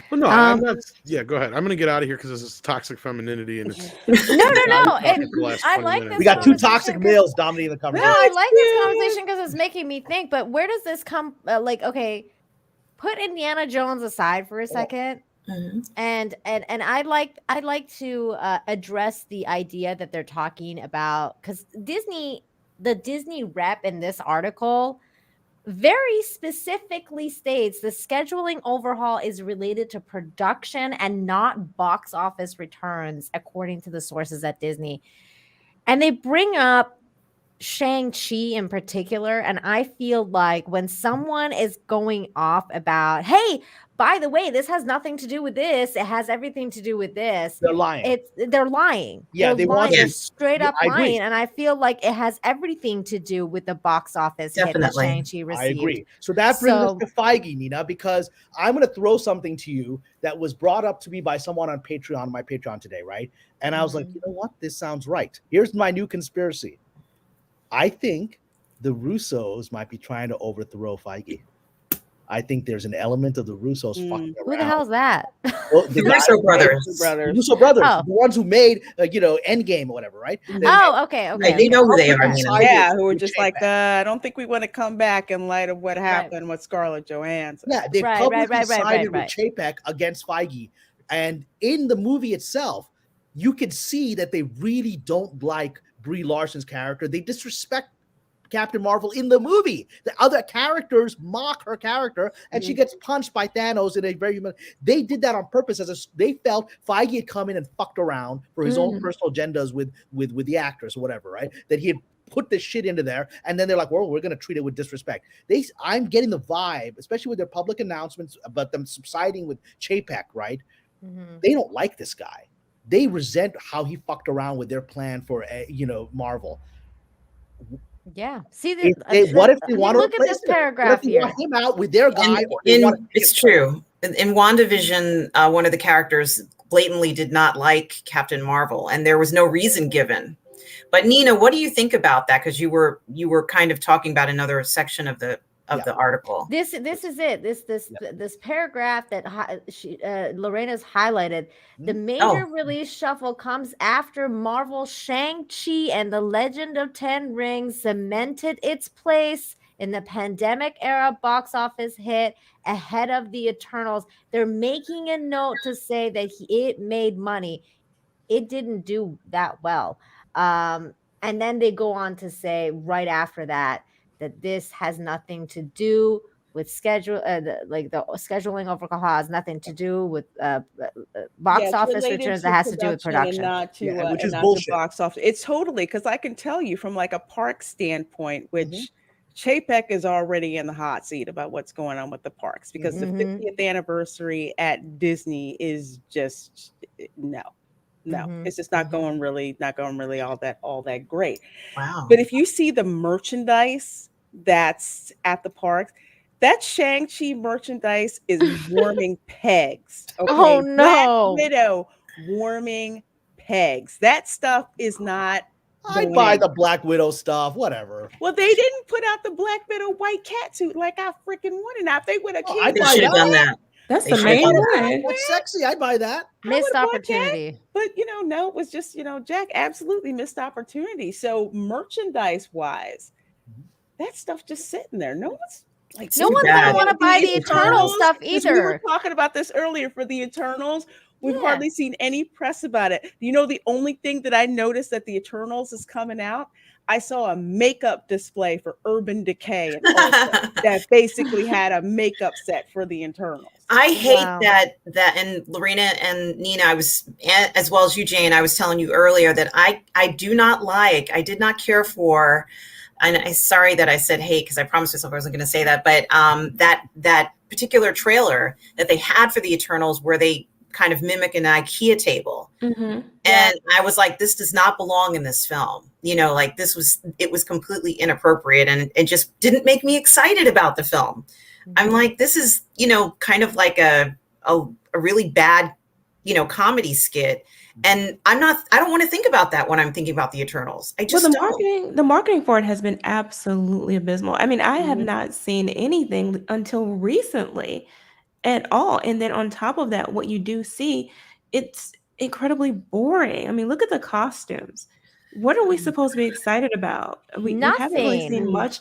Well, no, I'm not. Yeah, go ahead. I'm going to get out of here because this is toxic femininity. And it's, no. I like this. We got two toxic males dominating the conversation. No, I like this conversation because it's making me think. But where does this come? Okay, put Indiana Jones aside for a second. Mm-hmm. And I'd like to address the idea that they're talking about, because the Disney rep in this article very specifically states the scheduling overhaul is related to production and not box office returns, according to the sources at Disney. And they bring up Shang-Chi in particular, and I feel like when someone is going off about, hey, by the way, this has nothing to do with this, it has everything to do with this, They're lying. they're lying. Yeah, they're they want lying. They're to. straight Yeah, up I agree. lying, and I feel like it has everything to do with the box office hit that Definitely. Shang-Chi received. I agree. So that brings us So- to Feige, Nina, because I'm going to throw something to you that was brought up to me by someone on Patreon, my Patreon today, right? And I was like, you know what? This sounds right. Here's my new conspiracy. I think the Russos might be trying to overthrow Feige. I think there's an element of the Russos fucking around. Who the hell's that? Well, The Russo brothers. The Russo brothers, Oh. the ones who made, Endgame or whatever, right? Oh, okay. Right, you know who they are, Okay. Nina. Yeah, who were With just J-Pac. like, I don't think we want to come back in light of what happened with Scarlett Johansson. Yeah, they Right, publicly right, sided right. with Chapek against Feige. And in the movie itself, you could see that they really don't like Brie Larson's character. They disrespect Captain Marvel in the movie. The other characters mock her character, and she gets punched by Thanos in a very human. They did that on purpose, they felt Feige had come in and fucked around for his own personal agendas with the actors or whatever, right? That he had put this shit into there, and then they're like, well, we're going to treat it with disrespect. I'm getting the vibe, especially with their public announcements about them subsiding with Chapek, right? They don't like this guy. They resent how he fucked around with their plan for Marvel. Yeah. See, what if they want to look at replace this him? paragraph What if they here. want him out with their guy? Or they want It's true. In WandaVision, one of the characters blatantly did not like Captain Marvel, and there was no reason given. But Nina, what do you think about that? Because you were kind of talking about another section of the article. This is it. This paragraph that Lorena's highlighted. The major release shuffle comes after Marvel Shang-Chi and the Legend of Ten Rings cemented its place in the pandemic era box office hit ahead of the Eternals. They're making a note to say that it made money. It didn't do that well. And then they go on to say right after that this has nothing to do with schedule, the scheduling overhaul has nothing to do with box office returns. That has to do with production, and not to which is not bullshit. to box office. It's totally, because I can tell you from like a park standpoint, which Chapek is already in the hot seat about what's going on with the parks, because the 50th anniversary at Disney is just no. It's just not going really all that great. Wow. But if you see the merchandise that's at the parks, that Shang-Chi merchandise is warming pegs. Okay. Oh no. Black Widow warming pegs. That stuff is not. I'd buy the Black Widow stuff, whatever. Well, they didn't put out the Black Widow white cat suit like I freaking wanted. Now, if they would have, they should have done that. That's They the should main have one. That's sexy. I'd buy that. Missed opportunity. But no, it was just Jack absolutely missed opportunity. So merchandise wise, that stuff just sitting there. No one's like, no one's gonna want to buy the Eternal stuff either. We were talking about this earlier for the Eternals. We've hardly seen any press about it. The only thing that I noticed that the Eternals is coming out, I saw a makeup display for Urban Decay and Ulta that basically had a makeup set for the Eternals. I hate that, and Lorena and Nina, I was, as well as you, Jane, I was telling you earlier that I do not like, I did not care for, and I'm sorry that I said hate, because I promised myself I wasn't going to say that, but that particular trailer that they had for the Eternals, where they kind of mimic an IKEA table. And I was like, this does not belong in this film. It was completely inappropriate, and it just didn't make me excited about the film. I'm like, this is, kind of like a really bad, comedy skit. And I don't want to think about that when I'm thinking about the Eternals. I just the marketing for it has been absolutely abysmal. I mean, I have not seen anything until recently at all. And then on top of that, what you do see, it's incredibly boring. I mean, look at the costumes. What are we supposed to be excited about? We haven't really seen much,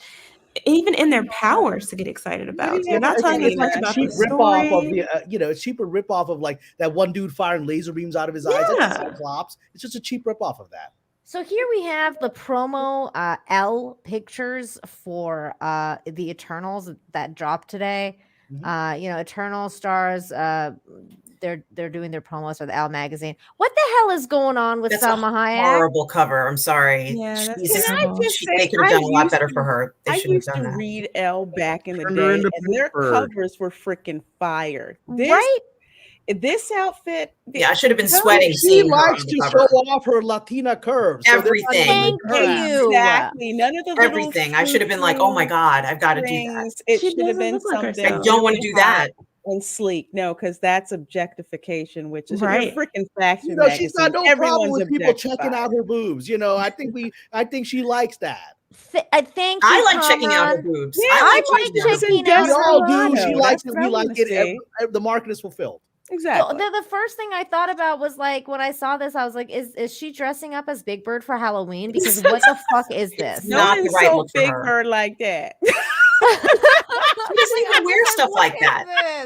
even in their powers, to get excited about. They're not talking as much about the Rip-off of story. the, cheaper rip-off of like that one dude firing laser beams out of his eyes. That's Cyclops. It's just a cheap rip-off of that. So here we have the promo L pictures for the Eternals that dropped today. Eternal stars they're doing their promos for the Elle magazine. What the hell is going on with That's Salma a Hayek? horrible cover. I'm sorry. Yeah, that's She's- Can I terrible. just say, they could have done a lot used better for her. They I shouldn't have used to done that. read Elle back in the Turned her day, into and their Pittsburgh. covers were freaking fire. This outfit, Yeah, I should have been Tell sweating She seeing her likes on to the show cover. off her Latina curves. So they're not even Everything. making her happy. you. exactly. None of the little Everything. I should have been like, oh my God, I've got to do that. strings. It She should have doesn't been look like something I herself. don't want to really do that. hot and sleek. No, because that's objectification, which is Right. your freaking fashion You know, she's got magazine. no problem Everyone's with people checking objectified. out her boobs. You know, I think she likes that. I think I like checking out her Kamran. boobs. Yeah, I I like like checking checking out her out We her all do. Desperado. She likes That's it. what I We like wanna it. see. The market is fulfilled. Exactly. The first thing I thought about was like when I saw this, I was like, is she dressing up as Big Bird for Halloween? Because what the fuck is this? No not the one's right so look for Big her. Bird like that. She doesn't even wear stuff like that.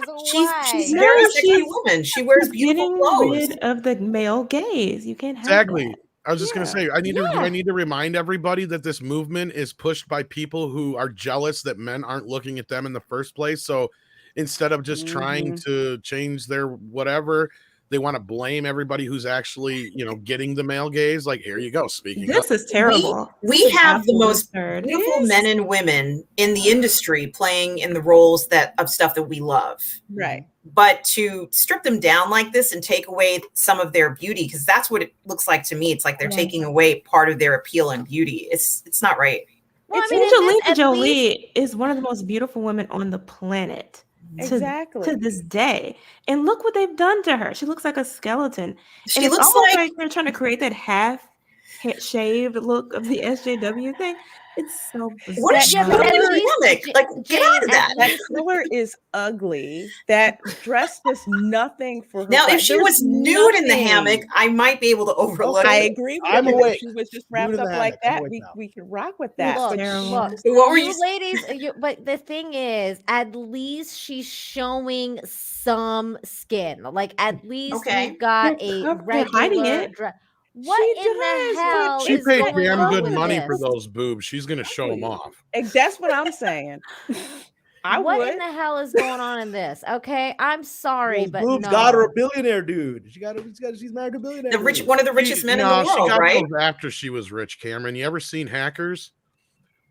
She's a very No, sexy she's woman. She wears beautiful getting clothes. rid of the male gaze. You can't have Exactly. that. I was just gonna say, I need to. Do I need to remind everybody that this movement is pushed by people who are jealous that men aren't looking at them in the first place? So instead of just trying to change their whatever, they want to blame everybody who's actually, getting the male gaze. Like, here you go. Speaking This up. is terrible. We This is have the absolutely most absurd. beautiful men and women in the industry playing in the roles of stuff that we love. Right. But to strip them down like this and take away some of their beauty, because that's what it looks like to me. It's like they're taking away part of their appeal and beauty. It's not right. Well, I mean, in this, Angelina at Jolie least- is one of the most beautiful women on the planet. Exactly. To this day. And look what they've done to her. She looks like a skeleton. She and it's looks almost like they're trying to create that half shaved look of the SJW thing. It's so bizarre. what is she Yeah, but doing at in the least comic? Like, get Jane, out of at that. That color is ugly. That dress does nothing for her. Now, if body. she There's was nude in the nothing. hammock, I might be able to overlook I it. agree with I'm you. awake. If she was just Nude wrapped in the up like hammock. I'm that, awake now. we could rock with that. Look, But terrible. look, What were you you ladies, but the thing is, at least she's showing some skin. Like, at least Okay. you've got They're a they're hiding regular it. dress. What She in does, the but hell She is paid going damn on good with money this? for those boobs. She's gonna show them Exactly. off. that's what I'm saying. I What would. in the hell is going on in this? Okay, I'm sorry, Those but boobs no. got her a billionaire dude. She's married to a billionaire. The rich, dude. one of the richest men in the She world, got right? those after she was rich, Cameron. You ever seen Hackers?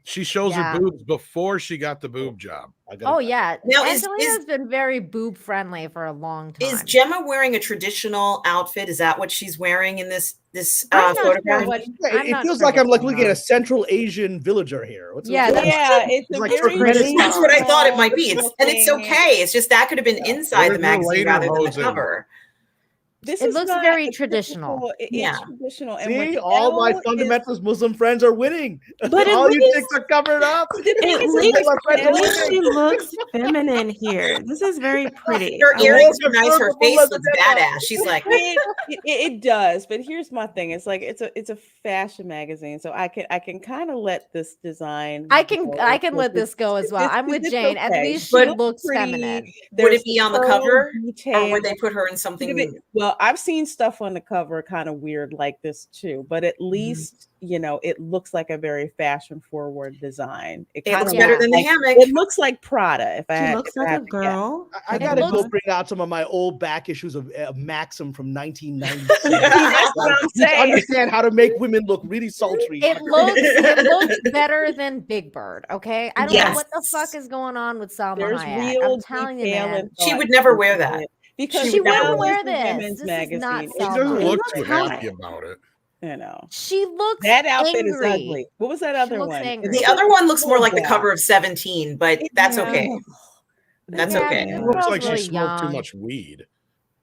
She shows Yeah. her boobs before she got the boob job. Oh yeah, Now, is- Angelina's been very boob friendly for a long time. Is Gemma wearing a traditional outfit? Is that what she's wearing in this I'm not sure photograph? what. Yeah, I'm it not feels sure like I'm what's like going looking at on. a Central Asian villager here. Yeah, what's- Yeah, it's a like very Turkmenistan. That's what I thought it might be. small And it's looking- okay. It's just that could have been inside Where's the her magazine later rather than the hosing? cover. This It is looks not very a traditional. typical- It's Yeah. traditional. And See, with all my Elle is- fundamentalist Muslim friends are winning. But at all you least- chicks are covered up. The thing At is, least, my friends are at least winning. she looks feminine here. This is very pretty. Her I earrings like are nice. Her the face leather looks deadlock. badass. She's like, it does, but here's my thing. It's like it's a fashion magazine, so I can kind of let this design. I can go. let this go as well. I'm with It's Jane. At okay. least she But- looks Pretty. feminine. would There's it be on the pearl cover? Or detail. would they put her in something? Well, I've seen stuff on the cover kind of weird like this too, but at least it looks like a very fashion forward design. It kinda looks Yeah. better than the like- hammock. It looks like Prada. If I She had, looks if I like had a to guess. girl. I It gotta go looks- bring out some of my old back issues of Maxim from 1990. That's what I'm to saying. understand how to make women look really sultry. It looks better than Big Bird. Okay, I don't know Yes. what the fuck is going on with Salma There's Hayek. real I'm telling you, detail man. and She thought would never into wear that. it, because She would never Elle wear is a this. women's This is not magazine. She Salma. doesn't It look looks too hot. happy about it. She looks That outfit angry. is ugly. What was that other looks one? angry. The other one looks more like the Yeah. cover of 17, but that's Yeah. okay. That's Yeah, okay. but It the looks girl's like really she smoked too young. much weed.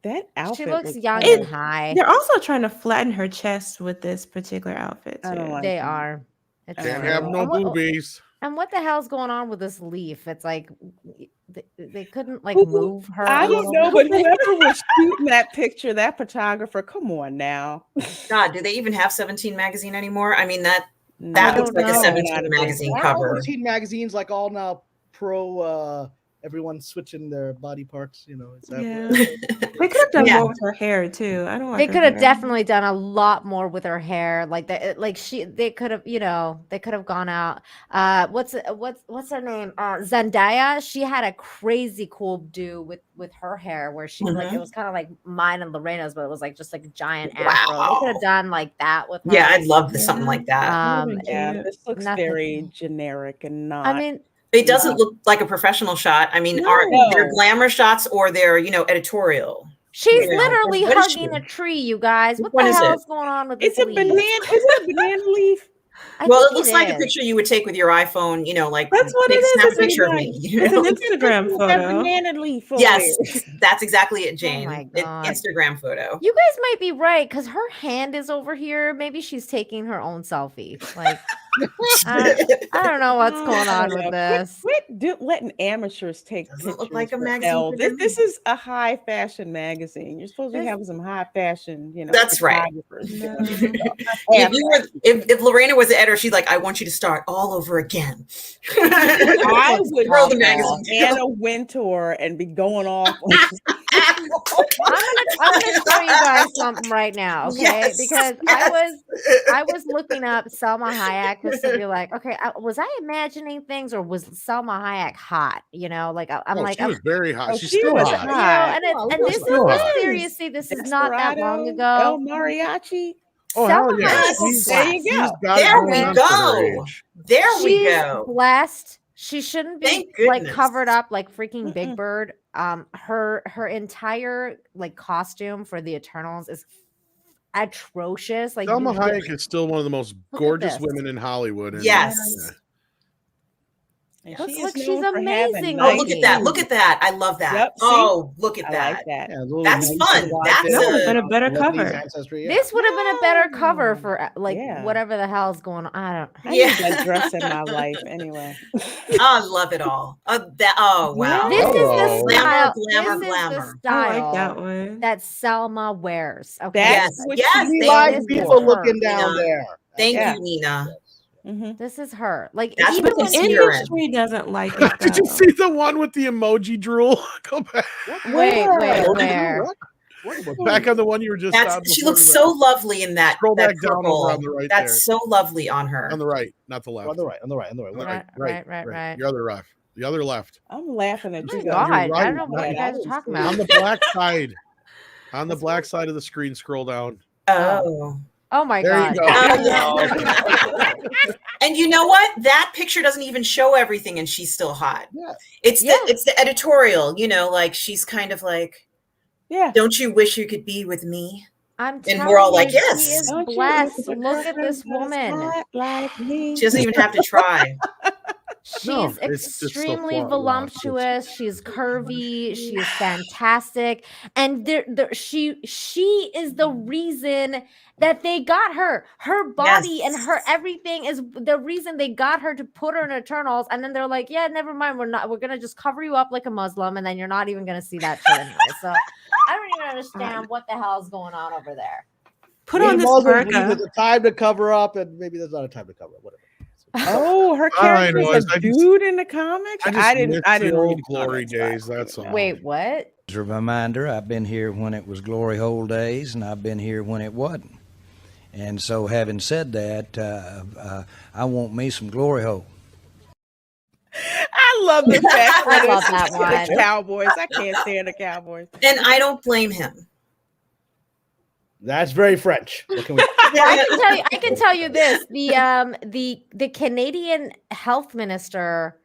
That outfit She looks young ugly. and high. They're also trying to flatten her chest with this particular outfit. I don't too. like They that. are. It's I Can't don't have know. no And what- boobies. And what the hell's going on with this leaf? It's like they couldn't like Who- move her. I a don't little know, bit. but whoever was shooting that picture, that photographer, come on now. God, do they even have 17 magazine anymore? I mean, that No, looks like a know. 17 Not a big magazine one. Aren't all cover. 13 magazines like all now pro everyone switching their body parts. Is that Yeah. They could have done Yeah. more with her hair too. I don't like They her could have hair. definitely done a lot more with her hair, like that. They could have, they could have gone out. What's her name? Zendaya. She had a crazy cool do with her hair, where she like it Mhm. was kind of like mine and Lorena's, but it was like just like a giant afro. They could have Wow. done like that with her. Yeah, I'd love something like that. That would've been Yeah, cute. this looks Nothing. very generic and I not. mean, It doesn't look like a professional shot. I mean, are there No. glamour shots or they're, editorial? she's You know, literally what is hugging she? a tree, you guys. Which What one the is hell it? is going on with this It's a leaf? banana. Is it a banana leaf? I Well, think it looks like a is. picture you would take with your iPhone, like That's what it is. snap a It's a picture of banana- me. you It's an know? Instagram That photo. banana leaf over Yes, there. that's exactly it, Oh Jane. my God. Instagram photo. You guys might be right, because her hand is over here. Maybe she's taking her own selfie. Like, I don't know what's going on with this. Quit letting amateurs take Doesn't pictures look like a for magazine Elle. for This them. is a high fashion magazine. You're supposed to be This- having some high fashion, That's right. photographers No. doing this stuff. If Lorena was the editor, she'd like, I want you to start all over again. I looks would Throw the be magazine Anna Wintour and be going off. I'm gonna show you guys something right now, okay? Yes, Because yes. I was looking up Selma Hayek just to be like, okay, was I imagining things, or was Selma Hayek hot? I'm like, She was very hot. Oh, She's she still was hot. hot. and Wow, and look this at still is hot. seriously, this is not that long Desperado, ago. El Mariachi. Oh, hell Selma yeah. Hayek Yes. was There you blessed. She's go. got it There going we on for her go. age. There we She's go. blessed. She shouldn't be Thank like goodness. covered up like freaking Big Mm-mm. Bird. Her entire like costume for the Eternals is atrocious. Like Selma you Hayek is still one of the most Look at gorgeous this. women in Hollywood. And, Yes. And Looks she like is she's known for having amazing nice Oh, look at that. Look boobs. at that. I love that. Yep, see? Oh, look at I that. like that. Yeah, a little That's nice fun. and wide That's there. That would have been a Lebanese better cover. ancestry, yeah. This would have been a better cover Yeah. for like Yeah. whatever the hell's going on. I don't. I need that dress in my life anyway. I love it all. Oh, wow. This is the Hello. style. Glamour, This is the glamour. I like that style one. that Selma wears. Okay. That's Yes, what yes, she We thank like This you. is people her. looking down Nina. there. Thank Yeah. you, Nina. Mhm. This is her. Like That's even what But the the when spirit. industry doesn't like it Did you though. see the one with the emoji drool? Go back. wait, Where? where? Back on the one you were just on. She before looks the- so lovely in that. Scroll that back down purple. over on the right That's there. so lovely on her. On the right, not the left. On the right. Right. Your other left. The other left. I'm laughing at Oh you my guys. God, I right, don't know what right. you guys are talking On about. the black side. On the black side of the screen, scroll down. Oh. Oh my There God. you go. Oh. And you know what? That picture doesn't even show everything, and she's still hot. Yeah. It's Yeah. the editorial. Like she's kind of like, Yeah. don't you wish you could be with me? I'm And telling we're all you, like, she yes. is Don't you blessed. wish Look at this your girlfriend woman. was hot like me? She doesn't even have to try. She's it's just so extremely far- wow, voluptuous. She's curvy. She's fantastic, and she is the reason that they got her. Her body and her everything is the reason they got her to put her in Eternals. And then they're like, yeah, never mind. We're gonna just cover you up like a Muslim, and then you're not even gonna see that shit anyway. So I don't even understand what the hell is going on over there. Put on this burqa. There's a time to cover up, and maybe there's not a time to cover up. Whatever. Oh, her I character's know, a I just- dude in the comics. I didn't miss the old read the glory comics, days. but- That's all. Wait, what? As a reminder, I've been here when it was glory hole days, and I've been here when it wasn't. And so, having said that, I want me some glory hole. I love the fact I love that that one. the Cowboys. I can't stand the Cowboys. And I don't blame him. That's very French. What can we? I can tell you this: the Canadian health minister,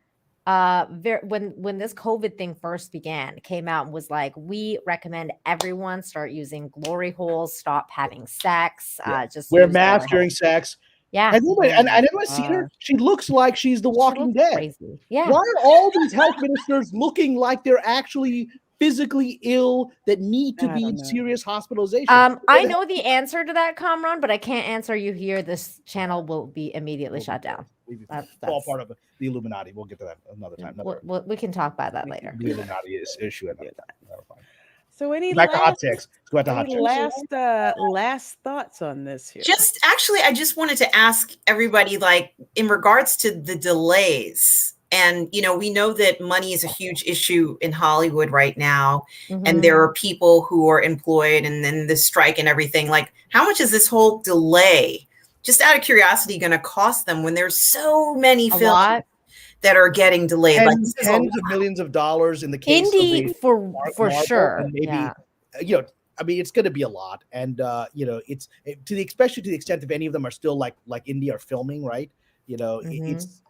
when this COVID thing first began, came out and was like, "We recommend everyone start using glory holes, stop having sex, just Wear use masks glory during sex. holes." Yeah, And I never seen her. She looks like she's The She Walking looks Dead. crazy. Yeah, Why are all these health ministers looking like they're actually physically ill that need to I be don't in know. serious hospitalization? I know the answer to that, Kamran, but I can't answer you here. This channel will be immediately shut down. It's That's- all that's- part of the Illuminati. We'll get to that another time. We can talk about that later. The Illuminati issue another time. Never mind. So any Back to hot last, takes. Let's go back to hot any takes. last thoughts on this here? I just wanted to ask everybody, like, in regards to the delays, And, we know that money is a huge issue in Hollywood right now. Mm-hmm. And there are people who are employed and then the strike and everything. Like, how much is this whole delay, just out of curiosity, going to cost them when there's so many A films lot. that are getting delayed? Like, this is Tens of millions of dollars in the case Indie of for Marvel, sure. and maybe, Yeah. I mean, it's going to be a lot, and especially to the extent if any of them are still like indie are filming, right? It's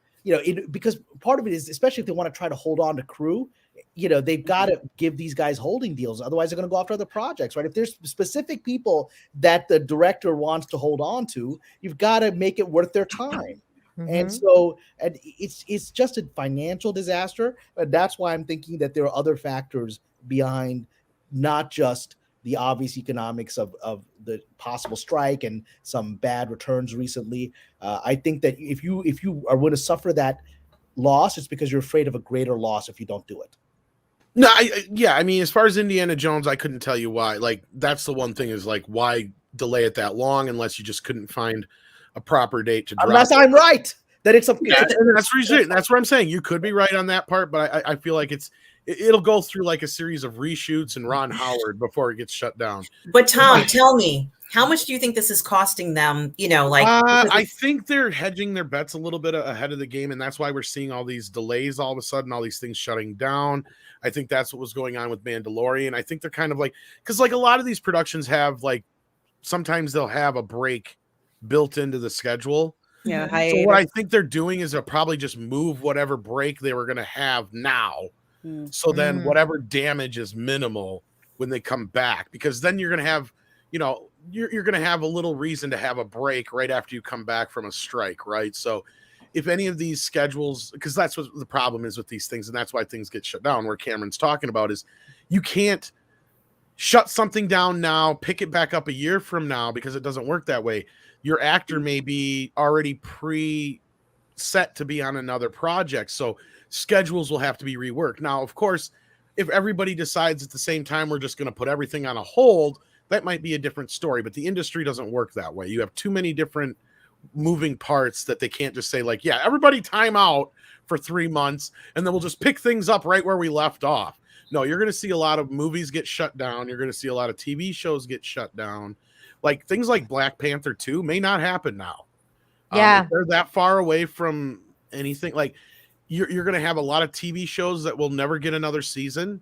because part of it is, especially if they want to try to hold on to crew, they've got to give these guys holding deals, otherwise they're going to go after other projects, right? If there's specific people that the director wants to hold on to, you've got to make it worth their time. And so, and it's just a financial disaster. And that's why I'm thinking that there are other factors behind, not just the obvious economics of the possible strike and some bad returns recently. I think that if you are going to suffer that loss, it's because you're afraid of a greater loss if you don't do it. No, I mean, as far as Indiana Jones, I couldn't tell you why. Like, that's the one thing is, like, why delay it that long unless you just couldn't find a proper date to drop. Unless I'm right that it's a. That's what I'm saying. You could be right on that part, but I feel like it'll go through like a series of reshoots and Ron Howard before it gets shut down. But Tom, tell me, how much do you think this is costing them? I think they're hedging their bets a little bit ahead of the game, and that's why we're seeing all these delays all of a sudden, all these things shutting down. I think that's what was going on with Mandalorian. I think they're kind of like, because like a lot of these productions have like, sometimes they'll have a break built into the schedule. Yeah. So what I think they're doing is they'll probably just move whatever break they were going to have now. So then whatever damage is minimal when they come back, because then you're going to have, you're going to have a little reason to have a break right after you come back from a strike, right? So if any of these schedules, because that's what the problem is with these things, and that's why things get shut down, where Cameron's talking about is you can't shut something down now, pick it back up a year from now, because it doesn't work that way. Your actor may be already set to be on another project, so schedules will have to be reworked. Now, of course, if everybody decides at the same time we're just going to put everything on a hold, that might be a different story, but the industry doesn't work that way. You have too many different moving parts that they can't just say like, yeah, everybody time out for 3 months and then we'll just pick things up right where we left off. No, you're going to see a lot of movies get shut down. You're going to see a lot of TV shows get shut down. Like things like Black Panther 2 may not happen now. If they're that far away from anything, like you're going to have a lot of TV shows that will never get another season.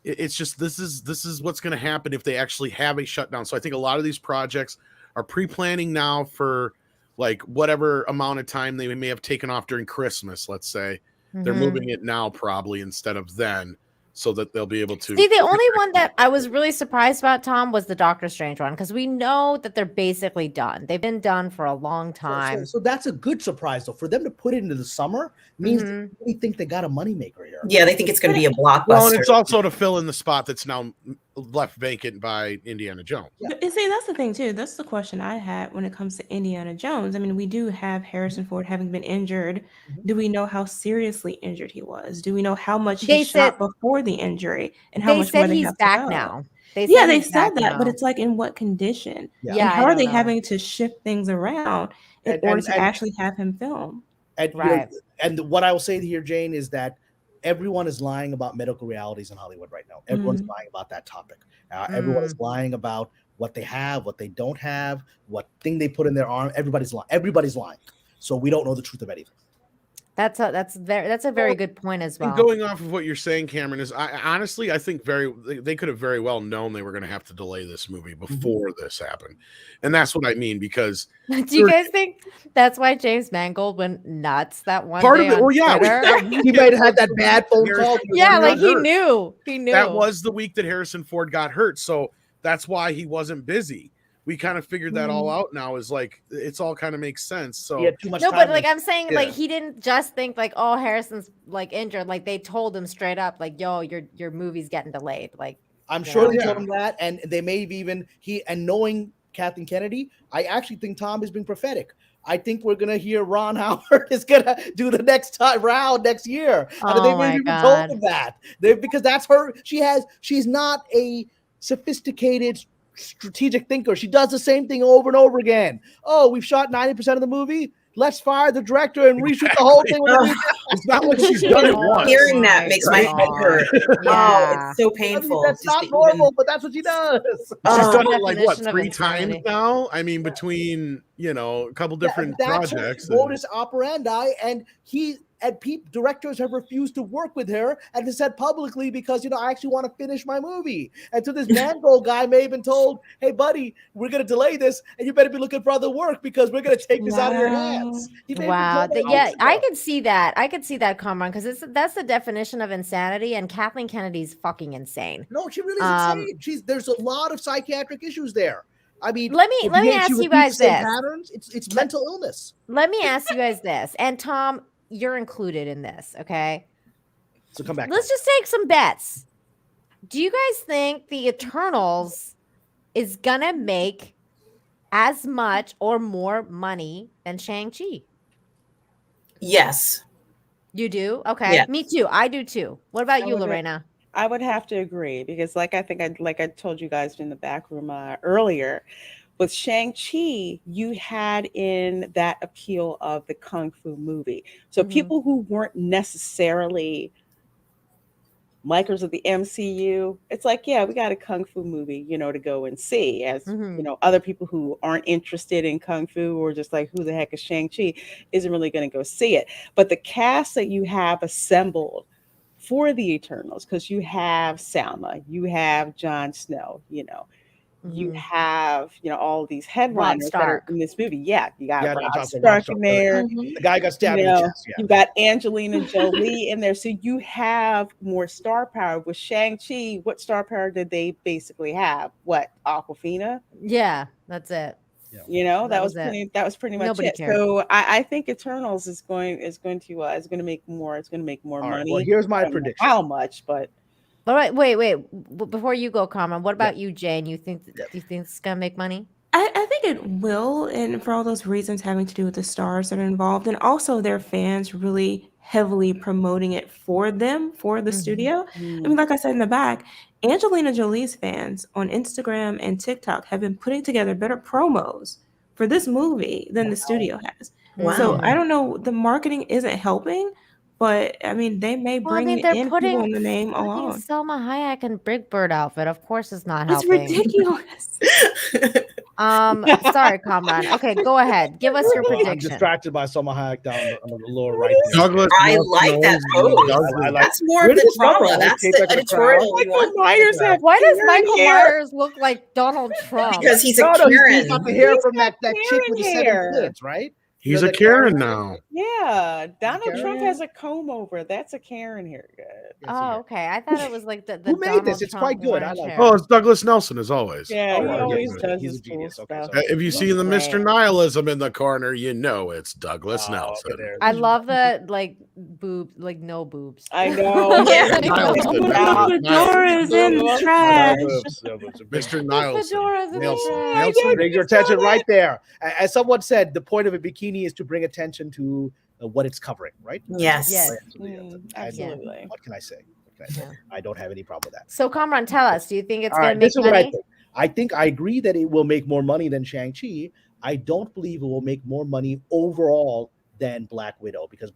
It's just, this is what's going to happen if they actually have a shutdown. So I think a lot of these projects are pre-planning now for like whatever amount of time they may have taken off during Christmas. Let's say they're moving it now probably instead of then, so that they'll be able to see. The only one that I was really surprised about, Tom, was the Doctor Strange one, because we know that they're basically done. They've been done for a long time. So that's a good surprise, though. For them to put it into the summer means they really think they got a moneymaker here. Yeah, they think it's going to be a blockbuster. Well, and it's also to fill in the spot that's now left vacant by Indiana Jones. Yeah. But see, that's the thing too. That's the question I had when it comes to Indiana Jones. I mean, we do have Harrison Ford having been injured. Do we know how seriously injured he was? Do we know how much he shot before the injury and how much more they have to go? He's back now. They said that, but it's like in what condition? Yeah. And how are they having to shift things around in order to actually have him film? And, and what I will say here, Jane, is that everyone is lying about medical realities in Hollywood right now. Everyone's lying about that topic. Everyone is lying about what they have, what they don't have, what thing they put in their arm. Everybody's lying. Everybody's lying. So we don't know the truth of anything. That's a very good point as well. And going off of what you're saying, Cameron, is I think they could have very well known they were going to have to delay this movie before this happened, and that's what I mean. Because do you guys think that's why James Mangold went nuts that one part day of it? Well, yeah, he might have had that bad phone call. Yeah, like he knew. That was the week that Harrison Ford got hurt, so that's why he wasn't busy. We kind of figured that all out now. Is like it's all kind of makes sense. So he had too much no, time. but like I'm saying, like he didn't just think like, oh, Harrison's like injured. Like they told him straight up, like, yo, your movie's getting delayed. Like I'm sure they told him that, and they may have even knowing Kathleen Kennedy, I actually think Tom is being prophetic. I think we're gonna hear Ron Howard is gonna do the next round next year. And they may have even told him that because that's her. She's not a sophisticated strategic thinker. She does the same thing over and over again. Oh, we've shot 90% of the movie. let's fire the director and reshoot the whole thing with a new It's not like she's done it Oh once. Hearing that my makes my head hurt. Oh, Yeah. it's so I painful. mean, that's just not to normal, even- but that's what she does. She's Oh. done it like what, Definition of 3 times insanity. now? I mean, between a couple different That's her projects. modus operandi, and directors have refused to work with her and has said publicly because I actually want to finish my movie. And so this Mangold guy may have been told, "Hey, buddy, we're going to delay this, and you better be looking for other work because we're going to take this out of your hands." He may have been Wow. told that Yeah, months I ago. could see that. I could see that, Kamran, because that's the definition of insanity, and Kathleen Kennedy's fucking insane. No, she really is insane. There's a lot of psychiatric issues there. I mean, Let me again, ask she you repeats guys the same this. patterns. It's mental illness. Let me ask you guys this, and Tom, you're included in this, okay? So come back. Let's just take some bets. Do you guys think the Eternals is gonna make as much or more money than Shang-Chi? Yes. You do? Okay. Yes. Me too. I do too. What about I you, would- Lorena? I would have to agree because, like I told you guys in the back room earlier, with Shang-Chi, you had in that appeal of the Kung Fu movie. So Mhm. people who weren't necessarily likers of the MCU, it's like, yeah, we got a Kung Fu movie, to go and see. As Mhm. other people who aren't interested in Kung Fu or just like, who the heck is Shang-Chi, isn't really going to go see it. But the cast that you have assembled for the Eternals, because you have Salma, you have Jon Snow, you Mhm. have all these Robb headliners that are Stark. in this movie. Yeah, you got Yeah, no, Robb Johnson, Stark Robb Stark, in there. Mhm. The guy got stabbed in the chest. Yeah. You got Angelina Jolie in there. So you have more star power. With Shang-Chi, what star power did they basically have? What, Aquafina? Yeah, that's it. That That was was it. pretty much Nobody it. cared. So I think Eternals is going to make more. It's going to make more All right, money. well, here's my I don't know prediction. how much, but All right, wait. Before you go, Carmen, what about you, Jane? Do you think it's gonna make money? I think it will, and for all those reasons having to do with the stars that are involved, and also their fans really heavily promoting it for them, for the Mhm. studio. I mean, like I said in the back, Angelina Jolie's fans on Instagram and TikTok have been putting together better promos for this movie than the studio has. Wow. So Mhm. I don't know, the marketing isn't helping, but I mean, they may Well, I bring mean, they're in people putting in the name fucking alone. Selma Hayek and Big Bird outfit. Of course, it's not It's helping. ridiculous. Sorry, Kamran. Okay, go ahead. Give us your I'm prediction. distracted by Selma Hayek down on the lower right. There. Douglas I Nelson like that always pose. does I it. like- That's more Where of did the this come from? drama. Like, That's tape the like a editorial we Michael want. Myers had Why does Karen Michael hair. Myers look like Donald Trump? Because he's a No, Karen. he's got the hair He's from got that chick with the Karen 7 hair. kids, right? He's You a know, the Karen now. Yeah, Donald Karen? Trump has a comb over. That's a Karen haircut. Yes, he Oh, is. okay. I thought it was like the Who made Donald this? It's Trump quite good. I orange like it. hair. Oh, it's Douglas Nelson as always. Yeah, Oh, he well, always he's does a his cool genius. Okay, stuff. so If you see the Mr. Great. Nihilism in the corner, you know it's Douglas oh, Nelson. okay, there. I love the boobs, like no boobs. I know. Yeah. Nihilism, The that's what fedora is in the No trash. Mr. Nihilism. fedoras in the Nelson. trash. Nelson. Bring your attention right there. As someone said, the point of a bikini is to bring attention to what it's covering, right? Yes. Yes. Absolutely. What can I say? I don't have any problem with that. So, Kamran, tell us. Do you think it's All going right, to make this is what I money? think. I agree that it will make more money than Shang-Chi. I don't believe it will make more money overall than Black Widow because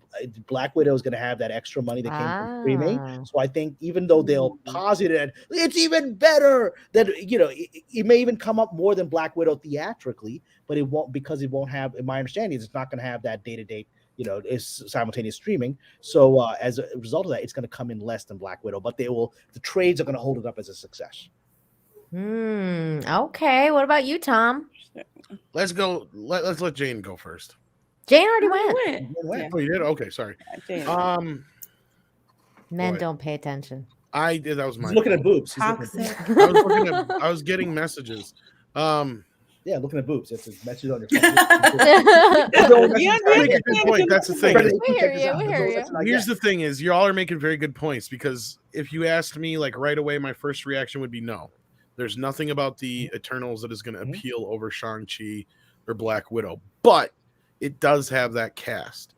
Black Widow is going to have that extra money that came from streaming. Ah. So I think even though they'll posit it, it's even better that it may even come up more than Black Widow theatrically, but it won't because it won't have. In my understanding, it's not going to have that day-to-day. It's simultaneous streaming. So as a result of that, it's going to come in less than Black Widow, but the trades are going to hold it up as a success. Okay. What about you, Tom? Let's go. Let's let Jane go first. Jane already went. Yeah. Oh, you did? Okay, sorry. Jane. Men boy. don't pay attention. I did. That was my. He's looking at boobs. Toxic. I was getting messages. Yeah, looking at boobs. That's a message on your phone. You make a good point. That's the thing. We hear you. Here's the thing: is y'all are making very good points because if you asked me like right away, my first reaction would be no. There's nothing about the Eternals that is going to appeal over Shang-Chi or Black Widow, but it does have that cast.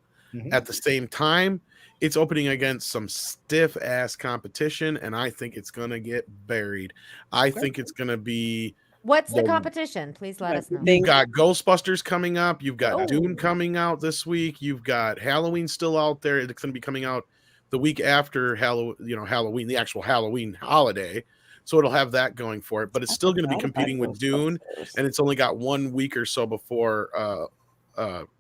At the same time, it's opening against some stiff ass competition, and I think it's going to get buried. I think it's going to be What's the Then competition? Please let us know. You've got Ghostbusters coming up. You've got Oh. Dune coming out this week. You've got Halloween still out there. It's going to be coming out the week after Halloween, the actual Halloween holiday. So it'll have that going for it, but it's still going to be competing with Dune, and it's only got 1 week or so before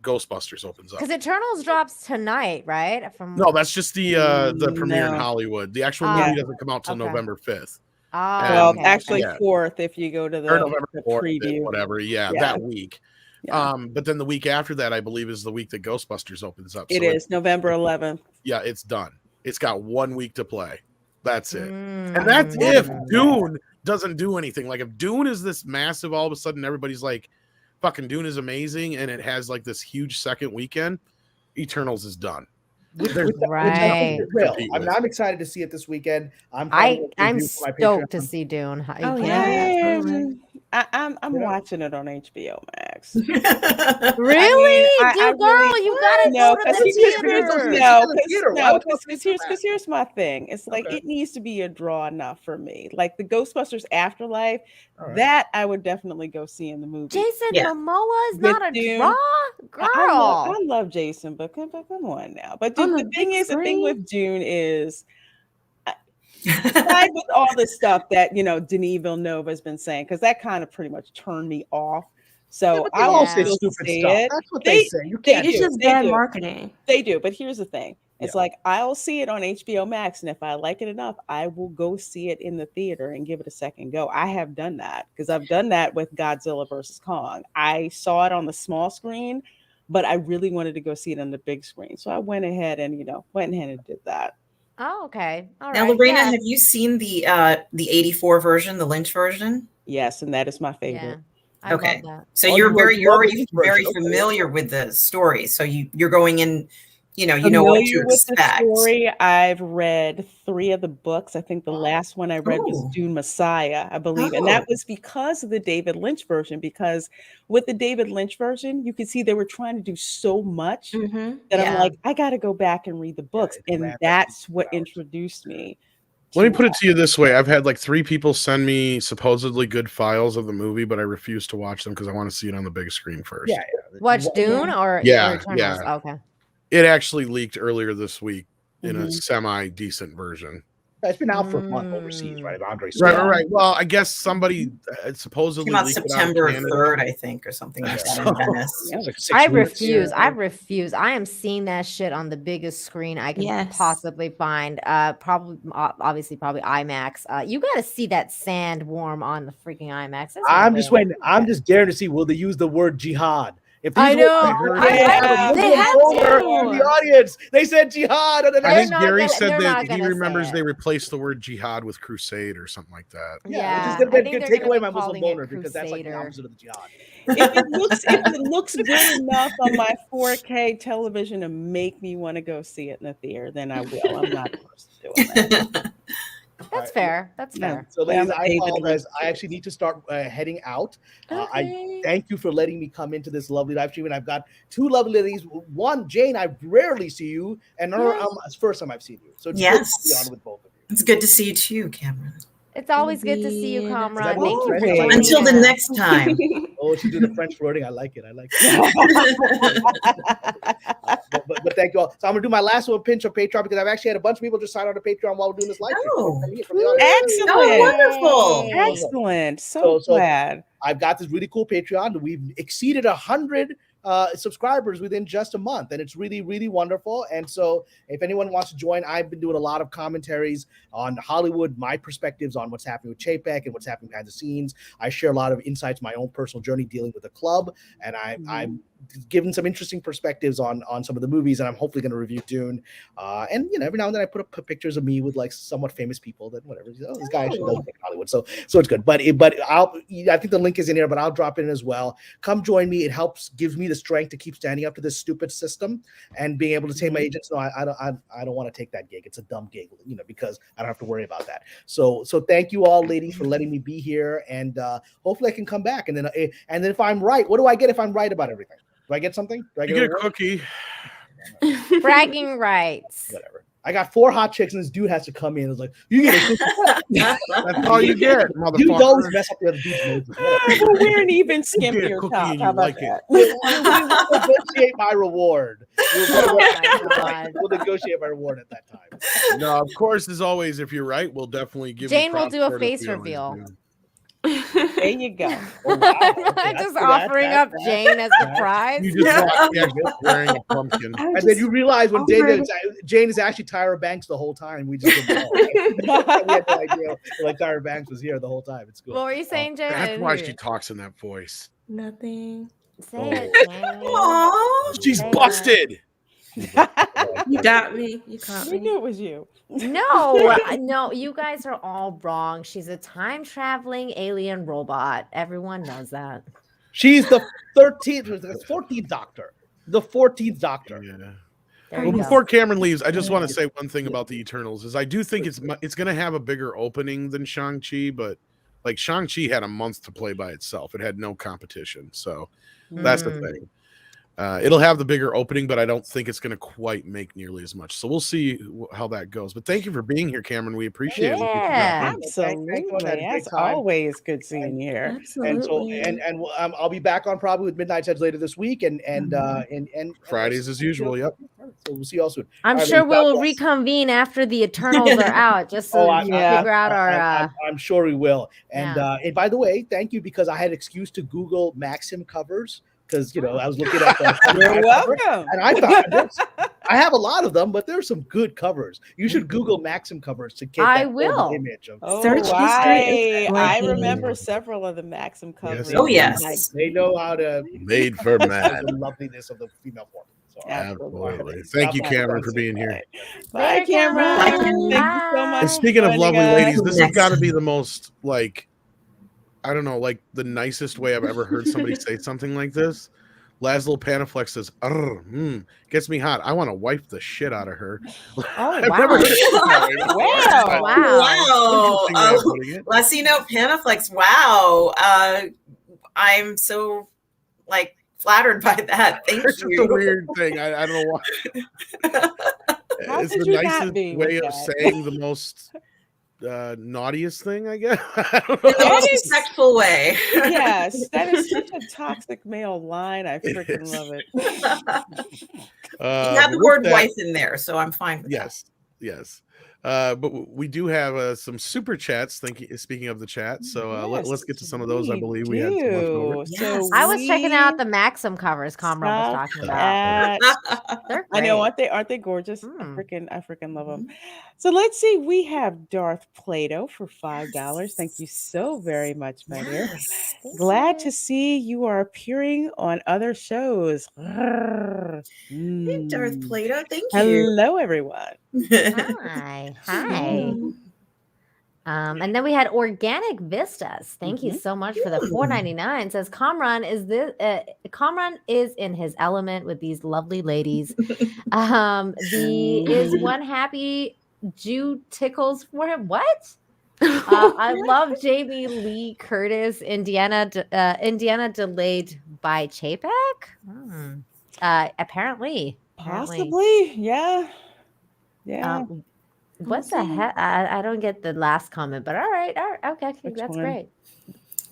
Ghostbusters opens up. Because Eternals drops tonight, right? No, that's just the premiere in Hollywood. The actual movie doesn't come out till November 5th. Well, actually 4th if you go to or November the 4th, preview. whatever. Yeah, that week. But then the week after that, I believe, is the week that Ghostbusters opens up. It is November 11th. Yeah, it's done. It's got 1 week to play. That's it. And that's if Dune doesn't do anything. Like if Dune is this massive, all of a sudden everybody's like, fucking Dune is amazing, and it has like this huge second weekend, Eternals is done. Right. I'm excited to see it this weekend. I'm stoked to see Dune. Oh yeah, I'm watching it on HBO Max. Really? Dude, girl, you gotta go to the theater. Because here's my thing. It's like it needs to be a draw enough for me. Like the Ghostbusters Afterlife, that I would definitely go see in the movie. Jason Momoa is not a draw, girl. I love Jason, but come on now. But dude, the thing with Dune is, aside with all the stuff that Denis Villeneuve has been saying, because that kind of pretty much turned me off. So I will say still stupid see stuff. it. That's what they say. You can't. It's just bad marketing. They do, but here's the thing. It's like I'll see it on HBO Max, and if I like it enough, I will go see it in the theater and give it a second go. I have done that because I've done that with Godzilla versus Kong. I saw it on the small screen, but I really wanted to go see it on the big screen, so I went ahead and did that. Oh, okay. All right. Now, Lorena, have you seen the 84 version, the Lynch version? Yes, and that is my favorite. I okay, love that. so you're already very familiar with the story. So you're going in, you know what to expect. The story. I've read 3 of the books. I think the last one I read was Dune Messiah, I believe, and that was because of the David Lynch version. Because with the David Lynch version, you could see they were trying to do so much that I'm like, I got to go back and read the books, and that's what introduced me. Let me put it to you this way. I've had like 3 people send me supposedly good files of the movie, but I refuse to watch them because I want to see it on the big screen first. Watch Dune or Eternals? Okay. It actually leaked earlier this week in a semi-decent version. It's been out for a month overseas, right? Andre. Right. Well, I guess somebody supposedly came out September 3rd, I think, or something like that in Venice. I refuse. I am seeing that shit on the biggest screen I can possibly find. Probably IMAX. You got to see that Sandworm on the freaking IMAX. I'm just waiting. I'm just daring to see. Will they use the word jihad? If I know. They have to. In the audience, they said jihad. I think Gary said that he remembers they replaced the word jihad with crusade or something like that. Yeah, which is going to take away my Muslim boner because that's like the opposite of the jihad. If it looks good enough on my 4K television to make me want to go see it in the theater, then I will. I'm not forced to do it. That's fair. That's fair. So, ladies, I apologize. I actually need to start heading out. I thank you for letting me come into this lovely live stream. And I've got 2 lovely ladies. One, Jane, I rarely see you, and it's the first time I've seen you. So it's good to be on with both of you. It's good to see you too, Cameron. It's always good to see you, Kamran. Thank you for until the next time. She's doing the French flirting. I like it. But thank you all. So I'm gonna do my last little pinch on Patreon because I've actually had a bunch of people just sign on to Patreon while we're doing this live stream. Excellent! Oh, wonderful! Excellent! So glad. I've got this really cool Patreon. We've exceeded 100 subscribers within just a month, and it's really, really wonderful. And so if anyone wants to join, I've been doing a lot of commentaries on Hollywood, my perspectives on what's happening with Chapek and what's happening behind the scenes. I share a lot of insights, my own personal journey dealing with the club, and I'm given some interesting perspectives on some of the movies, and I'm hopefully going to review Dune. And every now and then I put up pictures of me with like somewhat famous people that whatever. This guy actually does make Hollywood, so it's good. But I think the link is in here, but I'll drop it in as well. Come join me. It gives me the strength to keep standing up to this stupid system and being able to say my agents, no, I don't want to take that gig. It's a dumb gig, because I don't have to worry about that. So thank you all, ladies, for letting me be here, and hopefully I can come back. And then if I'm right, what do I get if I'm right about everything? Do I get something? Do I get a cookie? Bragging rights. Whatever. I got 4 hot chicks, and this dude has to come in. It's like, you get a That's all you get, dudes motherfucker. always mess up the other dude's noses. Whatever. We'll wear an even You get a skimpier cookie top. and How you about like it. that? We'll negotiate my reward. Oh my God. We'll negotiate my reward at that time. No, of course, as always, if you're right, we'll definitely give Jane you will props do a for it as face we always reveal. do. There you go. Oh, wow. I'm Okay, just that's- offering that- up Jane as the prize. You just walk yeah, just wearing a pumpkin. I And just then you realize when over- Jane is actually Tyra Banks the whole time. We just didn't know. We had no idea like Tyra Banks was here the whole time. It's cool. What were you saying, Jane? I That's didn't why hear she you. talks in that voice. Nothing. Say Oh. it, Jane. Aww. She's Say busted. You got me. You caught We me. knew it was you. No, you guys are all wrong. She's a time traveling alien robot. Everyone knows that. She's the 14th Doctor. The 14th Doctor. Yeah. There Well, you go. before Cameron leaves, I just want to say one thing about the Eternals is I do think it's going to have a bigger opening than Shang-Chi, but like Shang-Chi had a month to play by itself. It had no competition. So that's the thing. It'll have the bigger opening, but I don't think it's going to quite make nearly as much. So we'll see how that goes. But thank you for being here, Cameron. We appreciate it. Yeah. Absolutely. Thanks, I had a great As time. always, good seeing you here. And so I'll be back on probably with Midnight Heads later this week and Fridays as usual. Yep. So we'll see you all soon. I'm All right, sure God we'll bless. reconvene after the Eternals are out, just so Oh, we I- can figure out our. I'm sure we will. And Yeah. and by the way, thank you because I had an excuse to Google Maxim covers because I was looking at the You're welcome. and I found I have a lot of them, but there's some good covers. You should Google Maxim covers to get I that will. image of. Oh, Search history is I blanking. remember several of the Maxim covers. Oh, yes. They know how to Made for the man. loveliness of the female form. So, Absolutely. Thank you, Cameron, for being here. Bye, Later, Cameron. Cameron. Thank you so much. And speaking of for lovely joining ladies, us. this has got to be the most like, I don't know, like the nicest way I've ever heard somebody say something like this. Laszlo Panaflex says, gets me hot. I want to wipe the shit out of her. Oh, I've wow. never heard it that way before, Wow. but Wow. interesting way of putting it. Lasino Panaflex. Wow. I'm so flattered by that. Thank It's just a you. weird thing. I don't know why. How It's could the you not nicest be way with of that? saying the most naughtiest thing, I guess. I don't In the know. most respectful way. Yes, that is such a toxic male line. I freaking love it. You But have the with word that- wife in there, so I'm fine with that. Yes. But we do have some super chats. Speaking of the chat, so let's get to some of those. I believe we had some left over. do. So I was checking out we the Maxim covers Kamran was stopped talking about. at- They're I know, great. aren't they gorgeous? Mm. I freaking love them. So let's see. We have Darth Plato for $5. Thank you so very much, my dear. Yes. Thank Glad you. to see you are appearing on other shows. Hey, Darth Plato, thank you. Hello, everyone. Hi. And then we had Organic Vistas. Thank you so much for the $4.99. Says Kamran is in his element with these lovely ladies. Is one happy Jew tickles for him? What? I love Jamie Lee Curtis. Indiana delayed by Chapek. Apparently. Possibly, yeah. What the heck? I don't get the last comment, but all right, okay, Which that's one? great.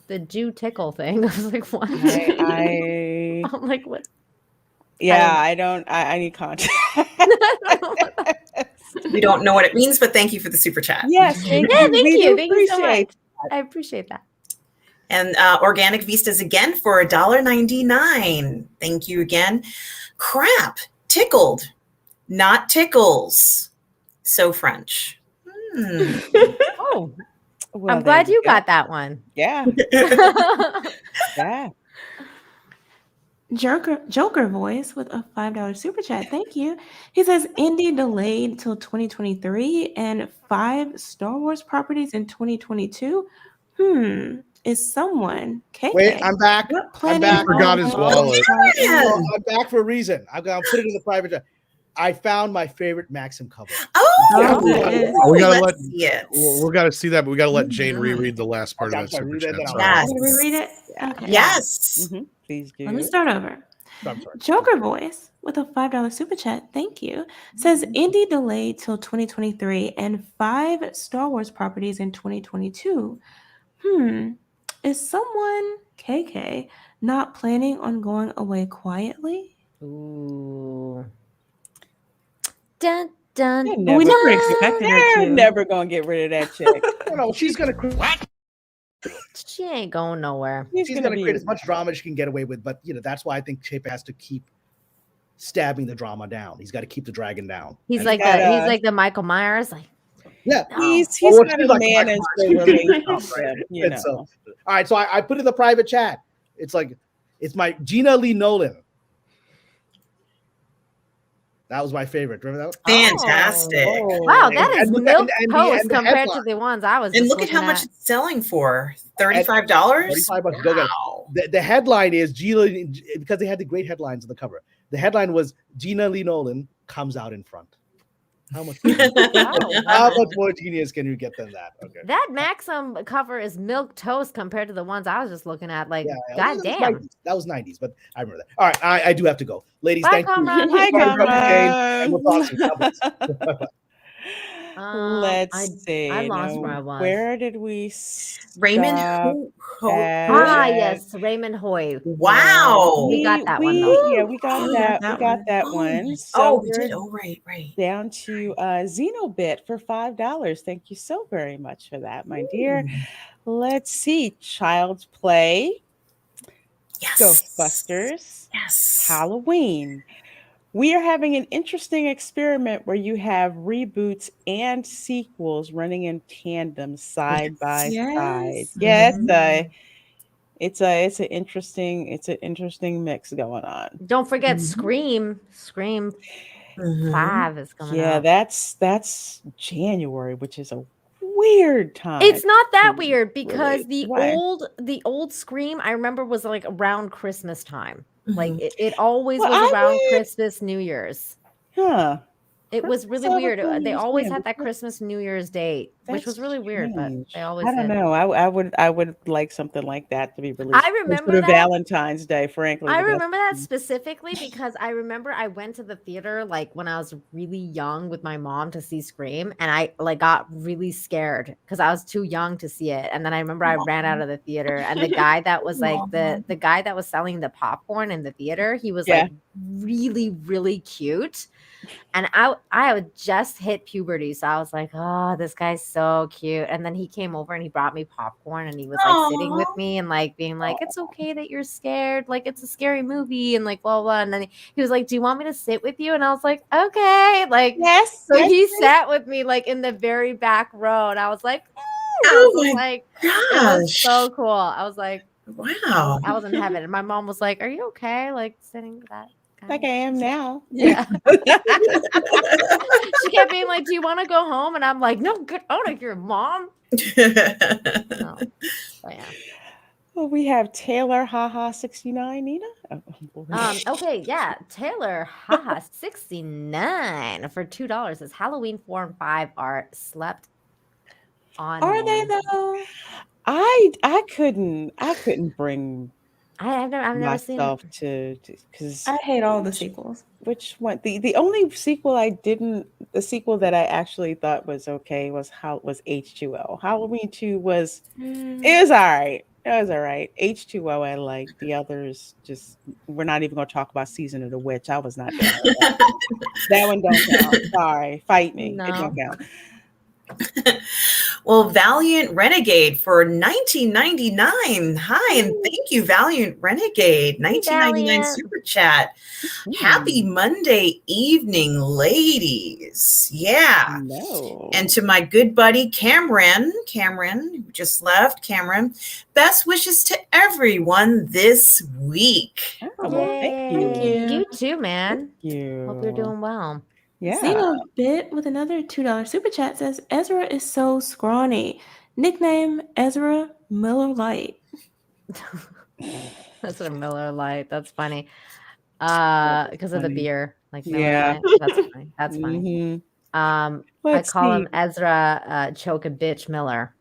The Jew tickle thing. I was like, what? I I'm like, what? yeah, I don't. I need context. We don't know what it means, but thank you for the super chat. Yes, thank Yeah, you. thank We you. do Thank you so appreciate much. I appreciate that. And Organic Vistas again for $1.99. Thank you again. Crap, tickled, not tickles. So French. Oh, Well, I'm glad there you go. got that one. Yeah, yeah. Joker voice with a $5 super chat. Thank you. He says Indy delayed till 2023 and 5 Star Wars properties in 2022. Is someone KK? Wait, I'm back. What planet? back. Forgot his wallet. I'm back for a reason. I'm gonna put it in the private chat. I found my favorite Maxim cover. We gotta let's let see it. we got to see that, but we got to let Jane reread the last part Okay, of that I'm sorry, super read chat. that Sorry. Yes. Can we reread it? Okay. Yes. Please do. Let me start over. I'm sorry. Joker voice with a $5 super chat. Thank you. Says Indy delayed till 2023 and 5 Star Wars properties in 2022. Is someone, KK, not planning on going away quietly? Ooh. Dun, dun, They're Well, we never, never dun. expected her they're to. never gonna get rid of that chick. No, she's gonna She ain't going nowhere. She's she's gonna gonna be create as much drama as she can get away with. But that's why I think Chapek has to keep stabbing the drama down. He's got to keep the dragon down. He's And- like got, the Michael Myers. Like, yeah. no. he's Or what got she's to like, manage the Michael Myers. relationship, you And so, know. all right, so I put in the private chat. It's my Gina Lee Nolan. That was my favorite. Remember that one? Fantastic. Oh. Wow, that is And milk the toast the compared to headline. the ones I was. And just look at how looking much at. it's selling for. $35? $35. Go get it. Wow. The headline is Gina, because they had the great headlines on the cover. The headline was Gina Lee Nolan comes out in front. How much? Oh, How wow. much more genius can you get than that? Okay. That Maxim cover is milk toast compared to the ones I was just looking at. Like, Yeah, goddamn. that was 90s, but I remember that. All right, I do have to go. Ladies, Bye, thank Kamran. you. Hi, Sorry about the game, and we'll talk soon. God Kamran. bless. Let's see. I lost now, where I was. where did we Raymond stop Hoy? Ah, at? yes, Raymond Hoy. Wow. We got that one, though. Yeah, we got We that. got We got one. that Oh, one. So oh, we we're did. Oh, right. down to Xenobit for $5. Thank you so very much for that, my dear. Let's see. Child's Play, Yes. Ghostbusters, Yes. Halloween. We are having an interesting experiment where you have reboots and sequels running in tandem side by side. Yes. Yes, it's an interesting mix going on. Don't forget Scream. Scream Mhm. 5 is coming Yeah, up. that's January, which is a weird time. It's not that to weird because release. Why? the old Scream I remember was like around Christmas time. Like Mhm. it always Well, was I around would- Christmas, New Year's. Huh. It was Christmas really over weird. New They Year's always Day, had that because Christmas New Year's date, which was that's really weird, but strange. they always I don't did. know. I would like something like that to be released I closer remember to that. Valentine's Day, frankly. I but that's- remember that specifically because I remember I went to the theater like when I was really young with my mom to see Scream, and I like got really scared because I was too young to see it. And then I remember I ran out of the theater, and the guy that was like the guy that was selling the popcorn in the theater, he was Yeah. like really really cute. And I had just hit puberty, so I was like, "Oh, this guy's so cute." And then he came over and he brought me popcorn, and he was like sitting with Aw. me and like being like, "It's okay that you're scared. Like it's a scary movie," and like blah blah. And then he was like, "Do you want me to sit with you?" And I was like, "Okay." Like, Yes. so yes, he yes. sat with me like in the very back row, and I was like, "Ooh." I Oh was just my like, it was gosh. so cool. I was like, Wow. I was in heaven, and my mom was like, "Are you okay? Like sitting with that?" Like I am now. Yeah. She kept being like, "Do you want to go home?" And I'm like, "No, get out of here, mom." No. But yeah. Well, we have Taylor Haha 69, Nina. Oh, Okay, yeah. Taylor, haha, 69 for $2. Is Halloween 4 and 5 are slept on. Are they Wednesday. though? I couldn't bring I've never seen it. myself to because I hate all the sequels. which one the only sequel the sequel that I actually thought was okay was H2O. Halloween 2 was it was all right. It was all right. H2O I liked. The others just we're not even gonna talk about Season of the Witch. I was not down with that. That one don't count. Sorry. Fight me. It don't count. Well, Valiant Renegade for $19.99. Hi, and thank you, Valiant Renegade. $19.99 Valiant. super chat. Happy Monday evening, ladies. Yeah. No. And to my good buddy Cameron, who just left, Cameron, best wishes to everyone this week. Oh, well, thank you. Yay. You too, man. Thank you. Hope you're doing well. Yeah. Xenobit with another $2 super chat says Ezra is so scrawny. Nickname Ezra Miller Lite. That's a Miller Lite. That's funny. Because of the funny. beer, like Miller Yeah. Lite. That's funny. That's funny. Mhm. I Let's call see. him Ezra Choke a Bitch Miller.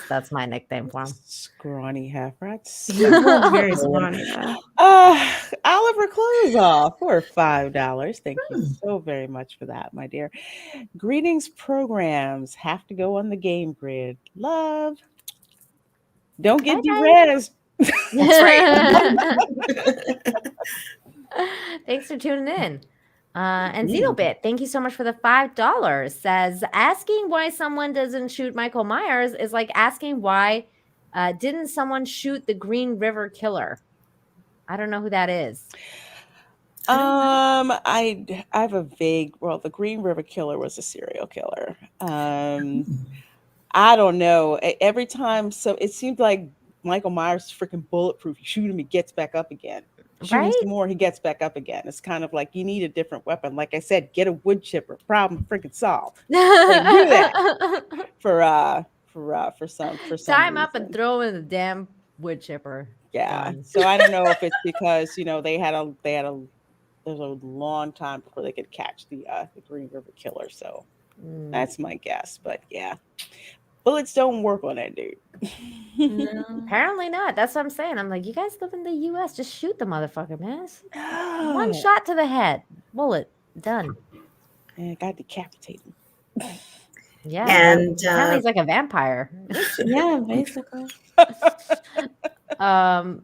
That's my nickname for him. Scrawny half rats. He was very scrawny though. Oliver Closeoff for $5. Thank you so very much for that, my dear. Greetings, programs have to go on the game grid. Love. Don't get derez. That's right. Thanks for tuning in. And Xenobit, thank you so much for the $5. Says asking why someone doesn't shoot Michael Myers is like asking why didn't someone shoot the Green River Killer? I don't know who that is. I have a vague. Well, the Green River Killer was a serial killer. I don't know. Every time, so it seems like Michael Myers is freaking bulletproof. You shoot him, he gets back up again. Shoot him some more, he gets back up again. It's kind of like you need a different weapon. Like I said, get a wood chipper. Problem freaking solved. Like, do that for some Tie him reason. up and throw him in the damn wood chipper. Yeah. Done. So I don't know if it's because there's a long time before they could catch the Green River Killer. So that's my guess. But yeah, bullets don't work on that dude. No, apparently not. That's what I'm saying. I'm like, you guys live in the U.S. Just shoot the motherfucker, man. One shot to the head, bullet, done. And got decapitated. Yeah, And apparently he's like a vampire. Yeah, basically. Yeah,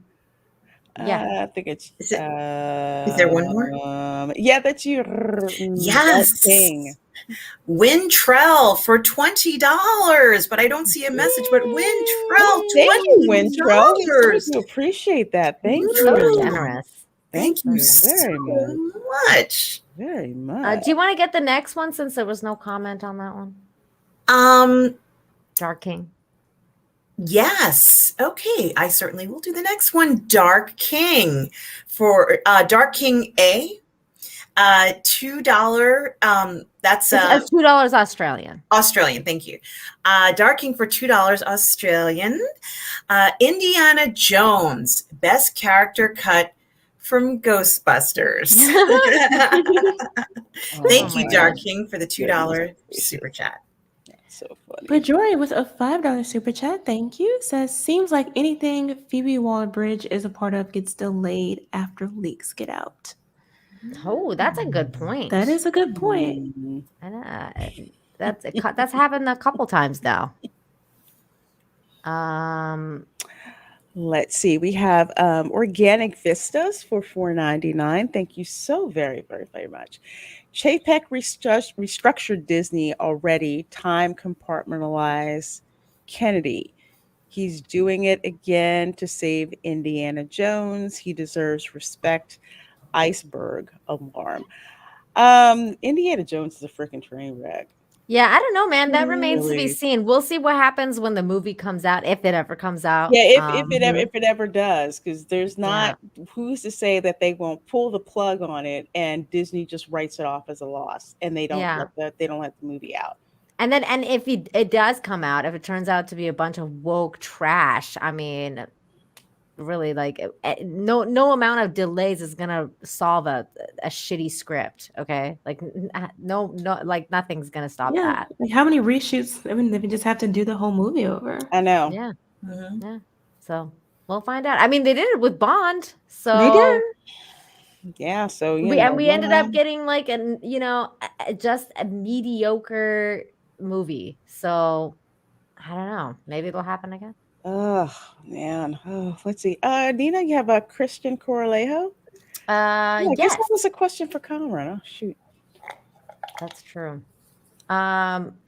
I think it's. is there one more? Yeah, that's you. Yes. King. Wintrell for $20, but I don't see a message. But Wintrell, Thank you, Wintrell. $20. We appreciate that. Thank you. so generous. Thank you very so much. Very much. Do you want to get the next one since there was no comment on that one? Dark King. Yes. Okay. I certainly will do the next one. Dark King for Dark King A. $2. That's $2 Australian. Australian. Thank you. Dark King for $2 Australian. Indiana Jones, best character cut from Ghostbusters. Thank you, Dark King, for the $2 super chat. So funny. But Jory with a $5 super chat, thank you, says seems like anything Phoebe Waller-Bridge is a part of gets delayed after leaks get out. Oh, that's a good point. That is a good point. That's happened a couple times now. Let's see. We have Organic Vistas for $4.99. Thank you so very, very, very much. Chapek restructured Disney already. Time compartmentalized Kennedy. He's doing it again to save Indiana Jones. He deserves respect. Iceberg alarm. Indiana Jones is a freaking train wreck. Yeah, I don't know, man. That remains to be Really? seen. We'll see what happens when the movie comes out, if it ever comes out. Yeah, if it ever does, because there's not who's to say that they won't pull the plug on it and Disney just writes it off as a loss and they don't let the movie out. And if it does come out, if it turns out to be a bunch of woke trash, I mean, really, like no amount of delays is gonna solve a shitty script. Okay, like no, like nothing's gonna stop that. Like how many reshoots? I mean, they just have to do the whole movie over. I know. Yeah, yeah. So we'll find out. I mean, they did it with Bond, so they did. Yeah, so we ended up getting like just a mediocre movie. So I don't know. Maybe it'll happen again. Oh man. Oh, let's see. Nina, you have a Christian Corralejo? I guess that was a question for Kamran. Oh shoot. That's true.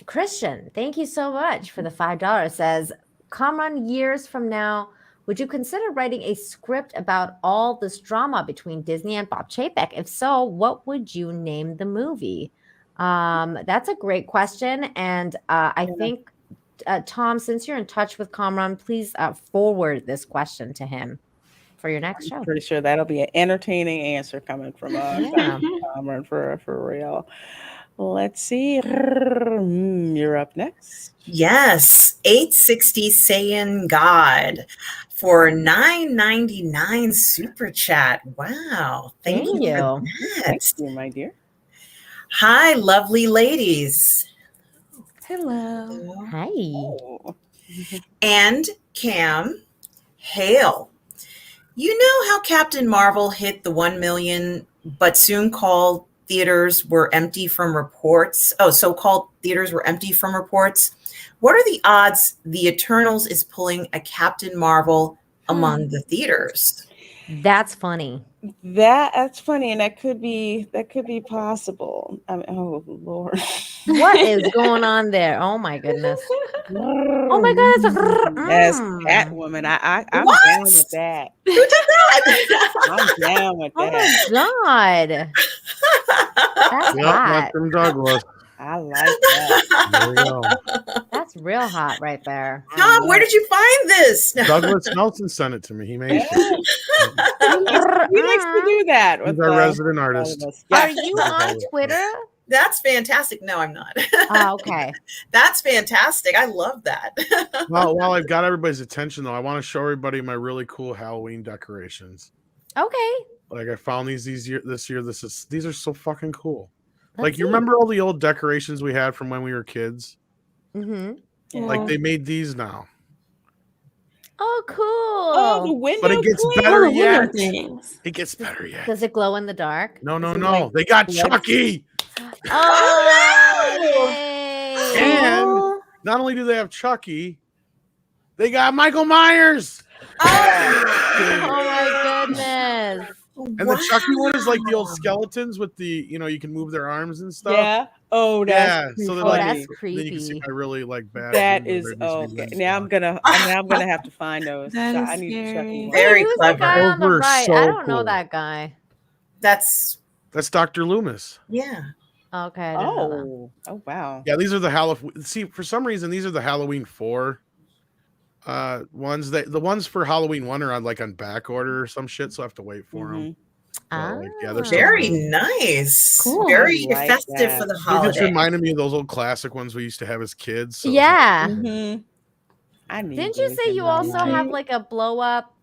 Christian, thank you so much for the $5. Says, Kamran, years from now, would you consider writing a script about all this drama between Disney and Bob Chapek? If so, what would you name the movie? That's a great question. And I think Tom, since you're in touch with Kamran, please forward this question to him for your next show. I'm pretty sure that'll be an entertaining answer coming from Kamran for real. Let's see. You're up next. Yes, 860 Saiyan God for $9.99 super chat. Wow, thank you. For that. Thank you, my dear. Hi, lovely ladies. Hello. Hi. Oh. And Cam Hale. You know how Captain Marvel hit the 1 million, but soon called theaters were empty from reports? Oh, so-called theaters were empty from reports. What are the odds the Eternals is pulling a Captain Marvel among the theaters? That's funny. That's funny, and that could be possible. Oh Lord. What is going on there? Oh my goodness. Oh my God, it's a That's mmm. Catwoman. I'm What? down with that. Who did that? I'm down with Oh that. my God. That's Yep, hot. that's from Douglas. I like that. There we go. That's real hot right there. Tom, where did you find this? Douglas Nelson sent it to me. He made it. He likes to do that He's with our resident artist. Are you on Twitter? That's fantastic. No, I'm not. Oh, okay. That's fantastic. I love that. Well, while I've got everybody's attention, though, I want to show everybody my really cool Halloween decorations. Okay. Like I found these this year. These are so fucking cool. Let's Like you see. remember all the old decorations we had from when we were kids? Mm-hmm. Like they made these now. Oh, cool. Oh, the window. But it gets clean. better Oh, yet. window things. It gets better yet. Does it glow in the dark? No, Does it no. like- They got Chucky. Oh, Oh, yay. And not only do they have Chucky, they got Michael Myers. Oh my goodness. And the Chucky one is like the old skeletons with the, you can move their arms and stuff. Yeah. Oh, that's so they're Oh, like, that's then you can see creepy. my really like bad. that window is there needs to be okay. lens Now I'm blocked. gonna have to find those. That So is I need to check scary. them. Very Wait, who's clever. the guy on the Those were right? so I don't know cool. that guy. That's That's Dr. Loomis. yeah. Okay. I didn't know Oh wow. Yeah, these are the Halloween. See, for some reason, these are the Halloween 4 ones. The ones for Halloween 1 are on back order or some shit, so I have to wait for them. that. Yeah, they're so Very cool. nice. Cool. Very I like festive that. for the It just holiday. reminded me of those old classic ones we used to have as kids. So it's Yeah. Mm-hmm. I need. Didn't you these say in you my also life. have like a blow up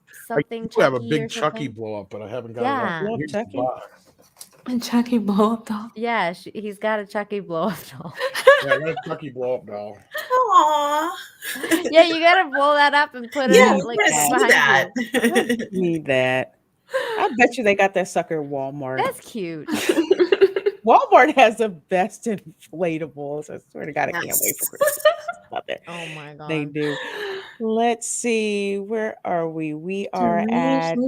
I something? do have a Chucky big or Chucky something? blow up, but I haven't got Yeah. it. Blow up Here's the Chucky? box. And Chucky blow up doll. Yeah, he's got a Chucky blow up doll. Yeah, I got a Chucky blow up doll. Aw. Yeah, you gotta blow that up and put Yeah, it we like want to see behind you. that. Need that. I bet you they got that sucker at Walmart. That's cute. Walmart has the best inflatables. I swear to God, I can't wait Yes. for Christmas out there. Oh my god. They do. Let's see. Where are we? We are at Deranged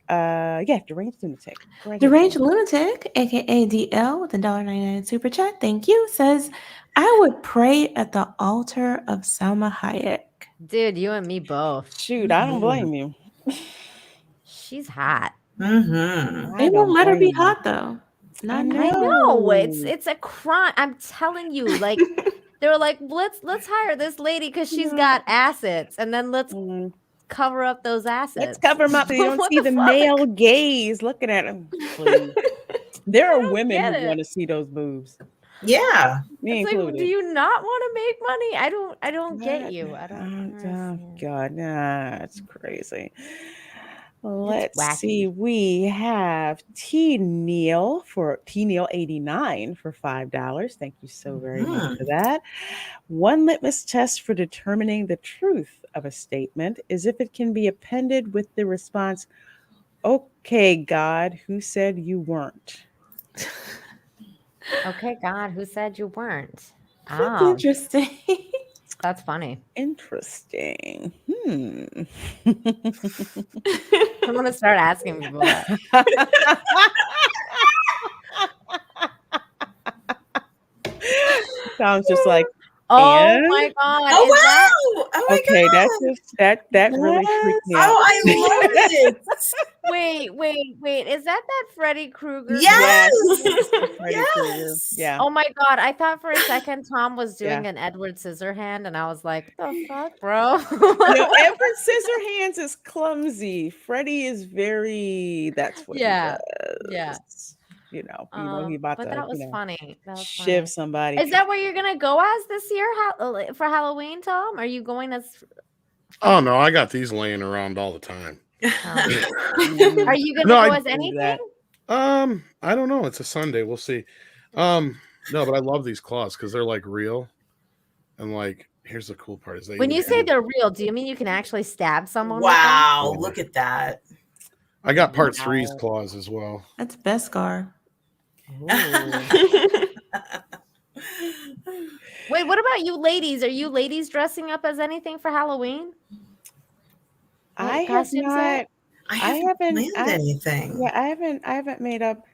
Lunatic? Deranged Lunatic. Go ahead. Deranged Lunatic, aka DL, with the $1.99 super chat. Thank you. Says, I would pray at the altar of Salma Hayek. Dude, you and me both. Shoot, I don't blame you. She's hot. Mm-hmm. They won't let her be hot though. Not now. I know it's a crime. I'm telling you, like they were like, let's hire this lady because she's got assets, and then let's Mhm. cover up those assets. Let's cover them up so you don't What see the the fuck? male gaze looking at them. Please. There are don't women get who it. want to see those boobs. Yeah. Me It's included. like, do you not want to make money? I don't get you. I Oh, don't. understand. God, nah, it's crazy. Let's wacky. see. We have T Neil 89 for $5. Thank you so very much for that. One litmus test for determining the truth of a statement is if it can be appended with the response, "Okay, God, who said you weren't?" Okay, God, who said you weren't? That's Oh, interesting. that's funny. Interesting. I'm gonna start asking people that. Sounds just like, Oh And- my god! Oh is that- wow! Oh my okay, god! that's just that really freaked me out. Oh, I love it! Wait! Is that Freddy Krueger? Yes! Freddy Krueger. Yes! Yeah. Oh my god! I thought for a second Tom was doing Yeah. an Edward Scissorhand, and I was like, "What the fuck, bro?" No, Edward Scissorhands is clumsy. Freddy is very. That's what. Yeah. He Yeah. does. He about but to. that was funny. That was funny. Shiv somebody. Is that where you're gonna go as this year for Halloween, Tom? Are you going as? Oh no, I got these laying around all the time. Are you gonna No, go I as do anything? that. I don't know. It's a Sunday. We'll see. No, but I love these claws because they're like real. And like, here's the cool part: is they When even you say have- they're real, do you mean you can actually stab someone Wow, Yeah. look at that. I got part Wow. 3's claws as well. That's Beskar. with them? Wait, what about you ladies? Are you ladies dressing up as anything for Halloween? I What have costumes yet? not. I I haven't haven't. planned I anything. Yeah, I haven't made up.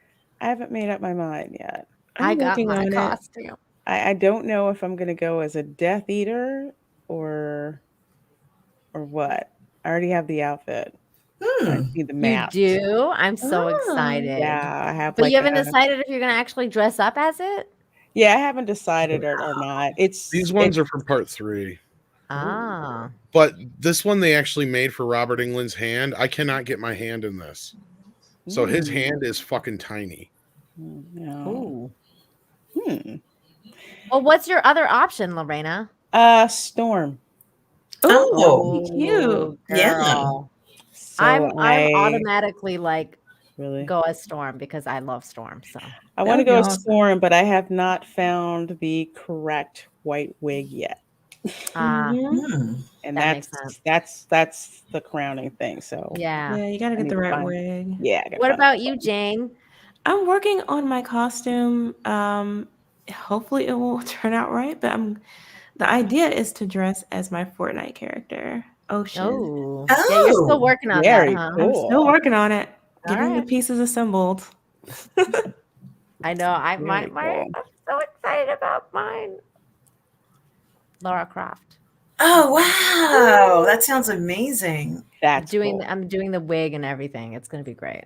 I haven't made up my mind yet. I I'm got working my on it. costume. I don't know if I'm gonna go as a Death Eater or what. I already have the outfit. I Hmm. need the You mask. do? I'm so Oh. excited. Yeah, I have But like you haven't a. decided if you're gonna actually dress up as it? Yeah, I haven't decided or not. These ones are from part 3. Ah. But this one they actually made for Robert England's hand. I cannot get my hand in this. So his hand is fucking tiny. No. Ooh. Hmm. Well, what's your other option, Lorena? Storm. Oh, Cute. yeah. girl. So I'm I automatically like really go as Storm because I love Storm. So I That want to would be go as awesome. Storm, but I have not found the correct white wig yet. Mhm. Hmm. And That makes sense. that's the crowning thing. So yeah. Yeah, you gotta I get need the to right find. wig. Yeah. I gotta What find about you, Jane? I'm working on my costume. Hopefully it will turn out right, but the idea is to dress as my Fortnite character, Ocean. Oh. Yeah, you're still Oh, working on Very that, huh? I'm still cool. working on it, All getting the right. pieces assembled. I know. Very cool. I'm so excited about mine. Laura Croft. oh, wow. That sounds amazing. That's cool. I'm doing the wig and everything. It's gonna be great.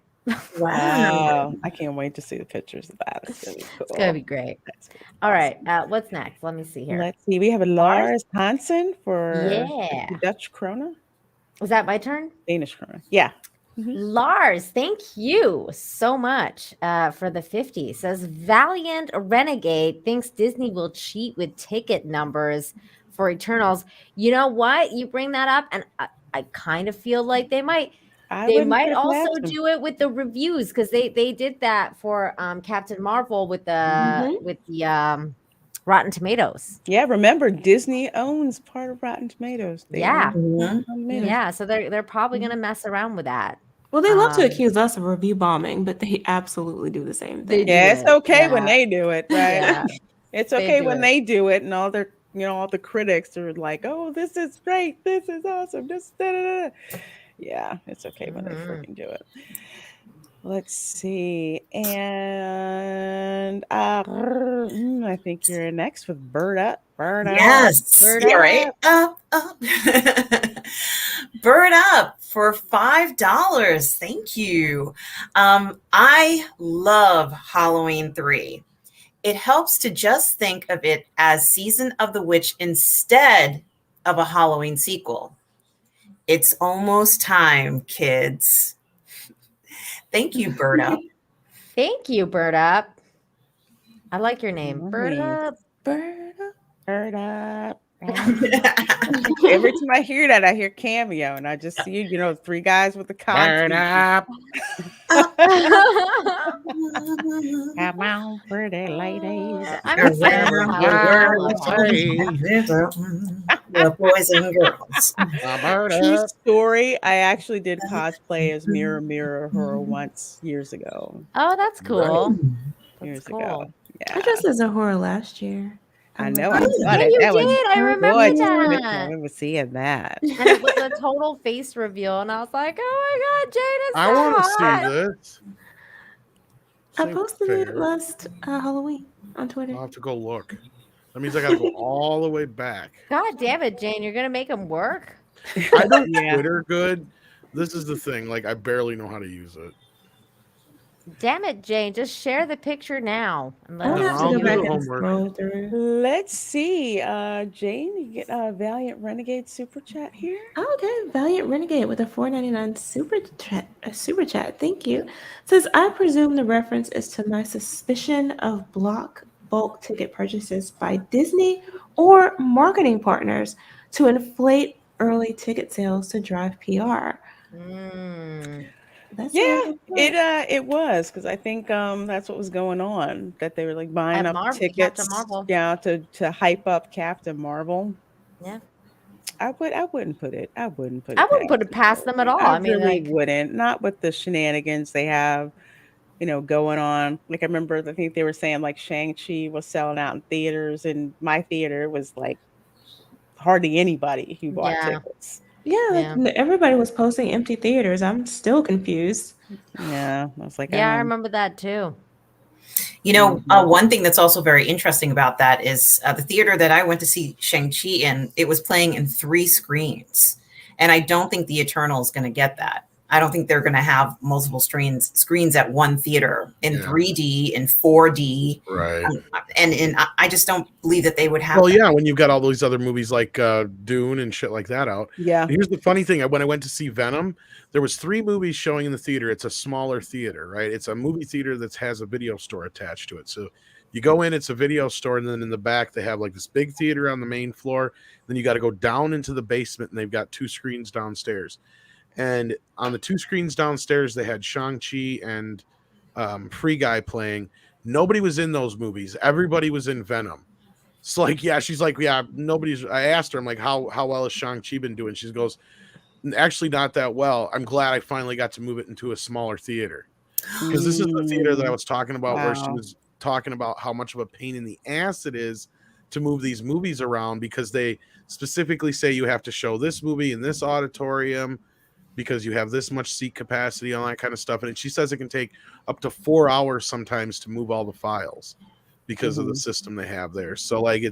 Wow. I can't wait to see the pictures of that. It's gonna be cool. It's gonna be great. That's gonna be All right. awesome. What's next? Let me see here. Let's see. We have a Lars Hansen for Yeah. Dutch krona, Is that my turn? Danish krona. Yeah. Lars, thank you so much for the 50. Says Valiant Renegade thinks Disney will cheat with ticket numbers for Eternals. You know what? You bring that up, and I kind of feel like they might. I They wouldn't might put it also past them. do it with the reviews because they did that for Captain Marvel with the Rotten Tomatoes. Yeah, remember Disney owns part of Rotten Tomatoes. They Yeah. own Mhm. Rotten Tomatoes. Yeah, so they're probably gonna mess around with that. Well, they love to Um, accuse us of review bombing, but they absolutely do the same They thing. do. Yeah, it's it, okay when yeah. they do it, right? Yeah, It's they okay do when it. they do it, and all their, all the critics are like, "Oh, this is great. This is awesome. This, da, da, da." Yeah, it's okay when they Mhm. freaking do it. Let's see, and I think you're next with Bird Up. Bird Up. Yes. Bird Yeah, right. Up. Up. Bird up for $5. Thank you. I love Halloween 3. It helps to just think of it as Season of the Witch instead of a Halloween sequel. It's almost time, kids. Thank you, Bird Up. Thank you, Bird Up. I like your name, Bird Nice. Up. Bird up. Bird Up. Right? Every time I hear that, I hear Cameo, and I just see, 3 guys with the Burn costumes. up. Come on, pretty ladies. I'm excited for Around the Halloween. I world, love Halloween. the boys and girls. Burn True up. story. I actually did cosplay as Mirror Mirror Horror once years ago. Oh, that's cool. That's Years cool. ago. I Yeah. dressed as a horror last year. I I'm know. like, I "Oh, saw Yeah, that. you That was did. I remember gorgeous. that. I remember seeing that. And it was a total face reveal, and I was like, "Oh my god, Jade is I so want to hot." see this. I Seems posted it fair. last Halloween on Twitter. I'll have to go look. That means I got to go all the way back. God damn it, Jane! You're gonna make him work. I know Yeah. Twitter good. This is the thing. Like, I barely know how to use it. Damn it, Jane! Just share the picture now and I let don't us have to I'll go do back the and homework. scroll through. Let's see. Jane, you get a Valiant Renegade super chat here. Oh, okay, Valiant Renegade with a $4.99 super chat. Thank you. Says, I presume the reference is to my suspicion of block bulk ticket purchases by Disney or marketing partners to inflate early ticket sales to drive PR. Mm. That's a Yeah, really good point. it was because I think that's what was going on, that they were like buying At up Captain tickets, Marvel. yeah, to hype up Captain Marvel. Yeah. I wouldn't put I it wouldn't past put it the past them at movie. all. I I mean, really like, wouldn't. Not with the shenanigans they have, going on. Like I remember, I think they were saying like Shang-Chi was selling out in theaters, and my theater was like hardly anybody who bought yeah, tickets. Yeah, like yeah. everybody was posting empty theaters. I'm still confused. Yeah, I was like, Yeah, I remember that too. mhm. One thing that's also very interesting about that is the theater that I went to see Shang-Chi in, it was playing in 3 screens. And I don't think the Eternal is going to get that. I don't think they're going to have multiple screens at one theater in Yeah. 3D and 4D. Right. And I just don't believe that they would have Well, that. yeah, when you've got all these other movies like Dune and shit like that out. Yeah. And here's the funny thing: when I went to see Venom, there was 3 movies showing in the theater. It's a smaller theater, right? It's a movie theater that has a video store attached to it. So you go in, it's a video store, and then in the back they have like this big theater on the main floor. Then you got to go down into the basement, and they've got 2 screens downstairs. And on the 2 screens downstairs, they had Shang-Chi and Free Guy playing. Nobody was in those movies. Everybody was in Venom. So like, yeah, she's like, yeah, nobody's. I asked her, I'm like, how well has Shang-Chi been doing? She goes, actually not that well. I'm glad I finally got to move it into a smaller theater, because this is the theater that I Mm, was talking about, where she wow. was talking about how much of a pain in the ass it is to move these movies around, because they specifically say you have to show this movie in this auditorium because you have this much seat capacity, all that kind of stuff. And she says it can take up to 4 hours sometimes to move all the files because of the Mhm. system they have there. So like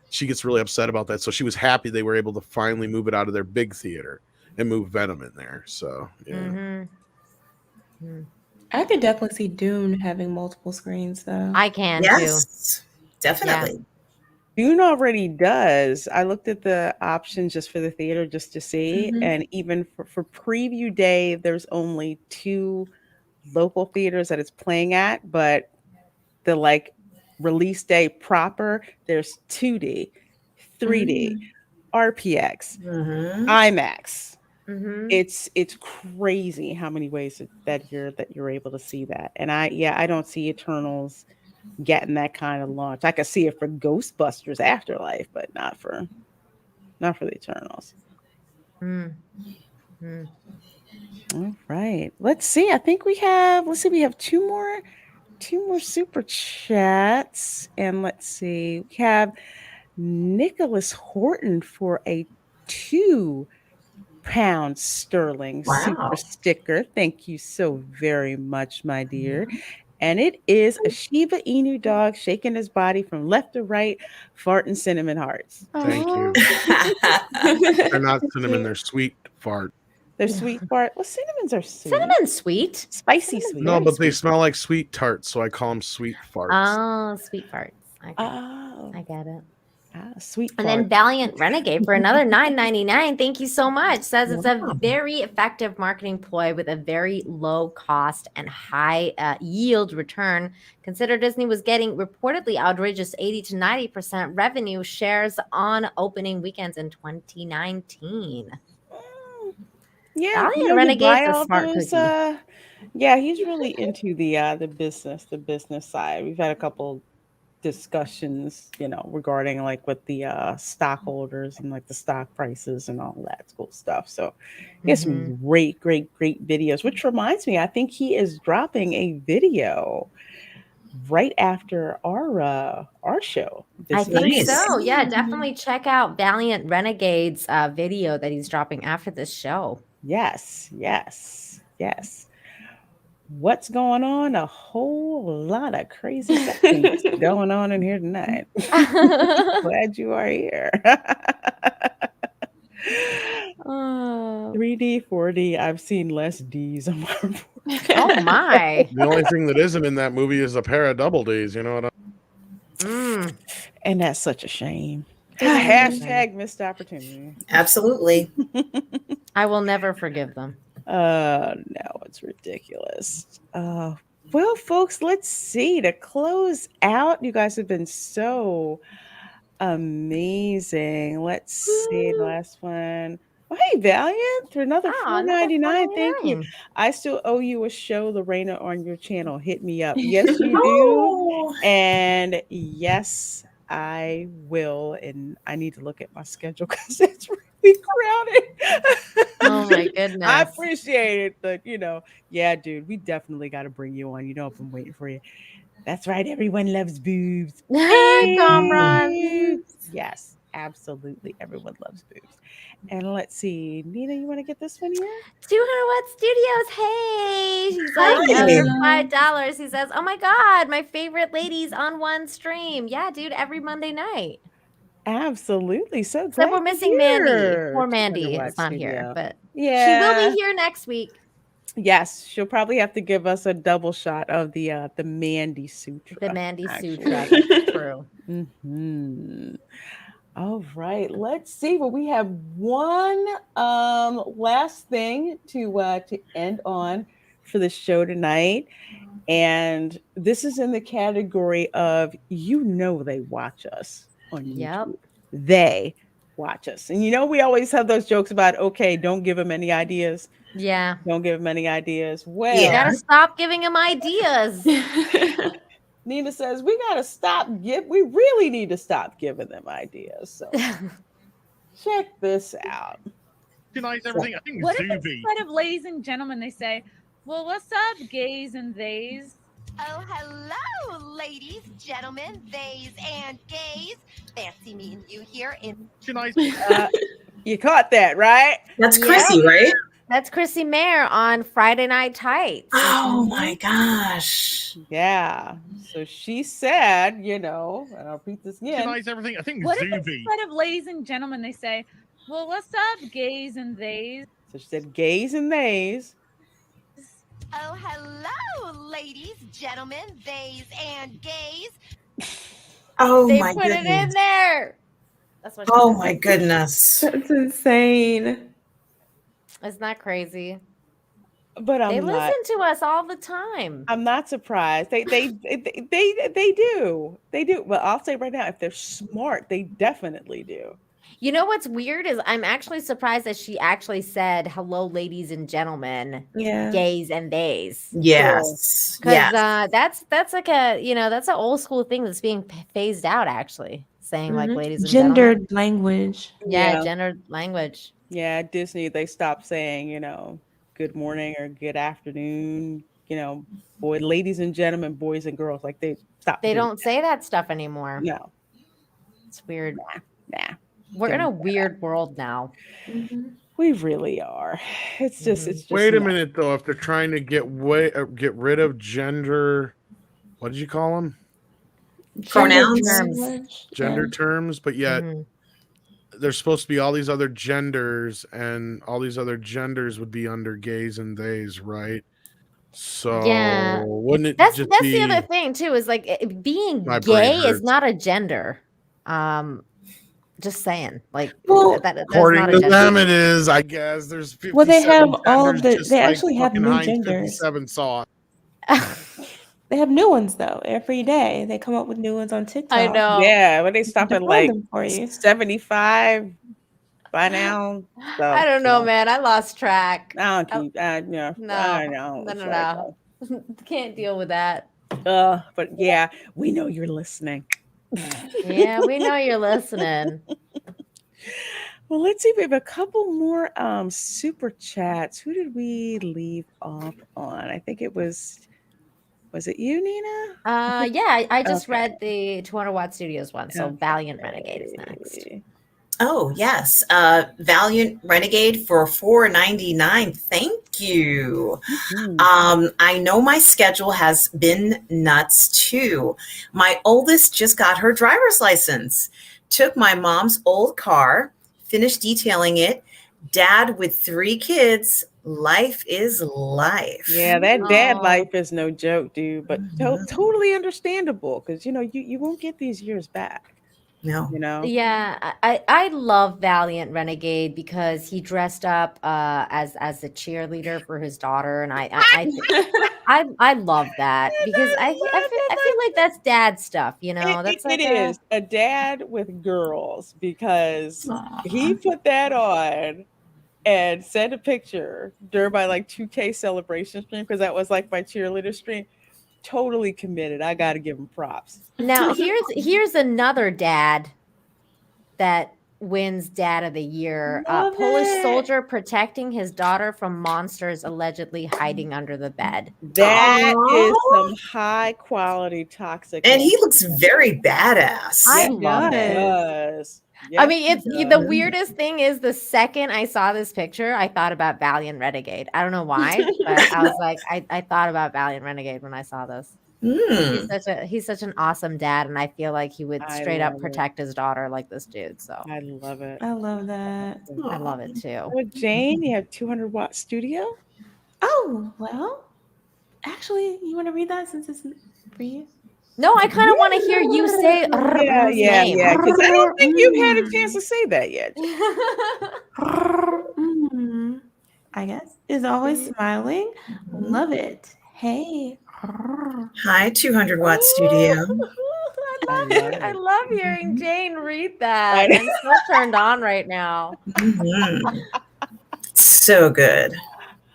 she gets really upset about that. So she was happy they were able to finally move it out of their big theater and move Venom in there. So yeah. Mm-hmm. I could definitely see Dune having multiple screens though. I can too. Yes, definitely. Dune already does. I looked at the options just for the theater just to see, Mhm. and even for preview day, there's only 2 local theaters that it's playing at, but the like release day proper, there's 2D, 3D, Mm. RPX, Hmm. IMAX. Mm-hmm. It's crazy how many ways that you're able to see that. And I don't see Eternals getting that kind of launch. I could see it for Ghostbusters Afterlife, but not for the Eternals. Mm-hmm. All right. Let's see. I think we have two more super chats. And let's see. We have Nicholas Horton for a £2 sterling super Wow. sticker. Thank you so very much, my dear. And it is a Shiba Inu dog shaking his body from left to right, farting cinnamon hearts. Thank Oh. you. They're not cinnamon, they're sweet fart. They're sweet fart. Well, cinnamons are sweet. Cinnamon's sweet. Spicy Cinnamon's sweet. No, very but they sweet. smell like sweet tarts, so I call them sweet farts. Oh, sweet farts. Okay, Oh, I get it. sweet And fart. then Valiant Renegade for another $9.99. Thank you so much. Says it's a Wow. very effective marketing ploy with a very low cost and high yield return. Consider Disney was getting reportedly outrageous 80 to 90% revenue shares on opening weekends in 2019. Mm, yeah, Valiant you Renegade's buy a all smart those. cookie. Yeah, he's really into the business side. We've had a couple discussions, regarding like with the stockholders and like the stock prices and all that cool stuff. So he has Mhm. some great, great, great videos, which reminds me, I think he is dropping a video right after our show I this think evening. Nice. so. Yeah, Mhm. definitely check out Valiant Renegade's video that he's dropping after this show. Yes, yes, yes. What's going on? A whole lot of crazy sexiness going on in here tonight. Glad you are here. Oh. 3D, 4D. I've seen less D's on my report. Oh my. The only thing that isn't in that movie is a pair of double D's, you know what I Mm, And that's such a shame. it is a shame. Hashtag missed opportunity. Absolutely. I will never forgive them. No, it's ridiculous. Well, folks, let's see. To close out, you guys have been so amazing. Let's see the last one. Oh, hey, Valiant, for another Oh, another $4.99. Thank you. $4.99. I still owe you a show, Lorena, on your channel. Hit me up. Yes, you do. Oh, And yes, I will. And I need to look at my schedule because it's really crowded. Oh my I goodness. appreciate it. But, yeah, dude, we definitely got to bring you on. I've been waiting for you. That's right. Everyone loves boobs. Kamran. Boobs. Yes, absolutely. Everyone loves boobs. And let's see, Nina, you want to get this one here? 200 Watt Studios. Hey, he's like Hi. under $5. He says, "Oh my god, my favorite ladies on one stream." Yeah, dude, every Monday night. Absolutely. So Except glad we're to missing Mandy. hear. Poor 200 Mandy Watt is not here, Studio. but she will Yeah. be here next week. Yes, she'll probably have to give us a double shot of the Mandy Sutra. The Mandy actually. Sutra. That's true. Mhm. All right, let's see. Well, we have one last thing to end on for the show tonight. And this is in the category of they watch us on Yep. YouTube. They watch us. And we always have those jokes about, okay, don't give them any ideas. Yeah. Don't give them any ideas. Well, You gotta stop giving him ideas. Nina says we really need to stop giving them ideas. So check this out. Denies everything. I think What if Zuby. instead of ladies and gentlemen, they say, well, what's up, gays and theys? Oh, hello, ladies, gentlemen, theys, and gays. Fancy meeting you here in. Denies. You caught that, right? That's Yep. Chrissy, right? That's Chrissy Mayer on Friday Night Tights. Oh my gosh. Yeah. So she said, and I'll repeat this again. Denies everything. I think What if Zuby. instead of ladies and gentlemen, they say, well, what's up, gays and theys? So she said gays and theys. Oh, hello, ladies, gentlemen, theys, and gays. Oh They my put it in goodness. there. That's what she Oh said. my goodness. That's insane. Isn't that crazy? But They I'm not. listen to us all the time. I'm not surprised. They do. They do. Well, I'll say right now, if they're smart, they definitely do. You know what's weird is I'm actually surprised that she actually said hello, ladies and gentlemen, Yeah. gays and theys. Yes. Because Yes. that's like that's an old school thing that's being phased out, actually, saying like Mhm. ladies and gentlemen. Gendered language. Yeah, gendered language. Yeah, at Disney, they stopped saying, good morning or good afternoon, ladies and gentlemen, boys and girls. Like they stopped. They doing don't say that stuff anymore. No. It's weird. Nah. We're in a weird world now. We really are. It's just Wait a not- minute though. If they're trying to get rid of gender, what did you call them? Pronouns. Gender Yeah. terms, but yet Mhm. there's supposed to be all these other genders, and all these other genders would be under gays and theys, right? So Yeah. wouldn't it That's just the be other thing too, is like being My brain gay is hurts. not a gender. Just saying, like Well, that's according not a to gender. them it is, I guess. There's 57 Well, they have all of genders, the. just They like actually have fucking new Heinz genders. 57 sauce. They have new ones though every day. They come up with new ones on TikTok. I know. Yeah, but they stop at define like them for you. 75 by now. So, I don't know, man. I lost track. I don't keep. I No, know. no, It's no, like, no. Can't deal with that. but yeah, we know you're listening. Yeah, we know you're listening. Well, let's see if we have a couple more super chats. Who did we leave off on? I think it was it you, Nina? Yeah, I just Okay. read the 200 Watt Studios one, so Valiant Renegade is next. Oh yes. Valiant Renegade for $4.99. Thank you. I know my schedule has been nuts too. My oldest just got her driver's license. Took my mom's old car, finished detailing it. Dad with 3 kids. Life is life. Yeah, that dad Aw. life is no joke, dude. But totally understandable because you won't get these years back. No. Yeah, I love Valiant Renegade because he dressed up as a cheerleader for his daughter, and I love that because I feel like that's dad stuff, That's like It is a dad with girls because he put that on and sent a picture during my like 2K celebration stream because that was like my cheerleader stream. Totally committed. I got to give him props. Now here's another dad that wins Dad of the Year. Love Polish it. soldier protecting his daughter from monsters allegedly hiding under the bed. That is Aw. some high quality toxic. And he love. looks very badass. I Yes, love he it. does. I Yes, mean, he it's the does. weirdest thing is the second I saw this picture, I thought about Valiant Renegade. I don't know why, but I was like, I thought about Valiant Renegade when I saw this. He's such an awesome dad, and I feel like he would I straight up love it. protect his daughter like this dude. So I love it. I love that. I love it too. Oh, Jane, you have 200-watt studio? Oh, well, actually, you want to read that since it's for you? No, I kind of want to hear you say Yeah, his yeah, name. yeah. Because I don't think you've had a chance to say that yet. Mm, I guess is always smiling. Love it. Hey. Hi, 200-watt studio. I love hearing Jane read that. I'm so turned on right now. So good.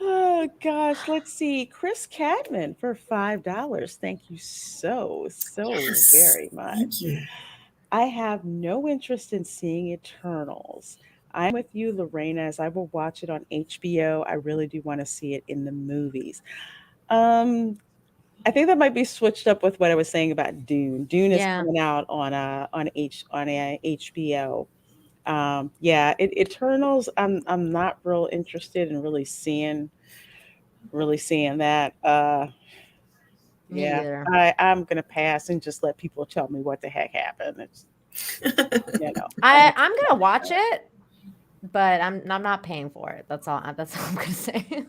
Oh gosh, let's see. Chris Cadman for $5. Thank you so very much. Thank you. I have no interest in seeing Eternals. I'm with you, Lorena, as I will watch it on HBO. I really do want to see it in the movies. I think that might be switched up with what I was saying about Dune. Dune is Yeah. coming out on HBO. Yeah, Eternals. I'm not real interested in really seeing that. Me Yeah, either. I'm gonna pass and just let people tell me what the heck happened. It's, I'm gonna watch it, but I'm not paying for it. That's all I'm gonna say.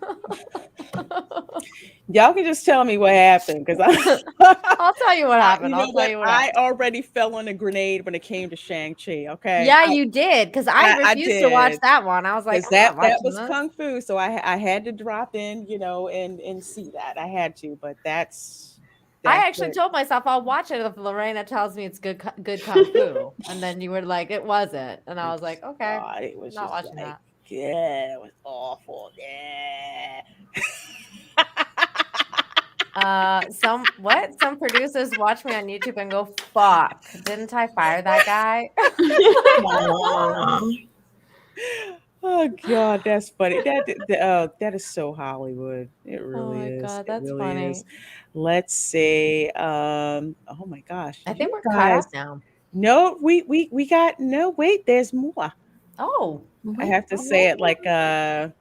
Y'all can just tell me what happened because I'll tell you what happened. You know I'll tell you what I happened. already fell on a grenade when it came to Shang-Chi. Okay. Yeah, you did because I refused to watch did. that one. I was like, 'Cause I'm not that watching was this. kung fu, so I had to drop in, and see that. I had to, but that's I actually it. told myself I'll watch it if Lorena tells me it's good kung fu, and then you were like, it wasn't, and I was like, okay, God, it was not just watching like, that. yeah, it was awful. Yeah. Some producers watch me on YouTube and go, fuck, didn't I fire that guy? Oh God, that's funny. That is so Hollywood. It really my is. God, It that's really funny. is. Let's see. Oh my gosh. I think you we're caught up guys- now. No, we got no. Wait, there's more. Oh, I have to say it like Marissa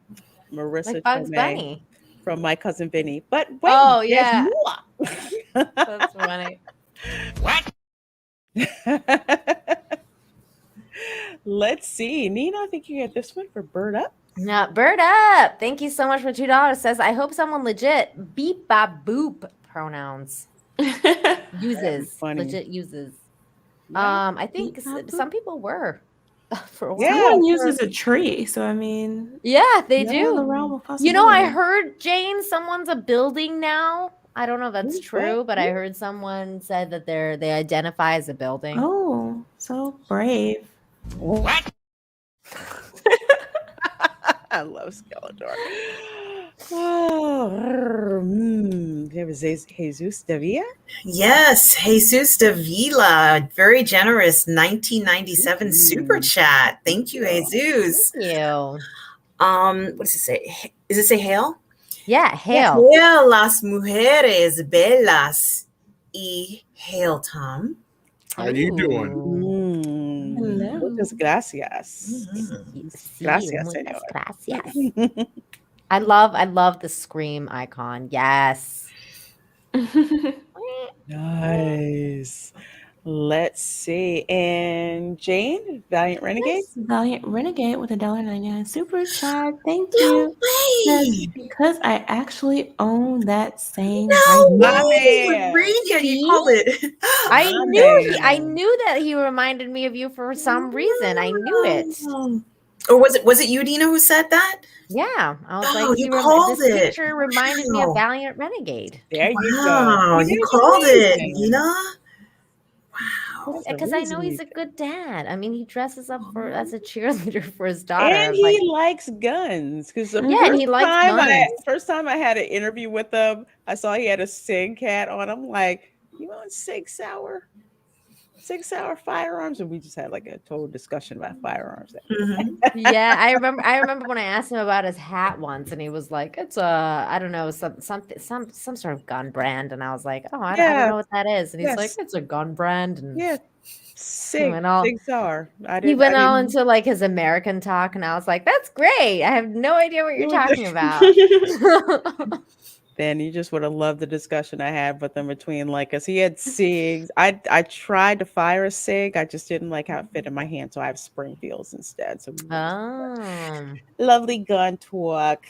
like Bugs Tomei Bunny. from My Cousin Vinny. But wait, Oh, there's yeah. more. That's funny. Let's see. Nina, I think you get this one for Bird Up. Now, Bird Up. Thank you so much for $2. Says, I hope someone legit beep bop boop pronouns uses. funny. Legit uses. Yeah. I think some people were for a while. Yeah, Someone uses a tree, so I mean, Yeah, they yeah, the do. realm of You know, I possibility. heard, Jane, someone's a building now. I don't know if that's Ooh, true, what? but I heard someone said that they identify as a building. Oh, so brave. What? I love Skeletor. Oh, there was Jesus Davia. Yes, Jesus Davila, very generous 1997 super chat. Thank you, Jesus. Thank you. What does it say? Does it say hail? Yeah, hail. Hail las mujeres bellas y hail Tom. How you doing? Hello. Muchas gracias. Gracias, muchas señor. gracias. I love the scream icon. Yes. Nice. Let's see. And Jane, Valiant Renegade. Yes, Valiant Renegade with $1.99 super chat. Thank you. Says, because I actually own that same. My man. Yeah, you called it. I My knew that he reminded me of you for some reason. I knew it. Or was it you, Dina, who said that? Yeah, I was Oh, like, you called this it. picture reminded me of Wow. Valiant Renegade. There you Wow, go. you called it, Dina. Wow. There's a Because I know reason he's he a good dad. I mean, he dresses up for as a cheerleader for his and daughter. I'm he like, likes guns because the yeah, and he likes guns. first time I had an interview with him, I saw he had a SIG cat on. I'm like, you want Sig Sauer firearms? And we just had like a total discussion about firearms. Yeah, I remember when I asked him about his hat once, and he was like, "It's a, I don't know, some sort of gun brand." And I was like, "Oh, I don't know what that is." And he's like, Yes. "It's a gun brand." And Yeah. he went all Sig Sauer. into like his American talk, and I was like, "That's great. I have no idea what you're talking about." Then you just would have loved the discussion I had with him between like, cause he had SIGs. I tried to fire a SIG. I just didn't like how it fit in my hand, so I have Springfields instead. So lovely gun talk.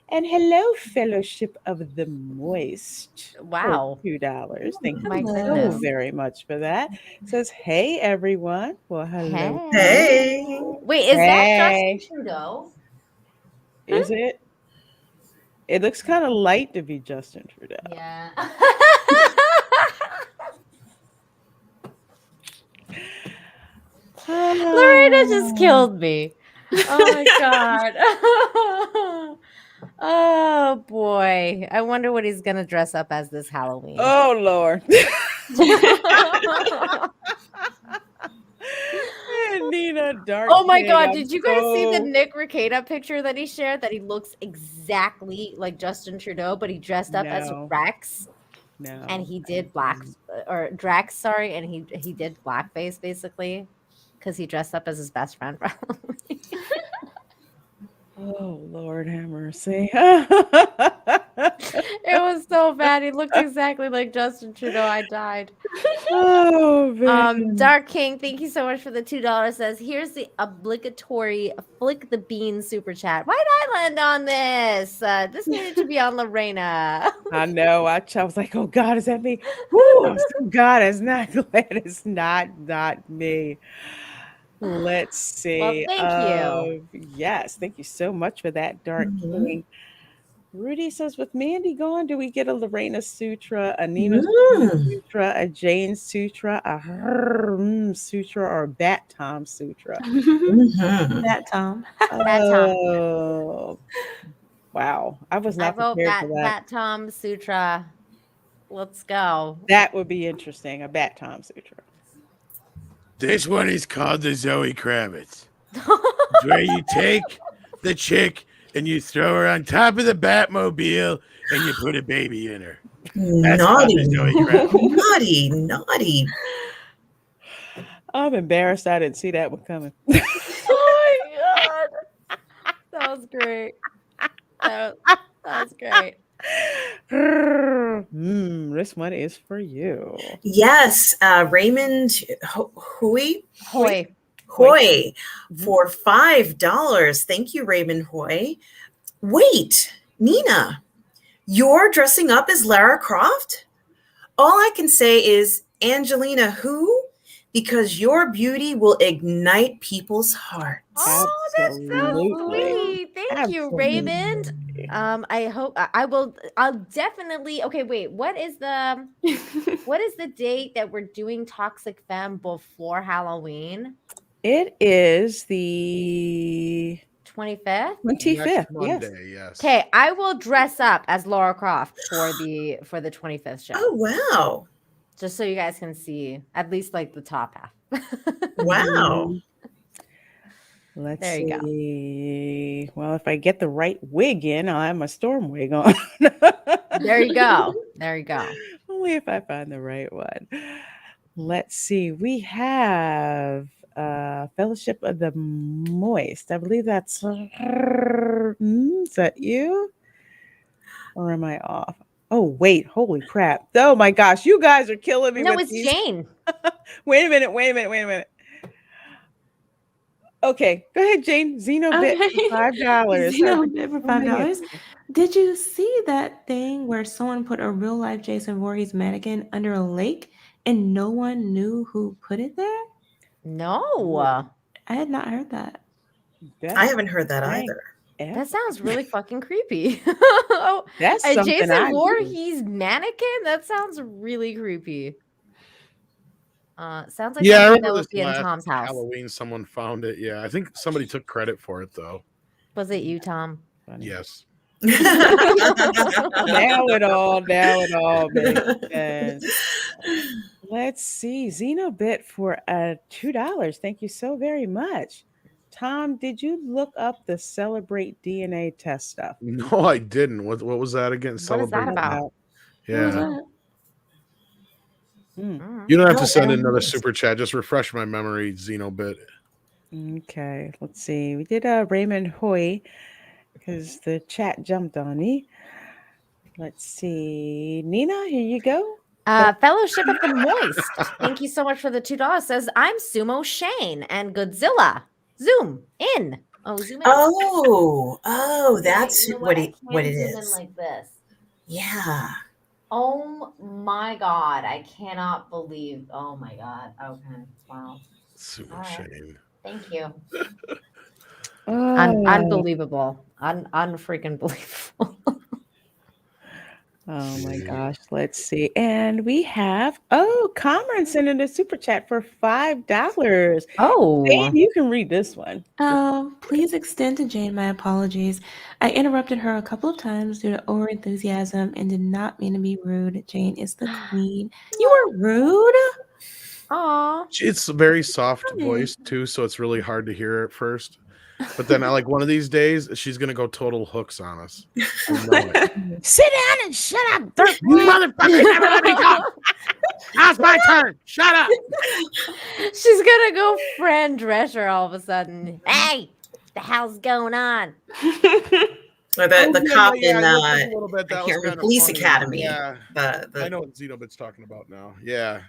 And hello, Fellowship of the Moist. Wow. For $2. Thank My you so goodness. very much for that. Says, hey everyone. Well, hello. Hey. Wait, is that Hey. Justin Trudeau? Is it? It looks kind of light to be Justin Trudeau. Yeah. Lorena just killed me. Oh my god. Oh boy. I wonder what he's gonna dress up as this Halloween. Oh Lord. Nina, dark. Oh my god, I'm did you guys see the so- Nick Rekieta picture that he shared? That he looks exactly like Justin Trudeau, but he dressed up as No. Rex. No. And he did Drax, sorry, and he did blackface basically because he dressed up as his best friend for Halloween. Oh Lord have mercy. It was so bad. He looked exactly like Justin Trudeau. I died. Oh man. Dark King, thank you so much for the $2. Says, here's the obligatory flick the bean super chat. Why'd I land on this? This needed to be on Lorena. I know. I was like, oh God, is that me? Woo, I'm so God, it's not glad it's not me. Let's see. Well, thank you. Yes, thank you so much for that, Dark King. Rudy says, with Mandy gone, do we get a Lorena Sutra, a Nina Sutra, a Jane Sutra, a Rrrrrr Sutra, or a Bat Tom Sutra? That Tom. Oh, wow. I was I not wrote prepared for that. Bat Tom Sutra. Let's go. That would be interesting, a Bat Tom Sutra. This one is called the Zoe Kravitz. It's where you take the chick and you throw her on top of the Batmobile and you put a baby in her. That's Naughty. called the Zoe Kravitz. Naughty. I'm embarrassed I didn't see that one coming. Oh my god. That was great. That was great. This one is for you. Yes, Raymond Hoy Hoy. For $5. Thank you, Raymond Hoy. Wait, Nina, you're dressing up as Lara Croft? All I can say is, Angelina, who? Because your beauty will ignite people's hearts. Oh, that's so sweet. Thank you, Raymond. I hope I'll definitely. Okay, wait. What is the date that we're doing Toxic Femme before Halloween? It is the 25th. 25th. Monday, yes. Okay, I will dress up as Laura Croft for the 25th show. Oh wow. Just so you guys can see at least like the top half. Wow. Let's There you see. Well, if I get the right wig in, I'll have my storm wig on. There you go. There you go. Only if I find the right one. Let's see. We have Fellowship of the Moist. I believe that's is that you? Or am I off? Oh, wait. Holy crap. Oh my gosh. You guys are killing me. No, with it's these. Jane. Wait a minute. Okay, go ahead, Jane. Xenobit for $5. Xenobit for $5. Did you see that thing where someone put a real life Jason Voorhees mannequin under a lake and no one knew who put it there? No. I had not heard that. I haven't heard that either. That sounds really fucking creepy. That's a something Jason I do. Voorhees mannequin? That sounds really creepy. Sounds like Yeah, I something remember that this would be in last Tom's house. Halloween. Someone found it. Yeah, I think somebody took credit for it though. Was it you, Tom? Funny. Yes. Now it all makes sense. Let's see. Xenobit for $2. Thank you so very much. Tom, did you look up the Celebrate DNA test stuff? No, I didn't. What was that again? What is that Celebrate. about? Yeah. Hmm. You don't have to No, send I another don't. super chat. Just refresh my memory, Xenobit. Okay, let's see. We did Raymond Hoy because the chat jumped on me. Let's see. Nina, here you go. Fellowship of the Moist. Thank you so much for the $2. Says I'm Sumo Shane and Godzilla. Zoom in. Oh, zoom in. Oh, that's You know what I it can zoom in is. like this. Yeah. Oh my god, I cannot believe. Oh my god. Okay, wow. Sumo All right. Shane. Thank you. Oh, Unbelievable. Unfreaking believable. oh my See. gosh. Let's see. And we have, Kamran sending a super chat for $5. Oh. Dave, you can read this one. Please extend to Jane my apologies. I interrupted her a couple of times due to over enthusiasm and did not mean to be rude. Jane is the queen. You were rude. Aw. It's a very soft Hi. voice too, so it's really hard to hear at first. But then, I like one of these days, she's gonna go total hooks on us. I know it. Sit down and shut up, dirt You motherfucker never let me talk. Now it's my turn. Shut up. She's gonna go Fran Drescher all of a sudden. Hey, the hell's going on? Or the cop yeah, in I looked up a little bit. I That can't was remember, kind of Police funny. Academy. Yeah, The I know what Xenobit's talking about now. Yeah,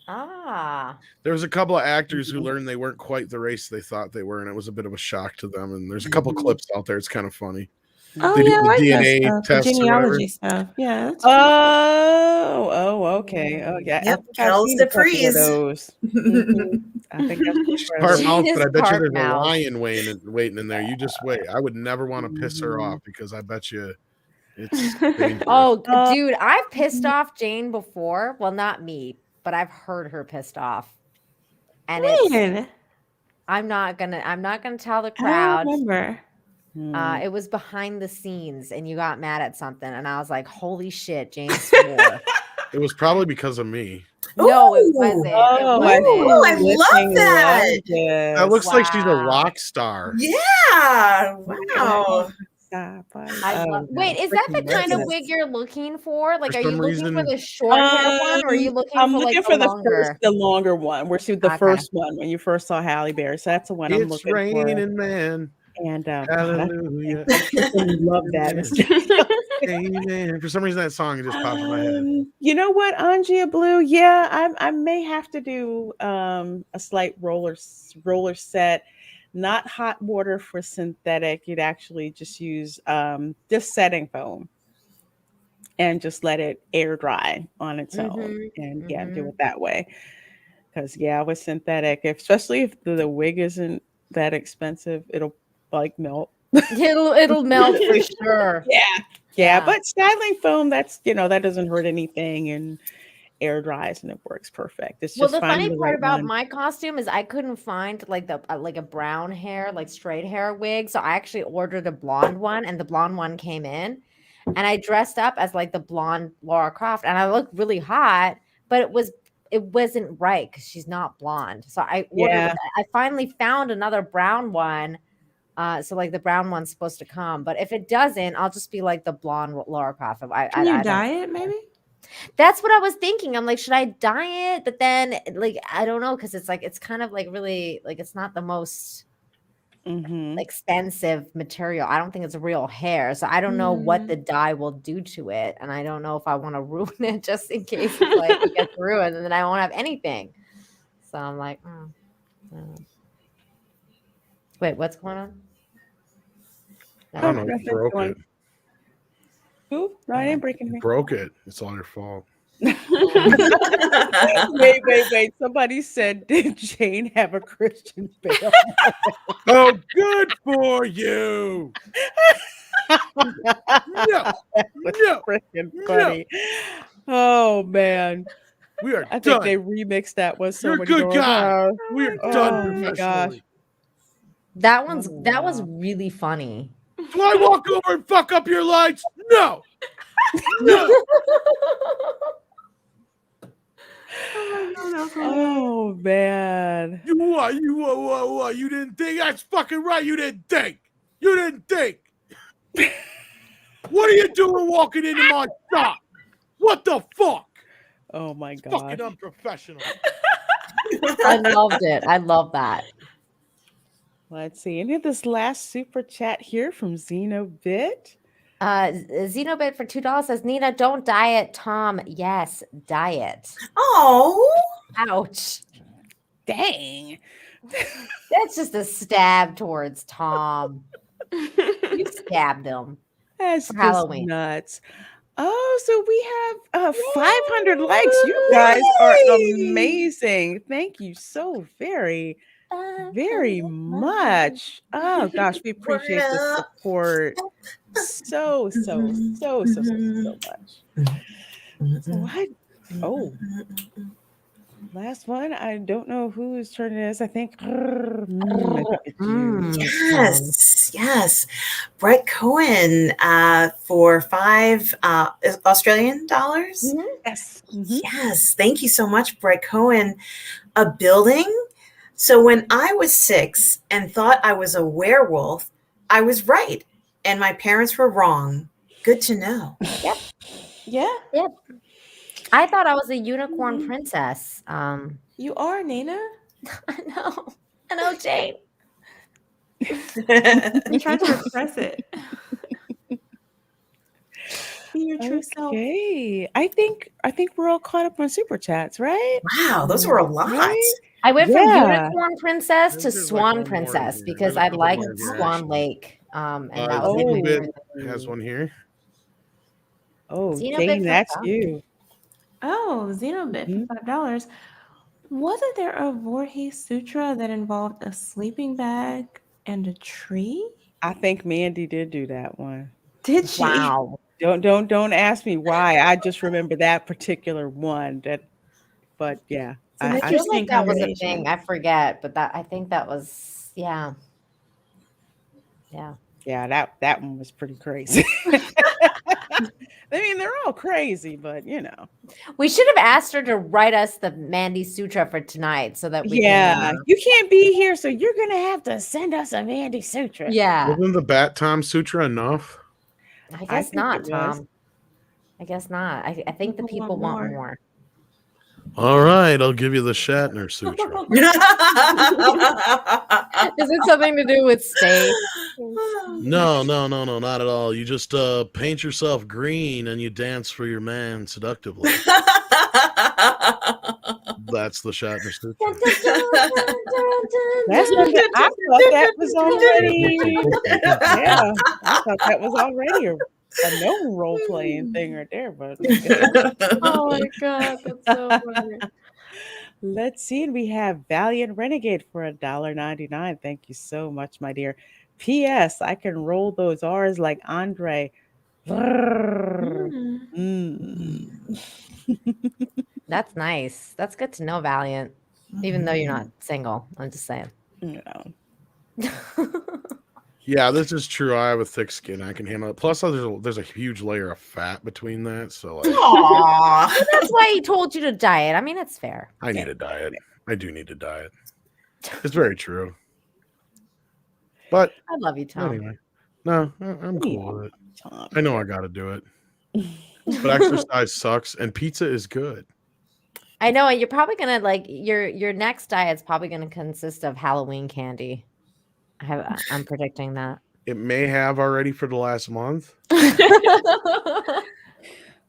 Ah. there was a couple of actors who learned they weren't quite the race they thought they were, and it was a bit of a shock to them. And there's a couple clips out there. It's kind of funny. Oh They do yeah, I the like that DNA stuff. The tests or whatever. genealogy stuff. Yeah. That's cool. Okay. Oh, yeah. Yep, I think I've Kel's seen a couple of Dupree's. those. Mhm. I think I've She's seen part those. mouth, Jane but I is bet you part there's a mouth. lion waiting in there. You just wait. I would never want to piss her Mhm. off because I bet you it's dangerous. Oh, dude, I've pissed off Jane before. Well, not me, but I've heard her pissed off. And it's When? I'm not gonna tell the I don't crowd. remember. It was behind the scenes and you got mad at something and I was like, holy shit, Jane swore. It was probably because of me. No, it Ooh. wasn't. Oh, It I wasn't. Ooh, I see. love Flipping that. That lunges. looks like she's a Wow. rock star. Yeah. Wow. Stop. I love. Oh, Wait, is that the freaking kind of lunges. wig you're looking for? Like, For are you some looking for reason- the short hair one, or are you looking I'm for looking like for the the longer? longer one. We're shooting the Okay. first one when you first saw Halle Berry. So that's the one I'm It's looking for. raining, man. And Hallelujah. I freaking love that. Amen. For some reason, that song just popped in my head. You know what, Angia Blue? Yeah, I may have to do a slight roller set. Not hot water for synthetic. You'd actually just use just setting foam and just let it air dry on its own. And yeah, do it that way. Because yeah, with synthetic, especially if the wig isn't that expensive, it'll like melt. It'll melt for sure. Yeah, but styling foam, that's that doesn't hurt anything and air dries and it works perfect. It's Well, just the finding funny the part right about one. my costume is I couldn't find like like a brown hair, like straight hair wig. So I actually ordered a blonde one, and the blonde one came in, and I dressed up as like the blonde Laura Croft, and I looked really hot, but it wasn't right because she's not blonde. So I ordered. I finally found another brown one. So like the brown one's supposed to come, but if it doesn't, I'll just be like the blonde Laura Croft. Can you dye it, maybe? That's what I was thinking. I'm like, should I dye it? But then, like, I don't know, because it's like it's kind of like really like it's not the most expensive material. I don't think it's real hair, so I don't know what the dye will do to it, and I don't know if I want to ruin it just in case like it gets ruined, and then I won't have anything. So I'm like, wait, what's going on? I don't know. You broke it. Who? No, I didn't break anything. You broke it. It's all your fault. Wait. Somebody said, did Jane have a Christian Bale? Oh, good for you. No. Freaking funny. Oh man. We are I think done. they remixed that with so You're a many good doors. guy. We are done Oh my gosh. professionally. That Oh, was wow. really funny. Do I walk over and fuck up your lights? No. No. Oh my god, that was hilarious. Oh man. You what? You what? You didn't think? That's fucking right. You didn't think. You didn't think. What are you doing walking into my shop? What the fuck? Oh my It's gosh. fucking unprofessional. I loved it. I love that. Let's see. And this last super chat here from Xenobit. Xenobit for $2 says, Nina, don't diet. Tom, yes, diet. Oh, Ouch. Dang. That's just a stab towards Tom. You stabbed him. That's For just Halloween. nuts. Oh, so we have 500 likes. You guys are amazing. Thank you so very much. Oh gosh, we appreciate the support so much. So last one. I don't know whose turn it is. I think, I think it's you. Yes. Brett Cohen for $5 Australian dollars. Yes. Yes. Thank you so much, Brett Cohen. A building. So when I was 6 and thought I was a werewolf, I was right. And my parents were wrong. Good to know. Yep. Yeah. I thought I was a unicorn princess. You are, Nina. I know, Jane. I'm trying to repress it. Be your true self. Okay. I think we're all caught up on super chats, right? Wow, those were a lot. Right? I went from Yeah. unicorn princess to There's like swan one more princess here. because There's a I couple liked more here, Swan actually. Lake. And that was like my Xenobit favorite. has one here. Oh, Xenobit Dane, for that's $5. you. Oh, Xenobit for $5. Wasn't there a Voorhees Sutra that involved a sleeping bag and a tree? I think Mandy did do that one. Did she? Wow. Don't ask me why. I just remember that particular one. But yeah, It's an I feel interesting like that was a combination. thing. I forget, but I think that was yeah. That one was pretty crazy. I mean, they're all crazy, but you know. We should have asked her to write us the Mandy Sutra for tonight so that we can. You can't be here, so you're gonna have to send us a Mandy Sutra. Yeah. Wasn't the Bat Tom Sutra enough? I guess think not, it was. Tom. I guess not. I think the people want more. All right, I'll give you the Shatner Sutra. Is it something to do with space? No, not at all. You just paint yourself green and you dance for your man seductively. That's the Shatner Sutra. That's something I thought that was already. Yeah, I thought that was already a known role playing thing right there. But Oh my god, that's so funny. let's see. And we have Valiant Renegade for $1.99. Thank you so much, my dear. P.S. I can roll those R's like Andre. Rrrrrr. That's nice. That's good to know, Valiant. Even though you're not single, I'm just saying. Yeah, this is true. I have a thick skin. I can handle it. Plus, there's a huge layer of fat between that. So, like, Aww. Well, that's why he told you to diet. I mean, it's fair. I need a diet. I do need a diet. It's very true. But I love you, Tom. anyway, no, I'm cool with it. I know I got to do it. But exercise sucks, and pizza is good. I know, and you're probably gonna like your next diet's probably gonna consist of Halloween candy. I'm predicting that. It may have already for the last month.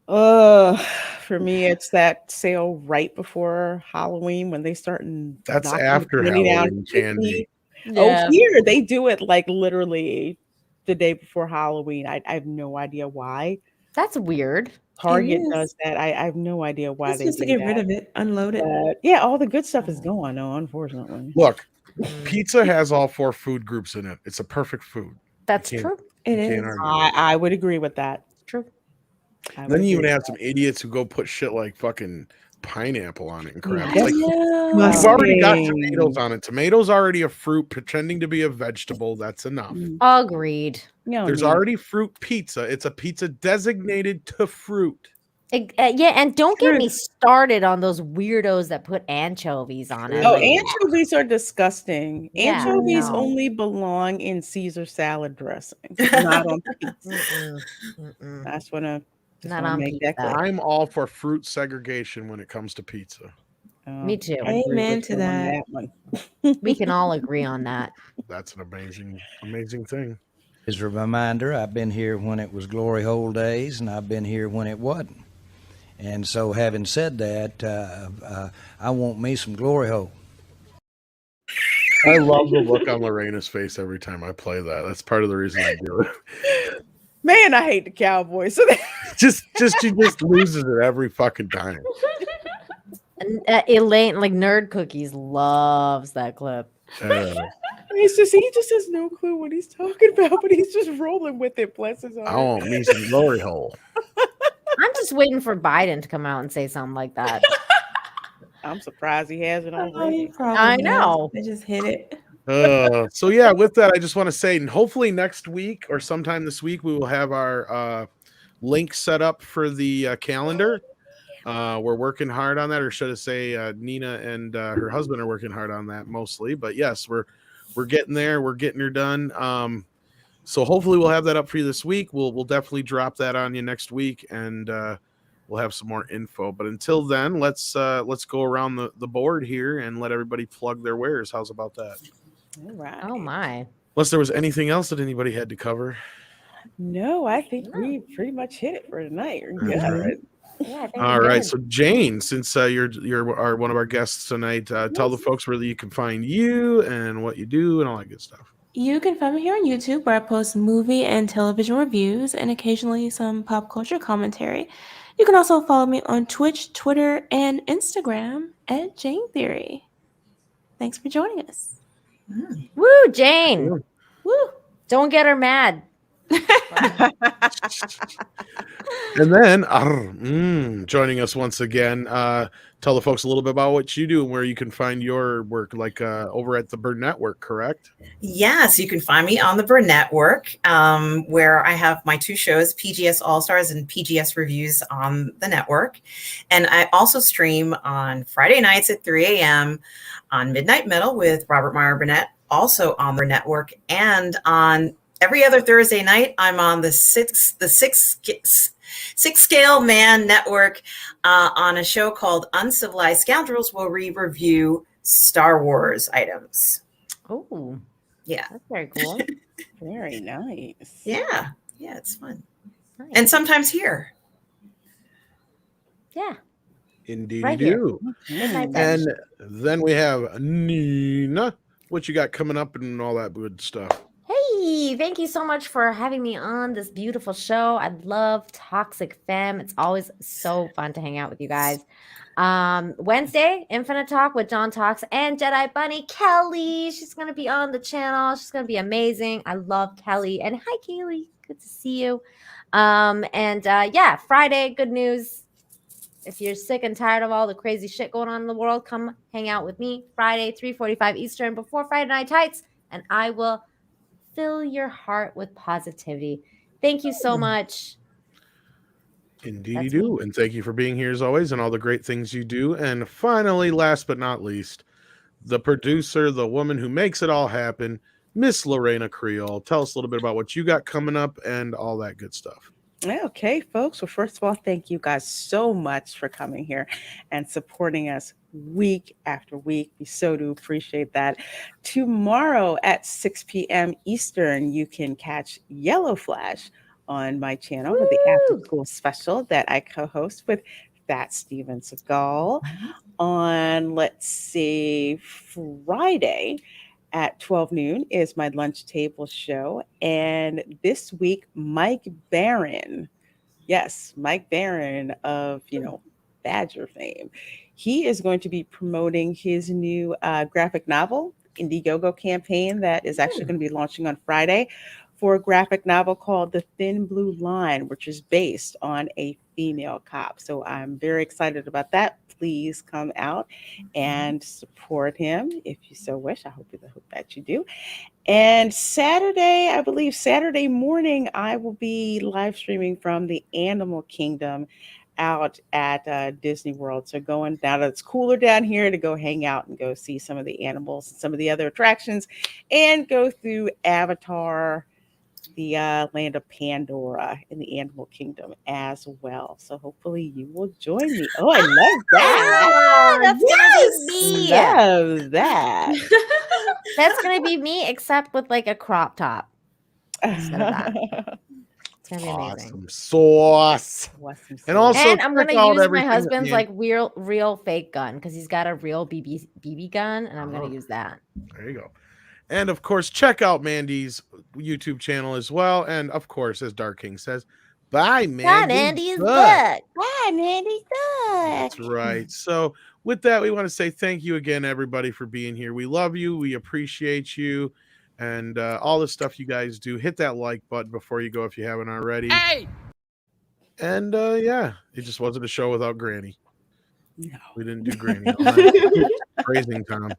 For me, it's that sale right before Halloween when they start. That's after Halloween candy. Oh, here they do it like literally the day before Halloween. I have no idea why. That's weird. Target does that. I have no idea why It's they just do to get that. rid of it, unload it. Yeah, all the good stuff is gone, though, unfortunately. Look, pizza has all 4 food groups in it. It's a perfect food. That's true. It is. I would agree with that. True. Then you even have some idiots who go put shit like fucking pineapple on it and Yeah. crap. It's like Must you've already got be. tomatoes on it. Tomatoes already a fruit pretending to be a vegetable. That's enough. Agreed. No There's need. already fruit pizza. It's a pizza designated to fruit. Yeah, and don't get me started on those weirdos that put anchovies on it. Oh, Like, anchovies are disgusting. Yeah, Anchovies no. only belong in Caesar salad dressings, not on pizza. mm-mm, mm-mm. That's what I just Not want to on make that pizza. clear. I'm all for fruit segregation when it comes to pizza. Me too. I agree Amen with to you on that. that one. We can all agree on that. That's an amazing thing. As a reminder, I've been here when it was glory hole days, and I've been here when it wasn't. And so, having said that, I want me some glory hole. I love the look on Lorena's face every time I play that. That's part of the reason I do it. Man, I hate the Cowboys. So She just loses it every fucking time. And, Elaine, like Nerd Cookies, loves that clip. he just has no clue what he's talking about, but he's just rolling with it. Bless his heart. I want me some glory hole. I'm just waiting for Biden to come out and say something like that. I'm surprised he hasn't Oh, already. he probably I has. know. They just hit it. So yeah, with that, I just want to say, and hopefully next week or sometime this week, we will have our link set up for the calendar. We're working hard on that, or should I say, Nina and her husband are working hard on that mostly. But yes, we're getting there. We're getting her done. So hopefully we'll have that up for you this week. We'll definitely drop that on you next week, and we'll have some more info. But until then, let's go around the board here and let everybody plug their wares. How's about that? All right. Oh my. Unless there was anything else that anybody had to cover. No, I think we pretty much hit it for tonight. We're good. Yeah, I think All we're right. good. So Jane, since you're one of our guests tonight, tell the folks where you can find you and what you do and all that good stuff. You can find me here on YouTube, where I post movie and television reviews and occasionally some pop culture commentary. You can also follow me on Twitch, Twitter, and Instagram at Jane Theory. Thanks for joining us. Woo, Jane. Woo! Don't get her mad. And then joining us once again, tell the folks a little bit about what you do and where you can find your work, like over at the Bird Network, correct? Yes, you can find me on the Bird Network, where I have my two shows, PGS All Stars and PGS Reviews, on the network. And I also stream on Friday nights at 3 a.m. on Midnight Metal with Robert Meyer Burnett, also on the network. And on every other Thursday night, I'm on the Six Scale Man Network on a show called Uncivilized Scoundrels, where we review Star Wars items. Oh, yeah, that's very cool. Very nice. Yeah, it's fun. Nice. And sometimes here. Yeah. Indeed, Right you here. do. And then we have Nina. What you got coming up and all that good stuff? Hey, thank you so much for having me on this beautiful show. I love Toxic Femme. It's always so fun to hang out with you guys. Wednesday, Infinite Talk with John Talks and Jedi Bunny Kelly. She's going to be on the channel. She's going to be amazing. I love Kelly. And hi, Kaylee. Good to see you. Friday, good news. If you're sick and tired of all the crazy shit going on in the world, come hang out with me Friday, 3:45 Eastern, before Friday Night Tights, and I will fill your heart with positivity. Thank you so much. Indeed, you do. And thank you for being here as always and all the great things you do. And finally, last but not least, the producer, the woman who makes it all happen, Miss Lorena Creole. Tell us a little bit about what you got coming up and all that good stuff. Okay, folks. Well, first of all, thank you guys so much for coming here and supporting us week after week. We so do appreciate that. Tomorrow at 6 p.m. Eastern, you can catch Yellow Flash on my channel with the After School special that I co-host with Fat Steven Seagal on, let's see, Friday at 12 noon is my lunch table show. And this week, Mike Barron, yes, Mike Barron of, Badger fame, he is going to be promoting his new graphic novel, Indiegogo campaign, that is actually going to be launching on Friday for a graphic novel called The Thin Blue Line, which is based on a female cop. So I'm very excited about that. Please come out and support him if you so wish. I hope that you do. And Saturday, I believe Saturday morning, I will be live streaming from the Animal Kingdom out at Disney World. So going now that it's cooler down here, to go hang out and go see some of the animals and some of the other attractions, and go through Avatar, the land of Pandora in the Animal Kingdom as well. So hopefully you will join me. Oh, I love that. Ah, that's yes! gonna be me. Love that. That's gonna be me, except with like a crop top instead of that. It's gonna be amazing. Awesome sauce. And also, And I'm check gonna out use my everything that husband's Mandy- like real fake gun because he's got a real BB gun, and I'm gonna use that. There you go. And of course, check out Mandy's YouTube channel as well. And of course, as Dark King says, bye, Mandy. Bye, Mandy's Book. book. Bye, Mandy's book. That's right. So with that, we want to say thank you again, everybody, for being here. We love you. We appreciate you. And all the stuff you guys do. Hit that like button before you go if you haven't already. Hey! And yeah, it just wasn't a show without Granny. No. We didn't do Granny all night. Praising Tom.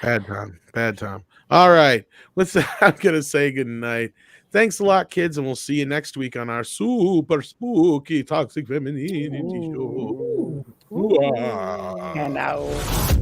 Bad Tom. All right. With that, I'm going to say good night. Thanks a lot, kids, and we'll see you next week on our super spooky toxic femininity show. And now.